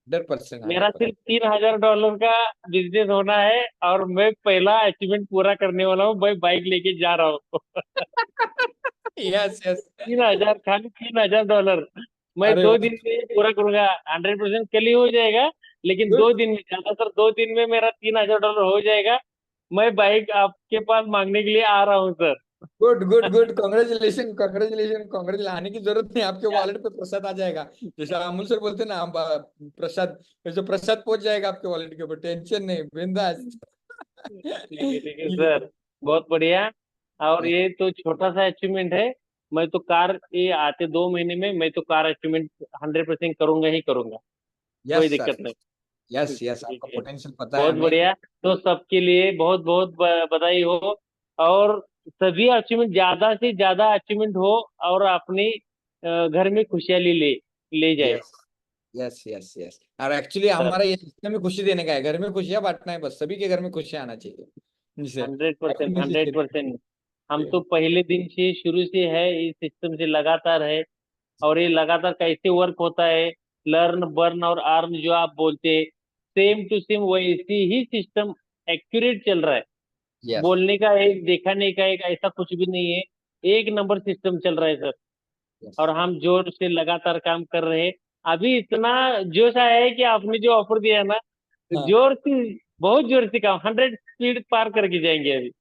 100%, मेरा 100%। सिर्फ $3000 का बिजनेस होना है, और मैं पहला अचीवमेंट पूरा करने वाला हूँ। मैं बाइक लेके जा रहा हूँ। Yes yes. 3000, खाली $3000। मैं अरे दो वाह, दिन में पूरा करूंगा। 100% कल ही हो जाएगा, लेकिन गुड 2 दिन में, ज्यादातर 2 दिन में मेरा $3000 हो जाएगा। मैं बाइक आपके पास मांगने के लिए आ रहा हूँ sir. Good good good, congratulation congratulation congratulation. आने की जरूरत नहीं, आपके वॉलेट पे प्रसाद आ जाएगा। जैसे अमूल सर बोलते हैं ना, हम प्रसाद, वैसे प्रसाद पहुंच जाएगा आपके वॉलेट के ऊपर, टेंशन नहीं, बिंदास। ठीक है ठीक है सर, बहुत बढ़िया। और सर। ये तो छोटा सा अचीवमेंट है। मैं तो कार, ये आते 2 महीने में मैं तो कार अचीवमेंट 100% करूंगा ही करूंगा। कोई यस सर, दिक्कत नहीं। यस यस, आपका पोटेंशियल पता है बहुत हमें। बढ़िया। तो सबके लिए बहुत बहुत बधाई हो, और सभी अचीवमेंट, ज्यादा से ज्यादा अचीवमेंट हो, और अपने घर में खुशहाली ले जाए। यस यस यस यस, और एक्चुअली हमारा ये सिस्टम में खुशी देने का है, घर में खुशियां बांटना है, बस सभी के घर में खुशियां आना चाहिए। जिसे 100%, में से 100%। हम तो पहले दिन से, शुरू से है इस सिस्टम से, लगातार है। और ये लगातार कैसे वर्क होता है, लर्न बर्न और अर्न जो आप बोलते हैं, सेम टू सेम वैसे ही सिस्टम एक्यूरेट चल रहा है। यस बोलने का एक, दिखाने का एक, ऐसा कुछ भी नहीं है। एक नंबर सिस्टम चल रहा है सर। और हम जोर से लगातार काम कर रहे हैं। अभी इतना जोश आया है कि आपने जो ऑफर दिया है ना, हाँ। जोर से, बहुत जोर से काम, 100 स्पीड पार करके जाएंगे अभी।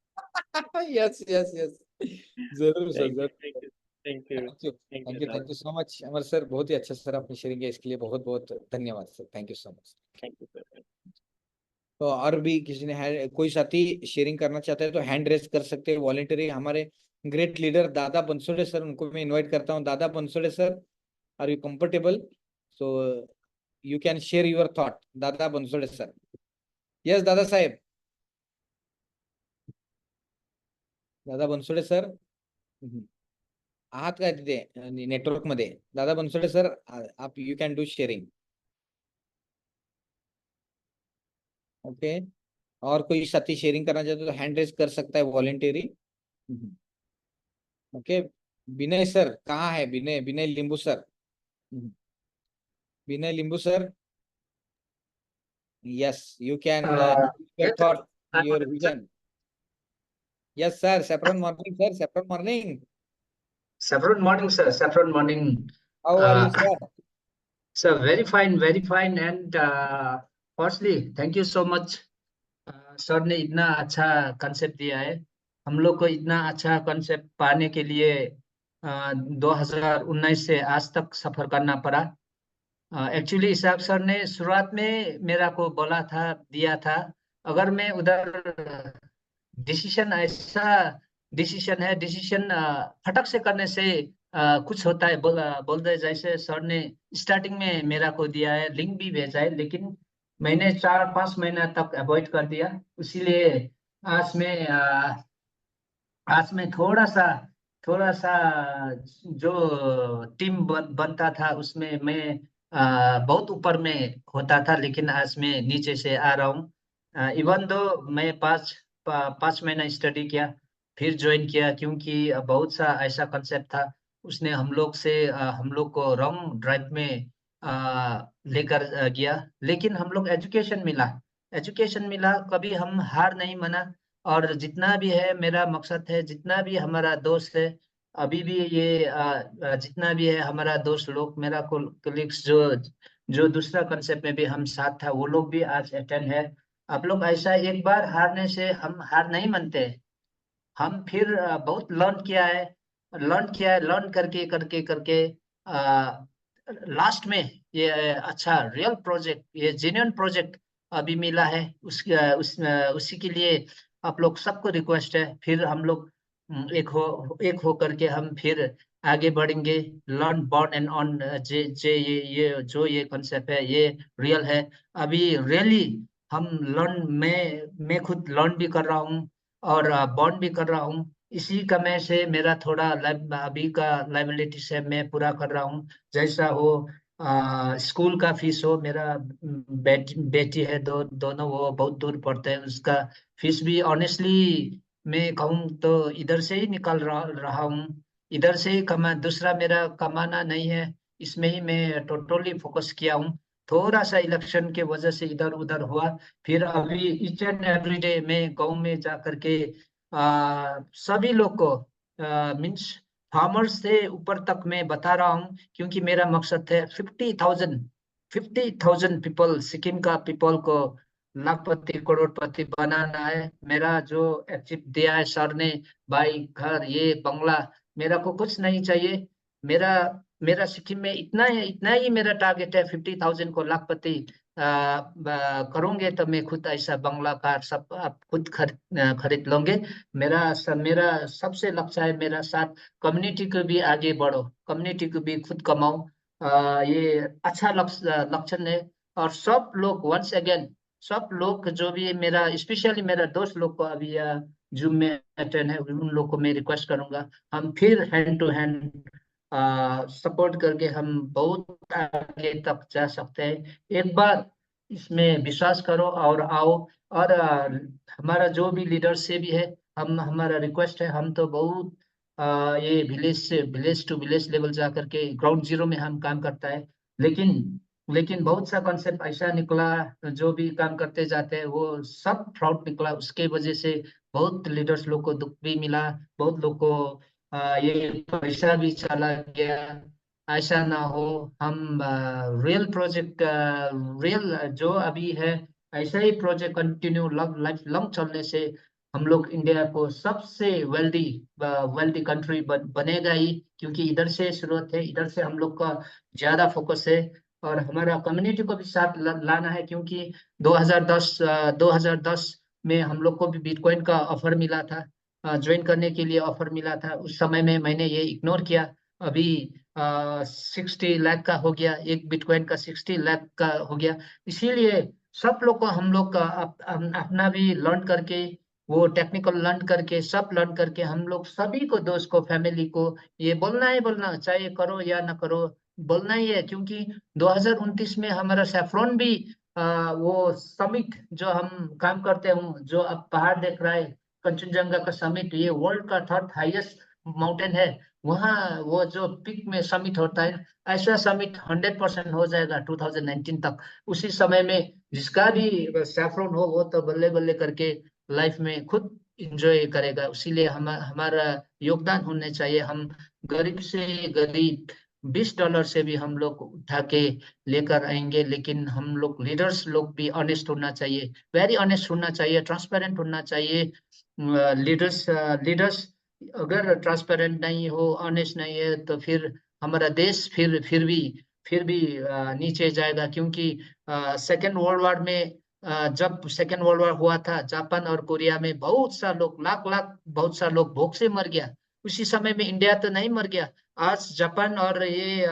यस यस यस, जरूर सर, थैंक यू, जरूर। Thank you, thank you, thank you thank thank you you sir, thank you so much Amar sir, बहुत ही अच्छा सर आपने शेयरिंग किया, इसके लिए बहुत बहुत धन्यवाद sir, thank you so much. Thank you sir. तो और भी किसी ने कोई साथी शेयरिंग करना चाहता है तो हैंड रेस कर सकते हैं। वॉलेंटरी हमारे ग्रेट लीडर दादा बंसोड़े सर, उनको मैं इनवाइट करता हूँ। Dada Bansode sir, are you comfortable? So you can share your thought, Dada Bansode sir. Yes Dada Saheb, दादा बनसोडे सर आहात का तिथे नेटवर्क मध्ये? दादा बनसोडे सर, आप you can do sharing. Okay, और कोई साथी शेयरिंग करना चाहते तो हैंड रेज कर सकता है वॉलेंटरी। ओके, विनय सर कहाँ है? विनय, विनय Limbu sir, Vinay Limbu sir, yes you can your thought, your vision. Yes sir, Saffron morning sir, Saffron morning, Saffron morning, sir. Saffron morning. How are you Uh, sir? sir, very fine, very fine. And firstly, thank you so much. Sir ने इतना अच्छा concept दिया है। हम लोग को इतना अच्छा कंसेप्ट पाने के लिए 2019 से आज तक सफर करना पड़ा। एक्चुअली इसाक सर ने शुरुआत में मेरा को बोला था, दिया था, अगर मैं उधर डिसीजन ऐसा डिसीजन है, डिसीजन फटक से करने से कुछ होता है, बोल दे, जैसे सर ने स्टार्टिंग में मेरा को दिया है, लिंक भी भेजा है, लेकिन मैंने 4-5 महीना तक अवॉइड कर दिया। इसीलिए आज में थोड़ा सा जो टीम बनता था उसमें मैं बहुत ऊपर में होता था, लेकिन आज मैं नीचे से आ रहा हूँ। इवन दो मैं 5 महीना स्टडी किया, फिर ज्वाइन किया, क्योंकि बहुत सा ऐसा कंसेप्ट था, उसने हम लोग को रॉन्ग ड्राइव में लेकर गया। लेकिन हम लोग एजुकेशन मिला, कभी हम हार नहीं माना। और जितना भी है मेरा मकसद है, जितना भी हमारा दोस्त है, अभी भी ये जितना भी है हमारा दोस्त लोग, मेरा कोलिग्स जो जो दूसरा कंसेप्ट में भी हम साथ था, वो लोग भी आज अटेंड है। आप लोग ऐसा, एक बार हारने से हम हार नहीं मानते। हम फिर बहुत लर्न करके करके करके लास्ट में ये अच्छा रियल प्रोजेक्ट, ये जेन्युइन प्रोजेक्ट अभी मिला है। उसी के लिए आप लोग सबको रिक्वेस्ट है, फिर हम लोग एक हो करके हम फिर आगे बढ़ेंगे। लर्न बॉर्न एंड ऑन, जे जे ये जो ये कंसेप्ट है, ये रियल है। अभी रियली हम लर्न, मैं खुद लर्न भी कर रहा हूँ और बॉन्ड भी कर रहा हूँ। इसी कमाई से मेरा थोड़ा अभी का लाइबिलिटी से मैं पूरा कर रहा हूँ। जैसा हो स्कूल का फीस हो, मेरा बेटी है, दोनों वो बहुत दूर पढ़ते हैं, उसका फीस भी ऑनेस्टली मैं कहूँ तो इधर से ही निकल रहा हूँ। इधर से ही दूसरा मेरा कमाना नहीं है, इसमें ही मैं टोटली फोकस किया हूँ। थोड़ा सा इलेक्शन के वजह से इधर उधर हुआ, फिर अभी ईच एंड एवरी डे मैं गाँव में जा करके सभी लोग को मीन्स फार्मर्स से ऊपर तक मैं बता रहा हूँ, क्योंकि मेरा मकसद है 50,000 पीपल, सिक्किम का पीपल को लाखपति करोड़पति बनाना है। मेरा जो अचीव दिया है सर ने, भाई घर ये बंगला, मेरा को कुछ नहीं चाहिए। मेरा मेरा सिक्किम में इतना ही मेरा टारगेट है, 50,000 को लाखपति करूंगे तो मैं खुद ऐसा बंगला कार सब आप खुद खरीद लूंगे। मेरा सबसे लक्ष्य है, मेरा साथ कम्युनिटी को भी आगे बढ़ो, कम्युनिटी को भी खुद कमाओ। ये अच्छा लक्षण है। और सब लोग वंस अगेन, सब लोग जो भी मेरा स्पेशली मेरा दोस्त लोग को अभी जूम में अटेंड है, उन लोग को मैं रिक्वेस्ट करूंगा, हम फिर हैंड टू हैंड सपोर्ट करके हम बहुत आगे तक जा सकते हैं। एक बार इसमें विश्वास करो और आओ। और हमारा जो भी लीडर से भी है, हम हमारा रिक्वेस्ट है, हम तो बहुत ये विलेज से विलेज टू विलेज लेवल जा करके ग्राउंड जीरो में हम काम करता है, लेकिन बहुत सा कॉन्सेप्ट ऐसा निकला, जो भी काम करते जाते हैं वो सब फ्रॉड निकला। उसके वजह से बहुत लीडर्स लोग को दुख भी मिला, बहुत लोग को ये पैसा भी चला गया। ऐसा ना हो, हम रियल प्रोजेक्ट, रियल जो अभी है, ऐसा ही प्रोजेक्ट कंटिन्यू लाइफ लॉन्ग चलने से हम लोग इंडिया को सबसे वेल्दी कंट्री बनेगा ही, क्योंकि इधर से शुरुआत है, इधर से हम लोग का ज्यादा फोकस है। और हमारा कम्युनिटी को भी साथ लाना है, क्योंकि 2010 में हम लोग को भी बिटकॉइन का ऑफर मिला था, ज्वाइन करने के लिए ऑफर मिला था। उस समय में मैंने ये इग्नोर किया। अभी 60 लाख का हो गया, एक बिटकॉइन का 60 लाख का हो गया। इसीलिए सब लोग को हम लोग का अपना भी लर्न करके, वो टेक्निकल लर्न करके, सब लर्न करके, हम लोग सभी को, दोस्त को, फैमिली को ये बोलना है, बोलना चाहे करो या ना करो, बोलना ही है। क्योंकि 2029 में हमारा सैफरॉन भी वो समिट जो हम काम करते हैं, जो अब पहाड़ देख रहा है, कंचनजंगा का समिट, ये वर्ल्ड का 3rd हाईएस्ट माउंटेन है। वहाँ वो जो पीक में समिट होता है, ऐसा समिट 100% हो जाएगा 2019 तक। उसी समय में जिसका भी सैफरॉन हो, वो तो बल्ले बल्ले करके लाइफ में खुद एंजॉय करेगा। इसीलिए हमारा योगदान होने चाहिए। हम गरीब से गरीब $20 से भी हम लोग उठा के लेकर आएंगे, लेकिन हम लोग लीडर्स लोग भी ऑनेस्ट होना चाहिए, वेरी ऑनेस्ट होना चाहिए, ट्रांसपेरेंट होना चाहिए। लीडर्स अगर ट्रांसपेरेंट नहीं हो, ऑनेस्ट नहीं है, तो फिर हमारा देश फिर भी नीचे जाएगा। क्योंकि सेकेंड वर्ल्ड वॉर में, जब सेकेंड वर्ल्ड वॉर हुआ था, जापान और कोरिया में बहुत सा लोग, लाख लाख बहुत सा लोग भूख से मर गया। उसी समय में इंडिया तो नहीं मर गया। आज जापान और ये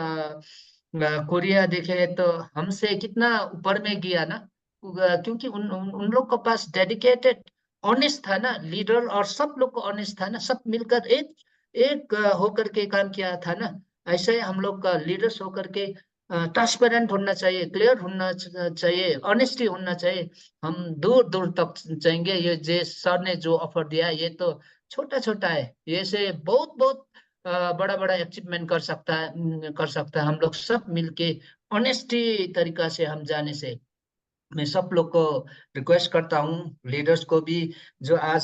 कोरिया देखे तो हमसे कितना ऊपर में गया ना, क्योंकि उन लोग के पास डेडिकेटेड ऑनेस्ट था ना लीडर, और सब लोग को ऑनेस्ट था ना, सब मिलकर एक एक होकर के काम किया था ना। ऐसे ही हम लोग का लीडर्स होकर के ट्रांसपेरेंट होना चाहिए, क्लियर होना चाहिए, ऑनेस्टी होना चाहिए। हम दूर दूर तक जाएंगे। ये जे सर ने जो ऑफर दिया, ये तो छोटा छोटा है, ये से बहुत बहुत बड़ा बड़ा अचीवमेंट कर सकता है हम लोग सब मिलके ऑनेस्टी तरीका से हम जाने से। मैं सब लोग को रिक्वेस्ट करता हूँ, लीडर्स को भी, जो आज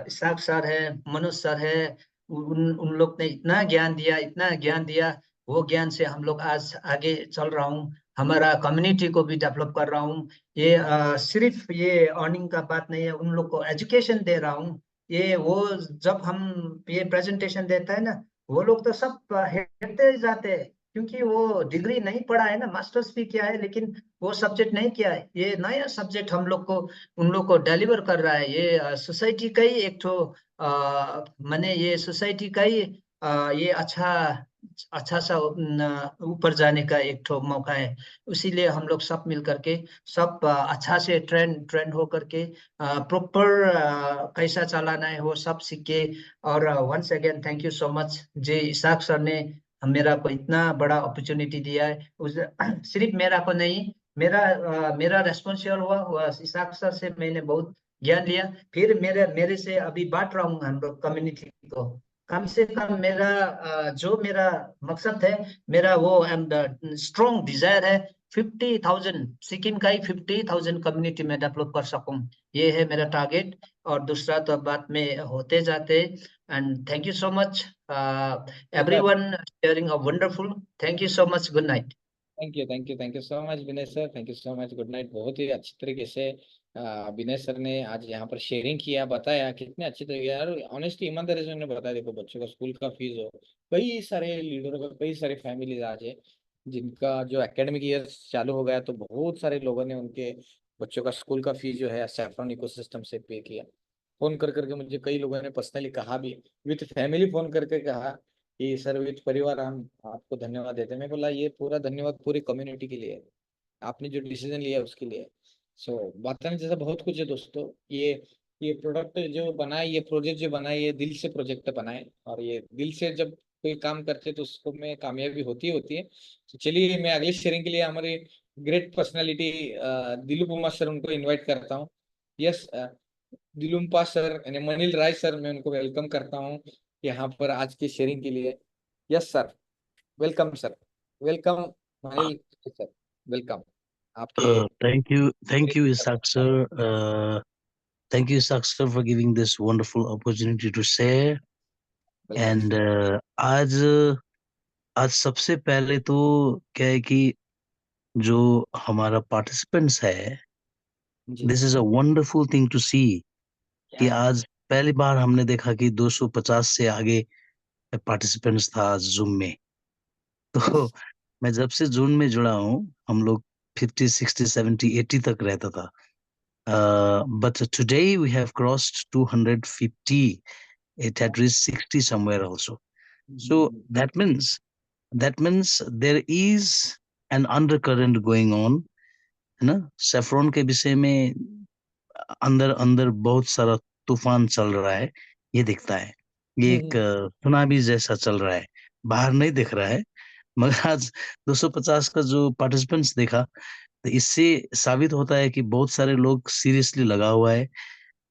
इसाक सर है, मनोज सर है, उन लोग ने इतना ज्ञान दिया, इतना ज्ञान दिया। वो ज्ञान से हम लोग आज आगे चल रहा हूँ, हमारा कम्युनिटी को भी डेवलप कर रहा हूँ। ये सिर्फ ये अर्निंग का बात नहीं है, उन लोग को एजुकेशन दे रहा हूँ। ये वो जब हम ये प्रेजेंटेशन देता है ना, वो लोग तो सब हेरते जाते हैं, क्योंकि वो डिग्री नहीं पढ़ा है ना, मास्टर्स भी किया है, लेकिन वो सब्जेक्ट नहीं किया है। ये नया सब्जेक्ट हम लोग को, उन लोग को डिलीवर कर रहा है। ये सोसाइटी का ही एक तो मैंने ये सोसाइटी का ही ये अच्छा सा ऊपर जाने का एक तो मौका है। इसीलिए हम लोग सब मिल करके, सब अच्छा से ट्रेंड हो करके प्रॉपर कैसा चलाना है वो सब सीखे। और once again thank you so much J Isaac sir ने मेरा को इतना बड़ा अपॉर्चुनिटी दिया है। उस सिर्फ मेरा को नहीं, मेरा रेस्पॉन्सिबल हुआ इसाक सर से मैंने बहुत ज्ञान लिया। फिर मेरे से अभी बांट रहा हूँ हम लोग कम्युनिटी को। कम से कम जो मेरा मकसद है, मेरा वो स्ट्रॉन्ग डिजायर है, 50,000 सिक्किम का ही 50,000 कम्युनिटी में डेवलप कर सकूं। ये है मेरा टारगेट। और दूसरा तो बात में होते जाते। And thank you so much everyone, sharing a wonderful. Thank you so much. Good night. Thank you so much Vinay sir, thank you so much, good night. बहुत ही अच्छी तरीके से विनय सर ने आज यहाँ पर शेयरिंग किया, बताया कितने अच्छी तरीके यार, ऑनेस्टली ईमानदारी से उन्होंने बताया। देखो बच्चों का स्कूल का फीस हो, कई सारे लीडरों का, कई सारे फैमिलीज आज है जिनका जो एकेडमिक ईयर चालू हो गया, तो बहुत सारे लोगों ने उनके बच्चों का स्कूल का फीस जो है सैफरॉन इकोसिस्टम से पे किया। फोन कर करके मुझे कई लोगों ने पर्सनली कहा भी, विथ फैमिली फोन करके कहा कि सर विथ परिवार हम आपको धन्यवाद देते हैं। मैं बोला ये पूरा धन्यवाद पूरी कम्युनिटी के लिए है। आपने जो डिसीजन लिया उसके लिए। सो बताने जैसा बहुत कुछ है दोस्तों। ये प्रोडक्ट जो बनाए, ये प्रोजेक्ट जो बनाए, ये दिल से प्रोजेक्ट बनाए, और ये दिल से जब कोई काम करते तो उसको में कामयाबी होती है। तो चलिए, मैं अगली शेयरिंग के लिए हमारे ग्रेट पर्सनालिटी दिलुपमा सर उनको इनवाइट करता हूँ। यस, दिलुम्पा सर यानी मनील राय सर, मैं उनको वेलकम करता हूँ यहाँ पर आज की शेयरिंग के लिए। Yes sir, welcome sir, welcome Manil sir, welcome आपके। Thank you, Isak sir. Thank you, Isak sir, for giving this wonderful opportunity to share. And आज सबसे पहले तो क्या है कि जो हमारा पार्टिसिपेंट्स है, जी this is a wonderful thing to see कि क्या आज पहली बार हमने देखा कि 250 से आगे पार्टिसिपेंट्स था जूम में। तो मैं जब से जून में जुड़ा हूँ, हम लोग 50, 60, 70, 80 तक रहता था। But today we have crossed 250. It had reached 60 somewhere also. So that means there is an undercurrent going on, है ना? सेफ्रॉन के विषय में अंदर अंदर बहुत सारा तूफान चल रहा है, ये दिखता है। ये एक सुनामी जैसा चल रहा है, बाहर नहीं दिख रहा है। मगर आज 250 का जो पार्टिसिपेंट्स देखा, तो इससे साबित होता है कि बहुत सारे लोग सीरियसली लगा हुआ है।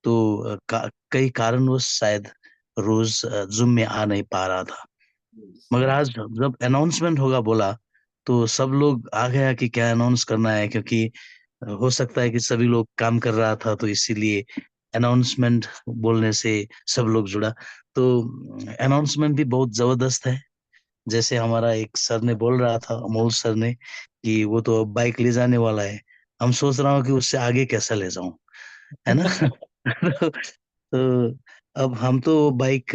तो कई कारणवश शायद रोज जूम में आ नहीं पा रहा था, मगर आज जब अनाउंसमेंट होगा बोला, तो सब लोग आ गया कि क्या अनाउंस करना है, क्योंकि हो सकता है कि सभी लोग काम कर रहा था, तो इसीलिए अनाउंसमेंट बोलने से सब लोग जुड़ा। तो अनाउंसमेंट भी बहुत जबरदस्त है। जैसे हमारा एक सर ने बोल रहा था, अमोल सर ने, कि वो तो अब बाइक ले जाने वाला है। हम सोच रहा हूँ कि उससे आगे कैसा ले जाऊं, है ना? तो अब हम तो बाइक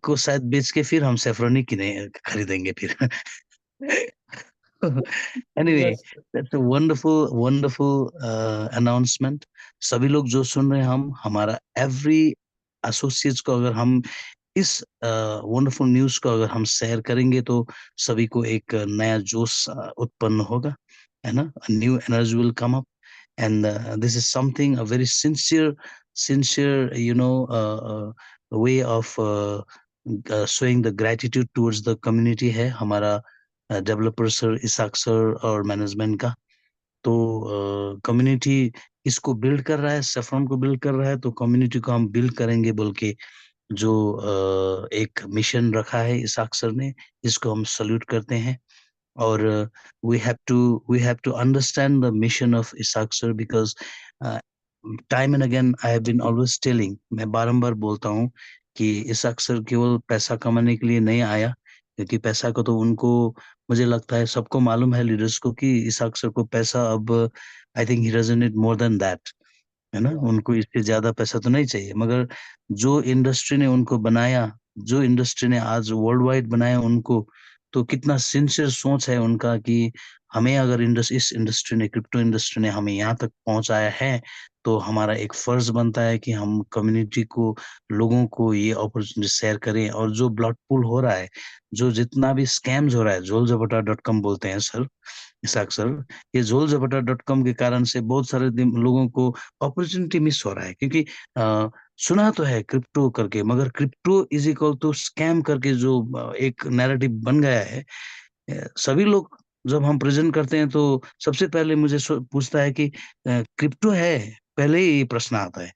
को शायद बेच के फिर हम सेफ्रोनी की नहीं खरीदेंगे फिर। Anyway, yes that's a wonderful announcement. सभी लोग जो सुन रहे हैं, हम हमारा एवरी एसोसिएट्स को अगर हम इस वंडरफुल न्यूज को अगर हम शेयर करेंगे, तो सभी को एक नया जोश उत्पन्न होगा, है ना? New energy will come up, and this is something a very sincere way of showing the gratitude towards the community है हमारा डेवलपर सर, इसाक सर और मैनेजमेंट का। तो कम्युनिटी इसको बिल्ड कर रहा है, सेफ्रॉन को बिल्ड कर रहा है, तो कम्युनिटी को हम बिल्ड करेंगे बोल के जो एक मिशन रखा है इसाक सर ने, इसको हम सल्यूट करते हैं। और we have to understand the mission of Ishaq sir, because time and again I have been always telling, मैं बारंबार बोलता हूँ कि इसाक सर केवल पैसा कमाने के लिए नहीं आया, क्योंकि पैसा को तो उनको, मुझे लगता है सबको मालूम है लीडर्स को, कि इसाक सर को पैसा अब I think he doesn't need more than that, है ना? उनको इससे ज्यादा पैसा तो नहीं चाहिए, मगर जो इंडस्ट्री ने उनको बनाया, जो इंडस्ट्री ने आज वर्ल्ड वाइड बनाया उनको, तो कितना सिंसियर सोच है उनका कि हमें अगर इस इंडस्ट्री ने, क्रिप्टो इंडस्ट्री ने हमें यहाँ तक पहुंचाया है, तो हमारा एक फर्ज बनता है कि हम कम्युनिटी को, लोगों को ये अपॉर्चुनिटी शेयर करें। और जो ब्लड पूल हो रहा है, जो जितना भी स्कैम्स हो रहा है, झोलझपटा.com बोलते हैं सर, इसाक सर, ये झोलझपटा.com के कारण से बहुत सारे लोगों को अपॉर्चुनिटी मिस हो रहा है, क्योंकि सुना तो है क्रिप्टो करके, मगर crypto is equal to scam करके जो एक नैरेटिव बन गया है। सभी लोग जब हम प्रेजेंट करते हैं, तो सबसे पहले मुझे पूछता है कि क्रिप्टो है, पहले ही ये प्रश्न आता है।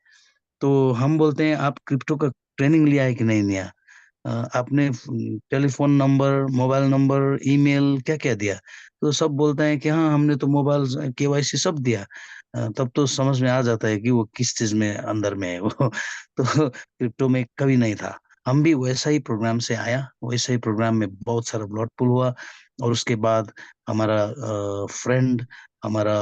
तो हम बोलते हैं, आप क्रिप्टो का ट्रेनिंग लिया है कि नहीं लिया? आपने telephone number, mobile number, email क्या-क्या दिया? तो सब बोलते हैं कि हाँ, हमने तो मोबाइल केवाईसी सब दिया। तब तो समझ में आ जाता है कि वो किस चीज़ में अंदर में है वो। तो क्रिप्टो में कभी नहीं था। हम भी वैसा ही प्रोग्राम से आया, वैसे ही प्रोग्राम में बहुत सारा ब्लड पूल हुआ, और उसके बाद हमारा फ्रेंड, हमारा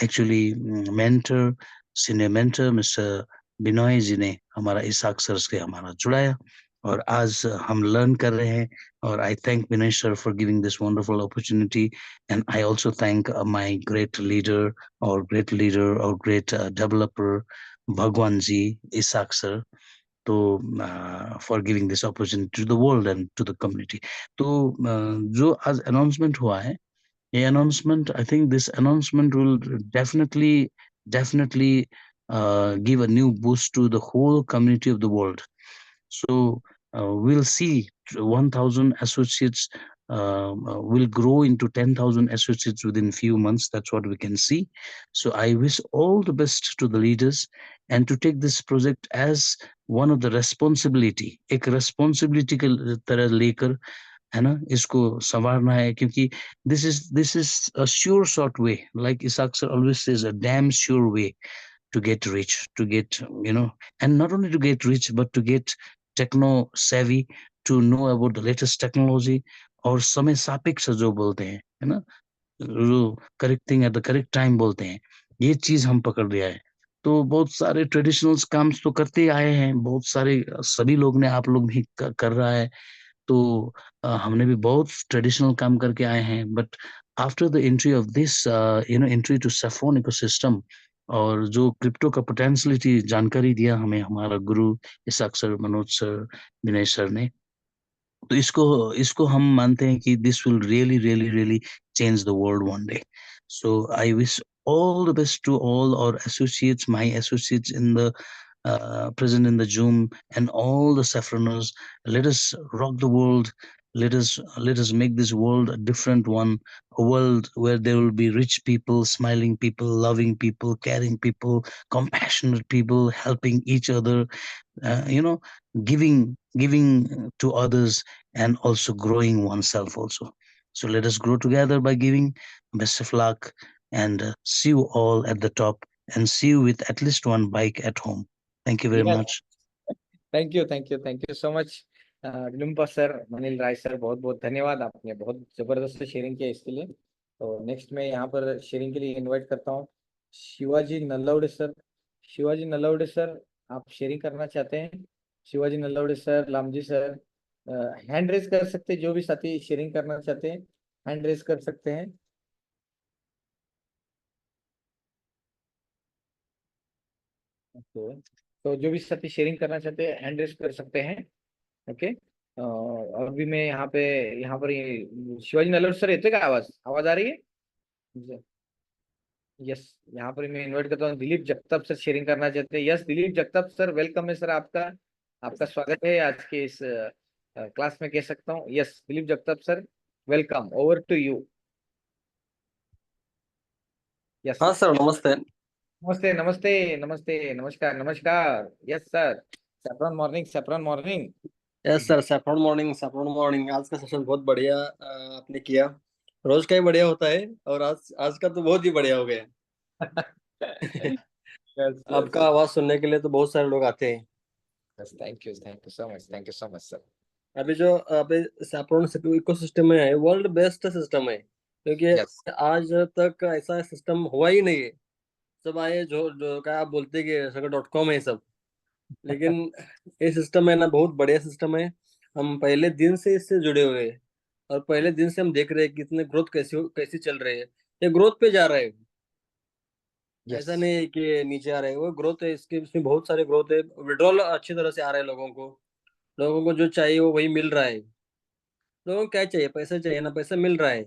actually mentor, senior mentor mister Binoy ji ने हमारा इसाक सर से हमारा जुड़ाया, और आज हम लर्न कर रहे हैं। और I thank Vinay sir for giving this wonderful opportunity, and I also thank my great leader और great developer Bhagwan ji, Isaac sir, तो for giving this opportunity to the world and to the community. तो जो आज announcement हुआ है, announcement, I think this announcement will definitely give a new boost to the whole community of the world. So we'll see 1,000 associates will grow into 10,000 associates within few months. That's what we can see. So I wish all the best to the leaders, and to take this project as one of the responsibility, एक responsibility के तरह लेकर, है ना, इसको संवारना है, क्योंकि this is a sure short way, like Isaac sir always says, a damn sure way to get rich, to get, and not only to get rich, but to get techno savvy, to know about the latest technology, और समय सापेक्ष जो बोलते हैं, है ना, जो correct thing at the correct time बोलते हैं, ये चीज हम पकड़ लिया है। तो बहुत सारे ट्रेडिशनल काम्स तो करते ही आए हैं, बहुत सारे सभी लोग ने, आप लोग भी कर रहा है, तो हमने भी बहुत ट्रेडिशनल काम करके आए हैं। But after the entry of this entry to Saffron ecosystem, और जो क्रिप्टो का पोटेंशियलिटी जानकारी दिया हमें हमारा गुरु Isaac sir, Manoj sir, Dinesh sir ने, तो इसको हम मानते हैं कि this will really really really change the world one day. So I wish all the best to all our associates, my associates in the present in the Zoom, and all the saffroners. Let us rock the world. Let us make this world a different one, a world where there will be rich people, smiling people, loving people, caring people, compassionate people, helping each other, giving to others, and also growing oneself also. So let us grow together by giving. Best of luck, and see you all at the top, and see you with at least one bike at home. Thank you very Yes. much. Thank you so much Lumpa sir, Manil Rai sir, बहुत बहुत धन्यवाद, आपने बहुत जबरदस्त sharing किया इसके लिए। तो नेक्स्ट मैं यहाँ पर शेयरिंग के लिए इनवाइट करता हूँ शिवाजी नल्लौडे सर। शिवाजी नल्लौडे सर, आप शेयरिंग करना चाहते हैं? Shivaji Nallaude sir, Lamji sir, hand raise कर सकते हैं, जो भी साथी शेयरिंग करना चाहते हैं हैंड रेज कर सकते हैं। ओके, तो जो भी साथी शेयरिंग करना चाहते हैं हैंड रेज कर सकते हैं। ओके, अभी मैं यहाँ पर ये शिवाजी नल्लौडे सर, येते का आवाज आ रही है? यस, यहाँ पर मैं इन्वाइट करता हूँ दिलीप जगताप सर, शेयरिंग करना चाहते हैं। Yes, Dilip Jagtap sir, welcome है सर, आपका स्वागत है आज के इस क्लास में, कह सकता हूँ। Yes, Dilip Jagtap sir, welcome, over to you. Yes हाँ सर, नमस्ते। नमस्ते नमस्ते नमस्ते, नमस्कार नमस्कार। Yes sir, Saffron morning, Saffron morning. Yes sir, Saffron morning, Saffron morning. आज का सेशन बहुत बढ़िया आपने किया। रोज का ही बढ़िया होता है, और आज का तो बहुत ही बढ़िया हो गया। आपका आवाज सुनने के लिए तो बहुत सारे लोग आते हैं। Thank you so much, thank you so much sir. अभी जो अभी सैफरॉन इकोसिस्टम में है, वर्ल्ड बेस्ट सिस्टम है, क्योंकि आज तक ऐसा सिस्टम हुआ ही नहीं है। सब आए जो क्या आप बोलते कि .com है सब, लेकिन ये सिस्टम है ना, बहुत बढ़िया सिस्टम है। हम पहले दिन से इससे जुड़े हुए हैं, और पहले दिन से हम देख रहे हैं कितने ग्रोथ कैसी चल रही है। ये ग्रोथ पे जा रहा है, ऐसा नहीं है कि नीचे आ रहा है, वो ग्रोथ है। इसमें बहुत सारे ग्रोथ है। विड्रॉल अच्छी तरह से आ रहा है, लोगों को जो चाहिए वो वही मिल रहा है। लोगों को क्या चाहिए? पैसा चाहिए ना, पैसा मिल रहा है,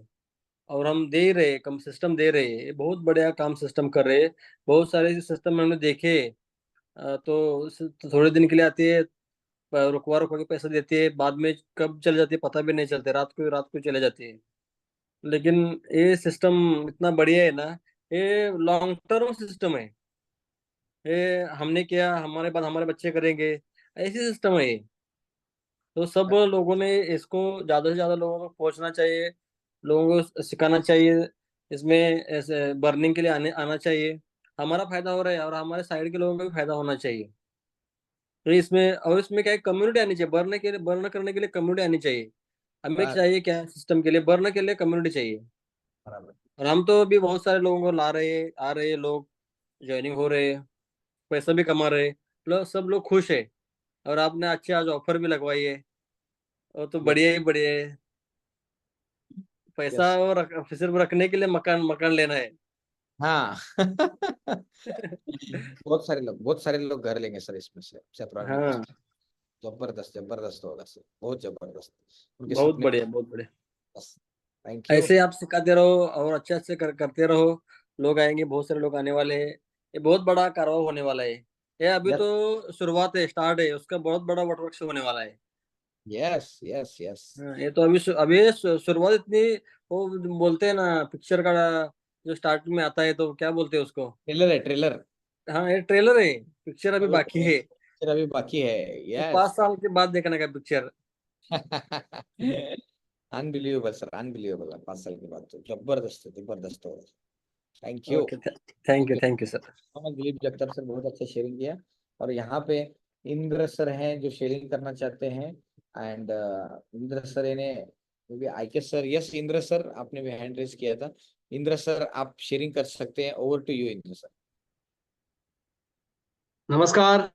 और हम दे रहे हैं, कम सिस्टम दे रहे हैं। बहुत बढ़िया काम सिस्टम कर रहे हैं। बहुत सारे सिस्टम हमने देखे, तो थोड़े दिन के लिए आती है, रुकवा के पैसा देती है, बाद में कब चले जाती है पता भी नहीं चलता, रात को चले जाती है। लेकिन ये सिस्टम इतना बढ़िया है ना, ये लॉन्ग टर्म सिस्टम है। ये हमने किया, हमारे बाद हमारे बच्चे करेंगे, ऐसी सिस्टम है ये। तो सब लोगों ने इसको ज्यादा से ज्यादा लोगों को पहुंचना चाहिए, लोगों को सिखाना चाहिए, इसमें ऐसे बर्निंग के लिए आना चाहिए। हमारा फायदा हो रहा है, और हमारे साइड के लोगों का भी फायदा होना चाहिए। तो इसमें क्या है, कम्युनिटी आनी चाहिए। बर्न करने के लिए कम्युनिटी आनी चाहिए। हमें चाहिए क्या? सिस्टम के लिए, बर्न के लिए कम्युनिटी चाहिए। और हम तो अभी बहुत सारे लोगों को ला रहे हैं, आ रहे हैं लोग, ज्वाइनिंग हो रहे हैं, पैसा भी कमा रहे हैं, सब लोग खुश है। और आपने अच्छे आज ऑफर भी लगवाई है, और तो बढ़िया ही बढ़िया है। पैसा और सिर्फ रखने के लिए मकान लेना है। हाँ बहुत सारे लोग घर लेंगे सर इसमें से, हाँ, जबरदस्त होगा सर, बहुत जबरदस्त। बहुत बढ़िया, बहुत बढ़िया। Thank you. ऐसे आप सिखाते रहो और अच्छे अच्छे करते रहो, लोग आएंगे, बहुत सारे लोग आने वाले हैं, ये बहुत बड़ा कारवा होने वाला है। ये अभी यस तो शुरुआत है, स्टार्ट है, उसका बहुत बड़ा वाटरवर्क्स होने वाला है। Yes yes yes. हाँ, ये तो अभी शुरुआत इतनी, वो बोलते हैं ना पिक्चर का जो स्टार्ट में आता है तो क्या बोलते हैं उसको। ट्रेलर है ट्रेलर। हाँ ये ट्रेलर है, पिक्चर अभी बाकी है। फिर अभी बाकी है। ये 5 यस। साल के बाद देखने का पिक्चर। Unbelievable sir, unbelievable. 5 साल के बाद तो जबरदस्त जबरदस्त होगा। Thank you. Okay, thank you sir. Dilip Jagtap sir, बहुत अच्छा शेयरिंग किया। और यहाँ पे इंद्र सर हैं जो शेयरिंग करना चाहते हैं। एंड इंद्र सर इन्हें आईके सर, यस इंद्र सर आपने भी हैंड रेज किया था। इंद्र सर आप शेयरिंग कर सकते हैं, over to you Indra sir. नमस्कार।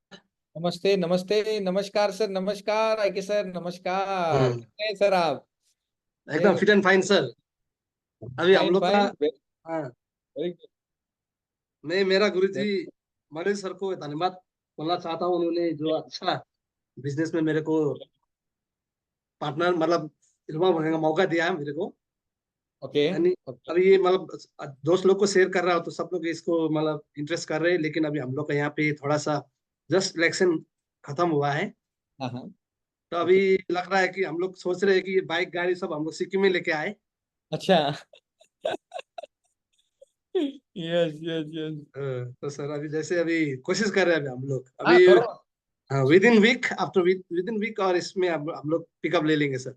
नमस्ते नमस्ते नमस्कार सर, नमस्कार आईके सर, नमस्कार। हम्म, कैसे हैं सर आप? एकदम फिट एंड फाइन सर। अभी हम फाइन लोग का, फाइन। हाँ, वेरी मैं मेरा गुरुजी गुड। मनोज सर को धन्यवाद बोलना चाहता हूँ। उन्होंने जो अच्छा बिजनेस में मेरे को पार्टनर मतलब इन्वॉल्व होने का मौका दिया है मेरे को। ओके यानी ओके। अभी ये मतलब दोस्त लोग को शेयर कर रहा हूँ तो सब लोग इसको मतलब इंटरेस्ट कर रहे हैं, लेकिन अभी हम लोग का यहाँ पे थोड़ा सा जस्ट इलेक्शन खत्म हुआ है। हाँ हाँ। तो ओके। अभी लग रहा है कि हम लोग सोच रहे हैं कि ये बाइक गाड़ी सब हम लोग सिक्किम में लेके आए। अच्छा। Yes yes yes. तो सर अभी जैसे अभी कोशिश कर रहे हैं अभी हम लोग हाँ अभी, करो। हाँ, within week, after within week, और इसमें हम लोग पिकअप ले लेंगे sir.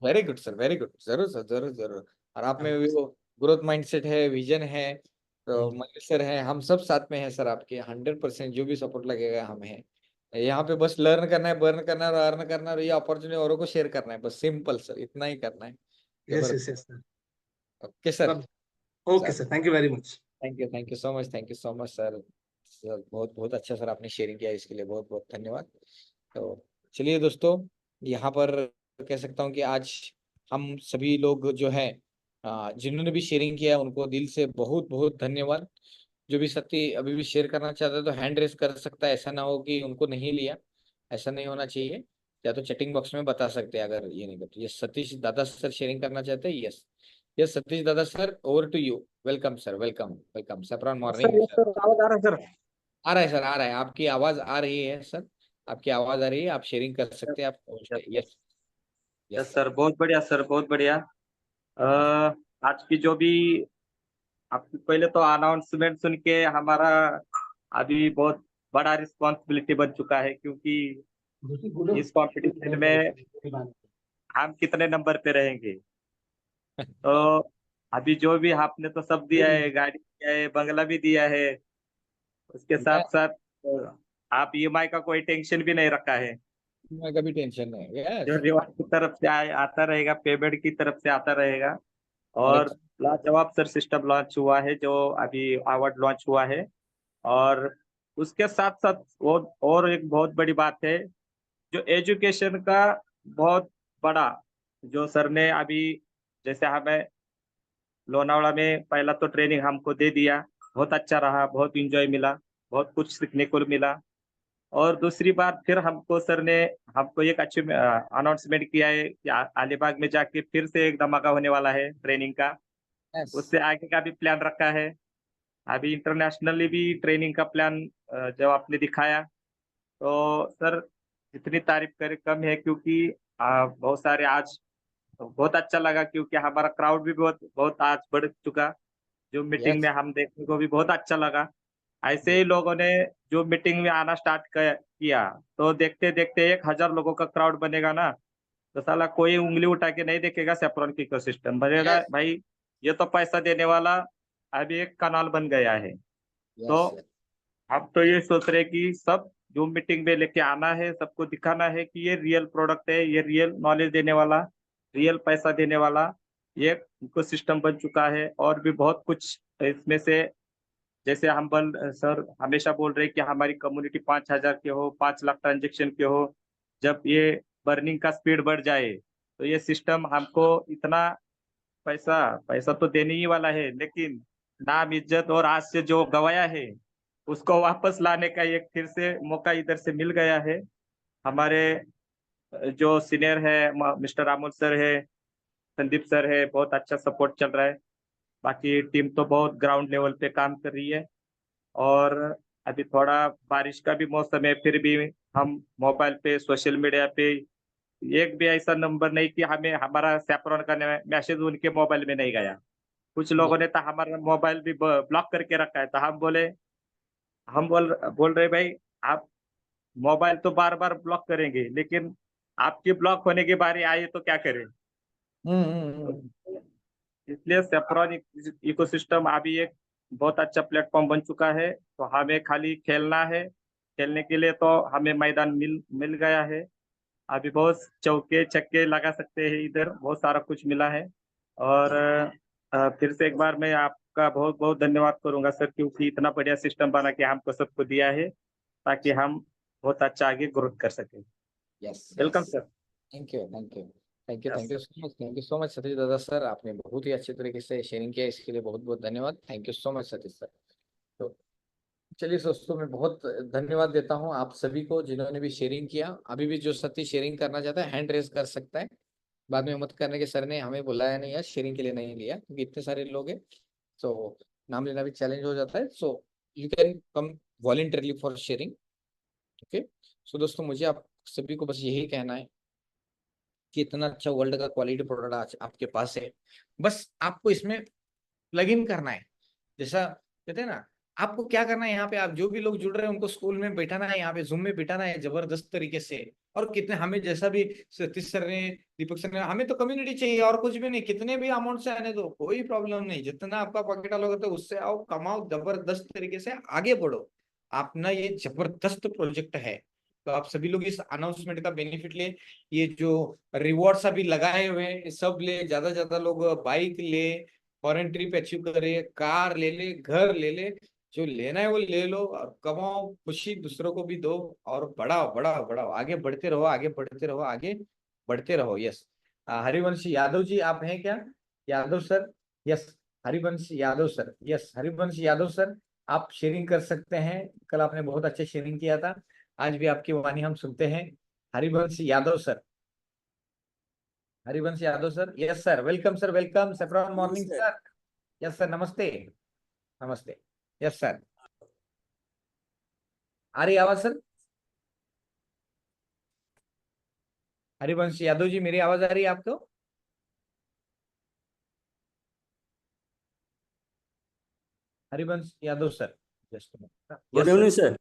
Very good sir, very good. जरूर सर, जरूर जरूर। और आप में हाँ, भी वो ग्रोथ माइंडसेट है, विजन है, तो हम्म, मनीष सर है, हम सब साथ में हैं सर आपके। 100% जो भी सपोर्ट लगेगा हमें है। यहाँ पे बस लर्न करना है, बर्न करना है और अर्न करना है और ये अपॉर्चुनिटी औरों को शेयर करना है, बस सिंपल सर, इतना ही करना है। यस यस जबरदस्त। Yes sir. Okay sir. Okay sir sir, thank you very much. Thank you so much, thank you so much sir. Sir बहुत बहुत अच्छा सर, आपने शेयरिंग किया, इसके लिए बहुत बहुत धन्यवाद। तो चलिए दोस्तों, यहाँ पर कह सकता हूँ कि आज हम सभी लोग जो है जिन्होंने भी शेयरिंग किया उनको दिल से बहुत बहुत धन्यवाद। जो भी सत्य अभी भी शेयर करना चाहता है तो हैंड रेस कर सकता है, ऐसा ना हो कि उनको नहीं लिया, ऐसा नहीं होना चाहिए। या तो चैटिंग बॉक्स में बता सकते हैं अगर ये नहीं करते। ये सतीश दादा सर शेयरिंग करना चाहते हैं, yes yes Satish Dada sir, over to you. Welcome sir, welcome welcome. Saffron morning yes sir. Sir, आवाज आ रहा है सर। आ रहा है सर, आ रहा है, आपकी आवाज आ रही है सर, आपकी आवाज आ रही है, आप शेयरिंग कर सकते हैं, आप। Yes yes yes yes sir. Sir, बहुत बढ़िया सर, बहुत बढ़िया। आज की जो भी आपकी पहले तो अनाउंसमेंट सुन के हमारा अभी बहुत बड़ा रिस्पॉन्सिबिलिटी बन चुका है, क्योंकि इस कंपटीशन में हम कितने नंबर पे रहेंगे। तो अभी जो भी आपने तो सब दिया है, गाड़ी दिया है, बंगला भी दिया है, उसके साथ साथ आप ईएमआई का कोई टेंशन भी नहीं रखा है। मैं कभी टेंशन नहीं, जो यस। रिवार्ड की तरफ से आता रहेगा, पेमेंट की तरफ से आता रहेगा। करेक्ट। और लाजवाब सर सिस्टम लॉन्च हुआ है, जो अभी अवार्ड लॉन्च हुआ है। और उसके साथ साथ वो और एक बहुत बड़ी बात है, जो एजुकेशन का बहुत बड़ा, जो सर ने अभी जैसे हमें लोनावाड़ा में पहला तो ट्रेनिंग हमको दे दिया, बहुत अच्छा रहा, बहुत इंजॉय मिला, बहुत कुछ सीखने को मिला। और दूसरी बार फिर हमको सर ने हमको एक अच्छी अनाउंसमेंट किया है कि अलीबाग में जाके फिर से एक धमाका होने वाला है ट्रेनिंग का। यस उससे आगे का भी प्लान रखा है। अभी इंटरनेशनली भी ट्रेनिंग का प्लान जब आपने दिखाया, तो सर इतनी तारीफ करे कम है, क्योंकि बहुत सारे आज बहुत अच्छा लगा, क्योंकि हमारा क्राउड भी बहुत बहुत आज बढ़ चुका। जो मीटिंग में यस हम देखने को भी बहुत अच्छा लगा। ऐसे ही लोगों ने जो मीटिंग में आना स्टार्ट किया, तो देखते देखते 1,000 लोगों का क्राउड बनेगा ना, तो साला कोई उंगली उठा के नहीं देखेगा सेफ्रॉन की इकोसिस्टम बनेगा यस भाई। ये तो पैसा देने वाला अभी एक कनाल बन गया है। तो यस अब तो ये सोच रहे कि सब जो मीटिंग में लेके आना है, सबको दिखाना है कि ये रियल प्रोडक्ट है, ये रियल नॉलेज देने वाला, रियल पैसा देने वाला ये इकोसिस्टम बन चुका है। और भी बहुत कुछ इसमें से, जैसे हम सर हमेशा बोल रहे हैं कि हमारी कम्युनिटी 5,000 के हो, 5 लाख ट्रांजेक्शन के हो। जब ये बर्निंग का स्पीड बढ़ जाए, तो ये सिस्टम हमको इतना पैसा पैसा तो देने ही वाला है, लेकिन नाम इज्जत और आज से जो गवाया है, उसको वापस लाने का एक फिर से मौका इधर से मिल गया है। हमारे जो सीनियर है मिस्टर अमोल सर है, संदीप सर है, बहुत अच्छा सपोर्ट चल रहा है। बाकी टीम तो बहुत ग्राउंड लेवल पे काम कर रही है। और अभी थोड़ा बारिश का भी मौसम है, फिर भी हम मोबाइल पे सोशल मीडिया पे एक भी ऐसा नंबर नहीं कि हमें हमारा सैफरॉन का मैसेज उनके मोबाइल में नहीं गया। कुछ लोगों ने तो हमारा मोबाइल भी ब्लॉक करके रखा है। तो हम बोल रहे भाई, आप मोबाइल तो बार बार ब्लॉक करेंगे, लेकिन आपकी ब्लॉक होने की बारी आई तो क्या करें। इसलिए सेफ्रॉन इकोसिस्टम अभी एक बहुत अच्छा प्लेटफॉर्म बन चुका है। तो हमें खाली खेलना है, खेलने के लिए तो हमें मैदान मिल गया है। अभी बहुत चौके छक्के लगा सकते हैं, इधर बहुत सारा कुछ मिला है। और फिर से एक बार मैं आपका बहुत बहुत धन्यवाद करूंगा सर, क्योंकि इतना बढ़िया सिस्टम बना के हमको सबको दिया है, ताकि हम बहुत अच्छा आगे ग्रोथ कर सकें। Yes, welcome sir. Thank you, thank you, thank you, Yes. Thank you so much, thank you so much Satish Dada sir. आपने बहुत ही अच्छे तरीके से शेयरिंग किया, इसके लिए बहुत बहुत धन्यवाद। Thank you so much Satish sir. तो चलिए दोस्तों, मैं बहुत धन्यवाद देता हूं आप सभी को जिन्होंने भी शेयरिंग किया। अभी भी जो सतीश शेयरिंग करना चाहता है हैंड रेज कर सकता है, बाद में मत करने के सर ने हमें बुलाया नहीं है, शेयरिंग के लिए नहीं लिया क्योंकि इतने सारे लोग हैं, तो नाम लेना भी चैलेंज हो जाता है। So you can come voluntarily for sharing. Okay, so दोस्तों, मुझे आप सभी को बस यही कहना है कि इतना अच्छा वर्ल्ड का क्वालिटी प्रोडक्ट आज आपके पास है, बस आपको इसमें प्लग इन करना है। जैसा कहते हैं ना, आपको क्या करना है, यहाँ पे आप जो भी लोग जुड़ रहे हैं उनको स्कूल में बैठाना है, यहाँ पे जूम में बैठाना है जबरदस्त तरीके से। और कितने हमें जैसा भी सतीश सर ने, दीपक सर ने, हमें तो कम्युनिटी चाहिए और कुछ भी नहीं। कितने भी अमाउंट से आने दो, कोई प्रॉब्लम नहीं, जितना आपका पॉकेट अलाउ तो उससे आओ, कमाओ, जबरदस्त तरीके से आगे बढ़ो। अपना ये जबरदस्त प्रोजेक्ट है, तो आप सभी लोग इस अनाउंसमेंट का बेनिफिट ले। ये जो रिवॉर्ड्स अभी लगाए हुए हैं सब ले, ज्यादा ज्यादा लोग बाइक ले, फॉरेन ट्रिप अचीव करे, कार ले ले, घर ले ले, जो लेना है वो ले लो और कमाओ, खुशी दूसरों को भी दो और बढ़ाओ बढ़ाओ बढ़ाओ, आगे बढ़ते रहो, आगे बढ़ते रहो, आगे बढ़ते रहो। यस, हरिवंश यादव जी आप हैं क्या? Yadav sir, yes, Harivansh Yadav sir, yes, Harivansh Yadav sir, आप शेयरिंग कर सकते हैं। कल आपने बहुत अच्छे शेयरिंग किया था, आज भी आपकी वाणी हम सुनते हैं। Harivansh Yadav sir, Harivansh Yadav sir, yes sir, welcome sir, welcome saffron morning sir. Yes sir, नमस्ते, नमस्ते, यस सर। आ रही आवाज सर? हरिवंश यादव जी, मेरी आवाज आ रही है आपको? Harivansh Yadav sir, just good evening sir.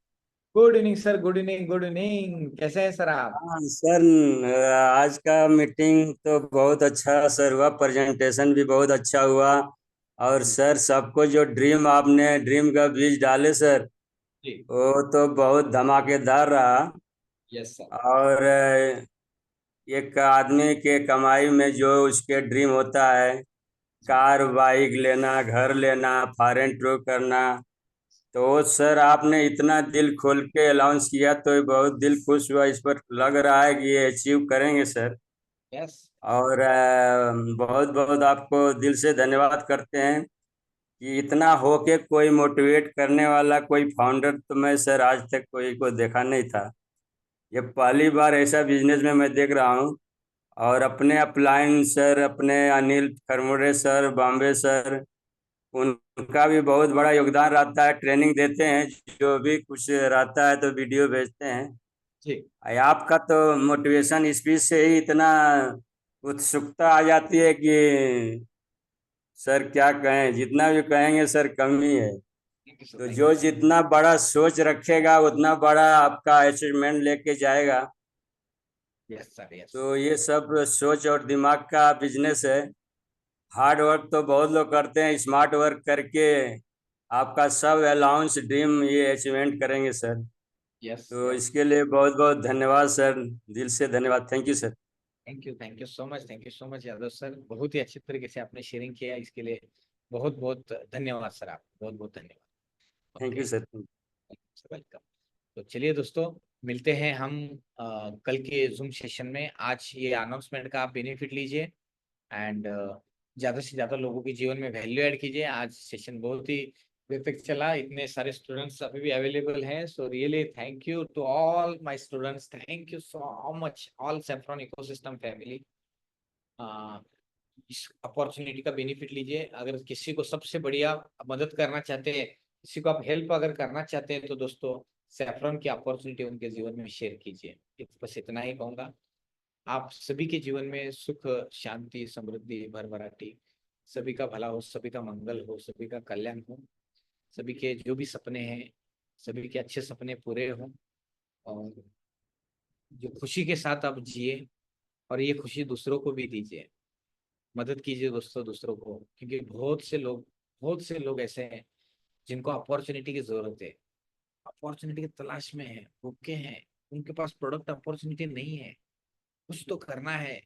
Good evening sir, good evening, good evening, कैसे हैं सर आप? हाँ सर, आज का मीटिंग तो बहुत अच्छा सर हुआ, प्रेजेंटेशन भी बहुत अच्छा हुआ। और सर, सबको जो ड्रीम का बीज डाले सर, जी, वो तो बहुत धमाकेदार रहा। यस सर, और एक आदमी के कमाई में जो उसके ड्रीम होता है, कार बाइक लेना, घर लेना, फॉरेन टूर करना, तो सर आपने इतना दिल खोल के अलाउंस किया तो बहुत दिल खुश हुआ। इस पर लग रहा है कि ये अचीव करेंगे सर। यस, और बहुत बहुत आपको दिल से धन्यवाद करते हैं कि इतना हो के कोई मोटिवेट करने वाला कोई फाउंडर तो मैं सर आज तक कोई को देखा नहीं था। ये पहली बार ऐसा बिजनेस में मैं देख रहा हूँ। और अपने अपलाइन सर, अपने अनिल खरमुरे सर, बॉम्बे सर, उनका भी बहुत बड़ा योगदान रहता है, ट्रेनिंग देते हैं, जो भी कुछ रहता है तो वीडियो भेजते हैं। जी, आपका तो मोटिवेशन स्पीच से ही इतना उत्सुकता आ जाती है कि सर क्या कहें, जितना भी कहेंगे सर कम ही है। तो जो जितना बड़ा सोच रखेगा उतना बड़ा आपका अचीवमेंट लेके जाएगा। यस सर, यस, तो ये सब सोच और दिमाग का बिजनेस है। हार्ड वर्क तो बहुत लोग करते हैं, स्मार्ट वर्क करके आपका सब अलाउंस ड्रीम ये अचीवमेंट करेंगे सर। यस, तो इसके लिए बहुत बहुत धन्यवाद सर, दिल से धन्यवाद। Thank you sir. Thank you so much, thank you so much Yadav sir, बहुत ही अच्छी तरीके से आपने शेयरिंग किया, इसके लिए बहुत बहुत धन्यवाद सर, आप बहुत बहुत धन्यवाद। Thank you sir. वेलकम। तो चलिए दोस्तों, मिलते हैं हम कल के जूम सेशन में। आज ये अनाउंसमेंट का आप बेनिफिट लीजिए एंड ज्यादा से ज्यादा लोगों के जीवन में वैल्यू ऐड कीजिए। आज सेशन बहुत ही देर तक चला, इतने सारे स्टूडेंट्स अभी भी अवेलेबल हैं, so really thank you to all my students, thank you so much all Saffron ecosystem family. इस अपॉर्चुनिटी का बेनिफिट लीजिए। अगर किसी को सबसे बढ़िया मदद करना चाहते हैं, किसी को आप हेल्प अगर करना चाहते हैं, तो दोस्तों सैफरॉन की अपॉर्चुनिटी उनके जीवन में शेयर कीजिए। बस इतना ही कहूंगा। आप सभी के जीवन में सुख, शांति, समृद्धि, भरभराटी, सभी का भला हो, सभी का मंगल हो, सभी का कल्याण हो, सभी के जो भी सपने हैं, सभी के अच्छे सपने पूरे हों, और जो खुशी के साथ आप जिए, और ये खुशी दूसरों को भी दीजिए। मदद कीजिए दोस्तों दूसरों को, क्योंकि बहुत से लोग ऐसे हैं जिनको अपॉर्चुनिटी की जरूरत है, अपॉर्चुनिटी की तलाश में है, भूखे हैं, उनके पास प्रोडक्ट अपॉर्चुनिटी नहीं है, कुछ तो करना है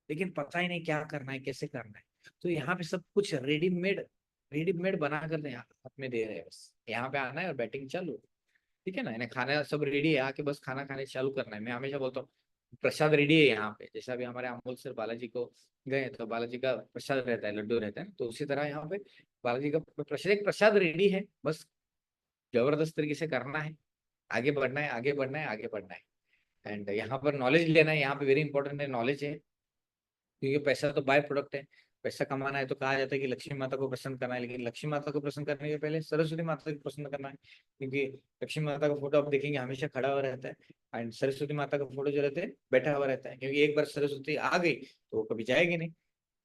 लेकिन पता ही नहीं क्या करना है, कैसे करना है। तो यहाँ पे सब कुछ रेडीमेड बना कर हाथ में दे रहे हैं। बस यहाँ पे आना है और बैटिंग चालू, ठीक है ना। इन्हें खाना सब रेडी है, आके बस खाना खाने चालू करना है। मैं हमेशा बोलता हूँ प्रसाद रेडी है यहाँ पे। जैसा भी हमारे अमोल सर बालाजी को गए तो बालाजी का प्रसाद रहता है, लड्डू रहता है, तो उसी तरह यहाँ पे बालाजी का प्रसाद, एक प्रसाद रेडी है। बस जबरदस्त तरीके से करना है, आगे बढ़ना है, आगे बढ़ना है, आगे बढ़ना है। एंड यहाँ पर नॉलेज लेना है, यहाँ पे वेरी इंपॉर्टेंट है नॉलेज है, क्योंकि पैसा तो बाय प्रोडक्ट है। पैसा कमाना है तो कहा जाता है कि लक्ष्मी माता को प्रसन्न करना है, लेकिन लक्ष्मी माता को प्रसन्न करने के पहले सरस्वती माता को प्रसन्न करना है, क्योंकि लक्ष्मी माता का फोटो आप देखेंगे हमेशा खड़ा हुआ रहता है, एंड सरस्वती माता का फोटो जो रहता है बैठा हुआ रहता है, क्योंकि एक बार सरस्वती आ गई तो वो कभी जाएगी नहीं,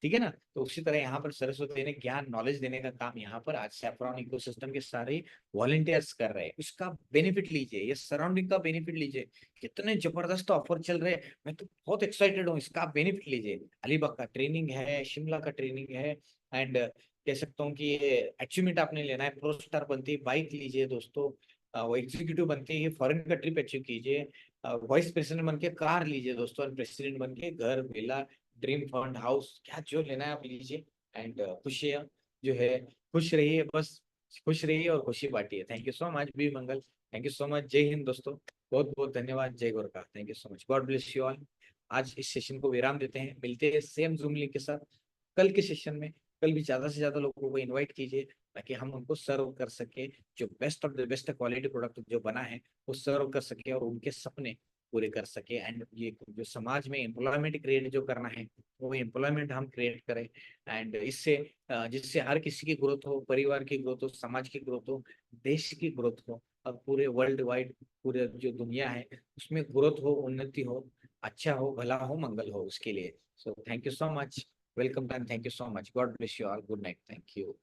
ठीक है ना। तो उसी तरह यहाँ पर सरस्वती ने ज्ञान नॉलेज देने का काम यहाँ पर आज सैफरॉन इकोसिस्टम के सारे वॉलंटियर्स कर रहे हैं। इसका बेनिफिट लीजिए, ये सराउंडिंग का बेनिफिट लीजिए। कितने जबरदस्त ऑफर चल रहे हैं, मैं तो बहुत एक्साइटेड हूँ। इसका बेनिफिट लीजिए। अलीबाग का ट्रेनिंग है, शिमला का ट्रेनिंग है, एंड कह सकता हूँ कि ये अचीवमेंट आपने लेना है, प्रो स्टार बनती है बाइक लीजिए दोस्तों, वो एग्जीक्यूटिव बनती है फॉरेन का ट्रिप अचीव कीजिए, वाइस प्रेसिडेंट बन के कार लीजिए दोस्तों, और प्रेसिडेंट बन के घर, विला, ड्रीम फंड, हाउस, क्या जो लेना है आप लीजिए। एंड खुशियाँ जो है, खुश रहिए, बस खुश रहिए और खुशी बांटिए। थैंक यू सो मच, बी मंगल। Thank you so much. जय हिंद दोस्तों, बहुत बहुत धन्यवाद। जय Gorkha. Thank you so much. God bless you all. आज इस सेशन को विराम देते हैं, मिलते हैं सेम जूम लिंक के साथ कल के सेशन में। कल भी ज्यादा से ज्यादा लोगों को इनवाइट कीजिए, ताकि हम उनको सर्व कर सके, जो best of the best quality product जो बना है वो सर्व कर सके और उनके सपने पूरे कर सके। एंड ये जो समाज में एम्प्लॉयमेंट क्रिएट जो करना है, वो एम्प्लॉयमेंट हम क्रिएट करें, एंड इससे जिससे हर किसी की ग्रोथ हो, परिवार की ग्रोथ हो, समाज की ग्रोथ हो, देश की ग्रोथ हो, और पूरे वर्ल्ड वाइड पूरे जो दुनिया है उसमें ग्रोथ हो, उन्नति हो, अच्छा हो, भला हो, मंगल हो, उसके लिए। So thank you so much, welcome, thank you so much, god bless you all, good night, thank you.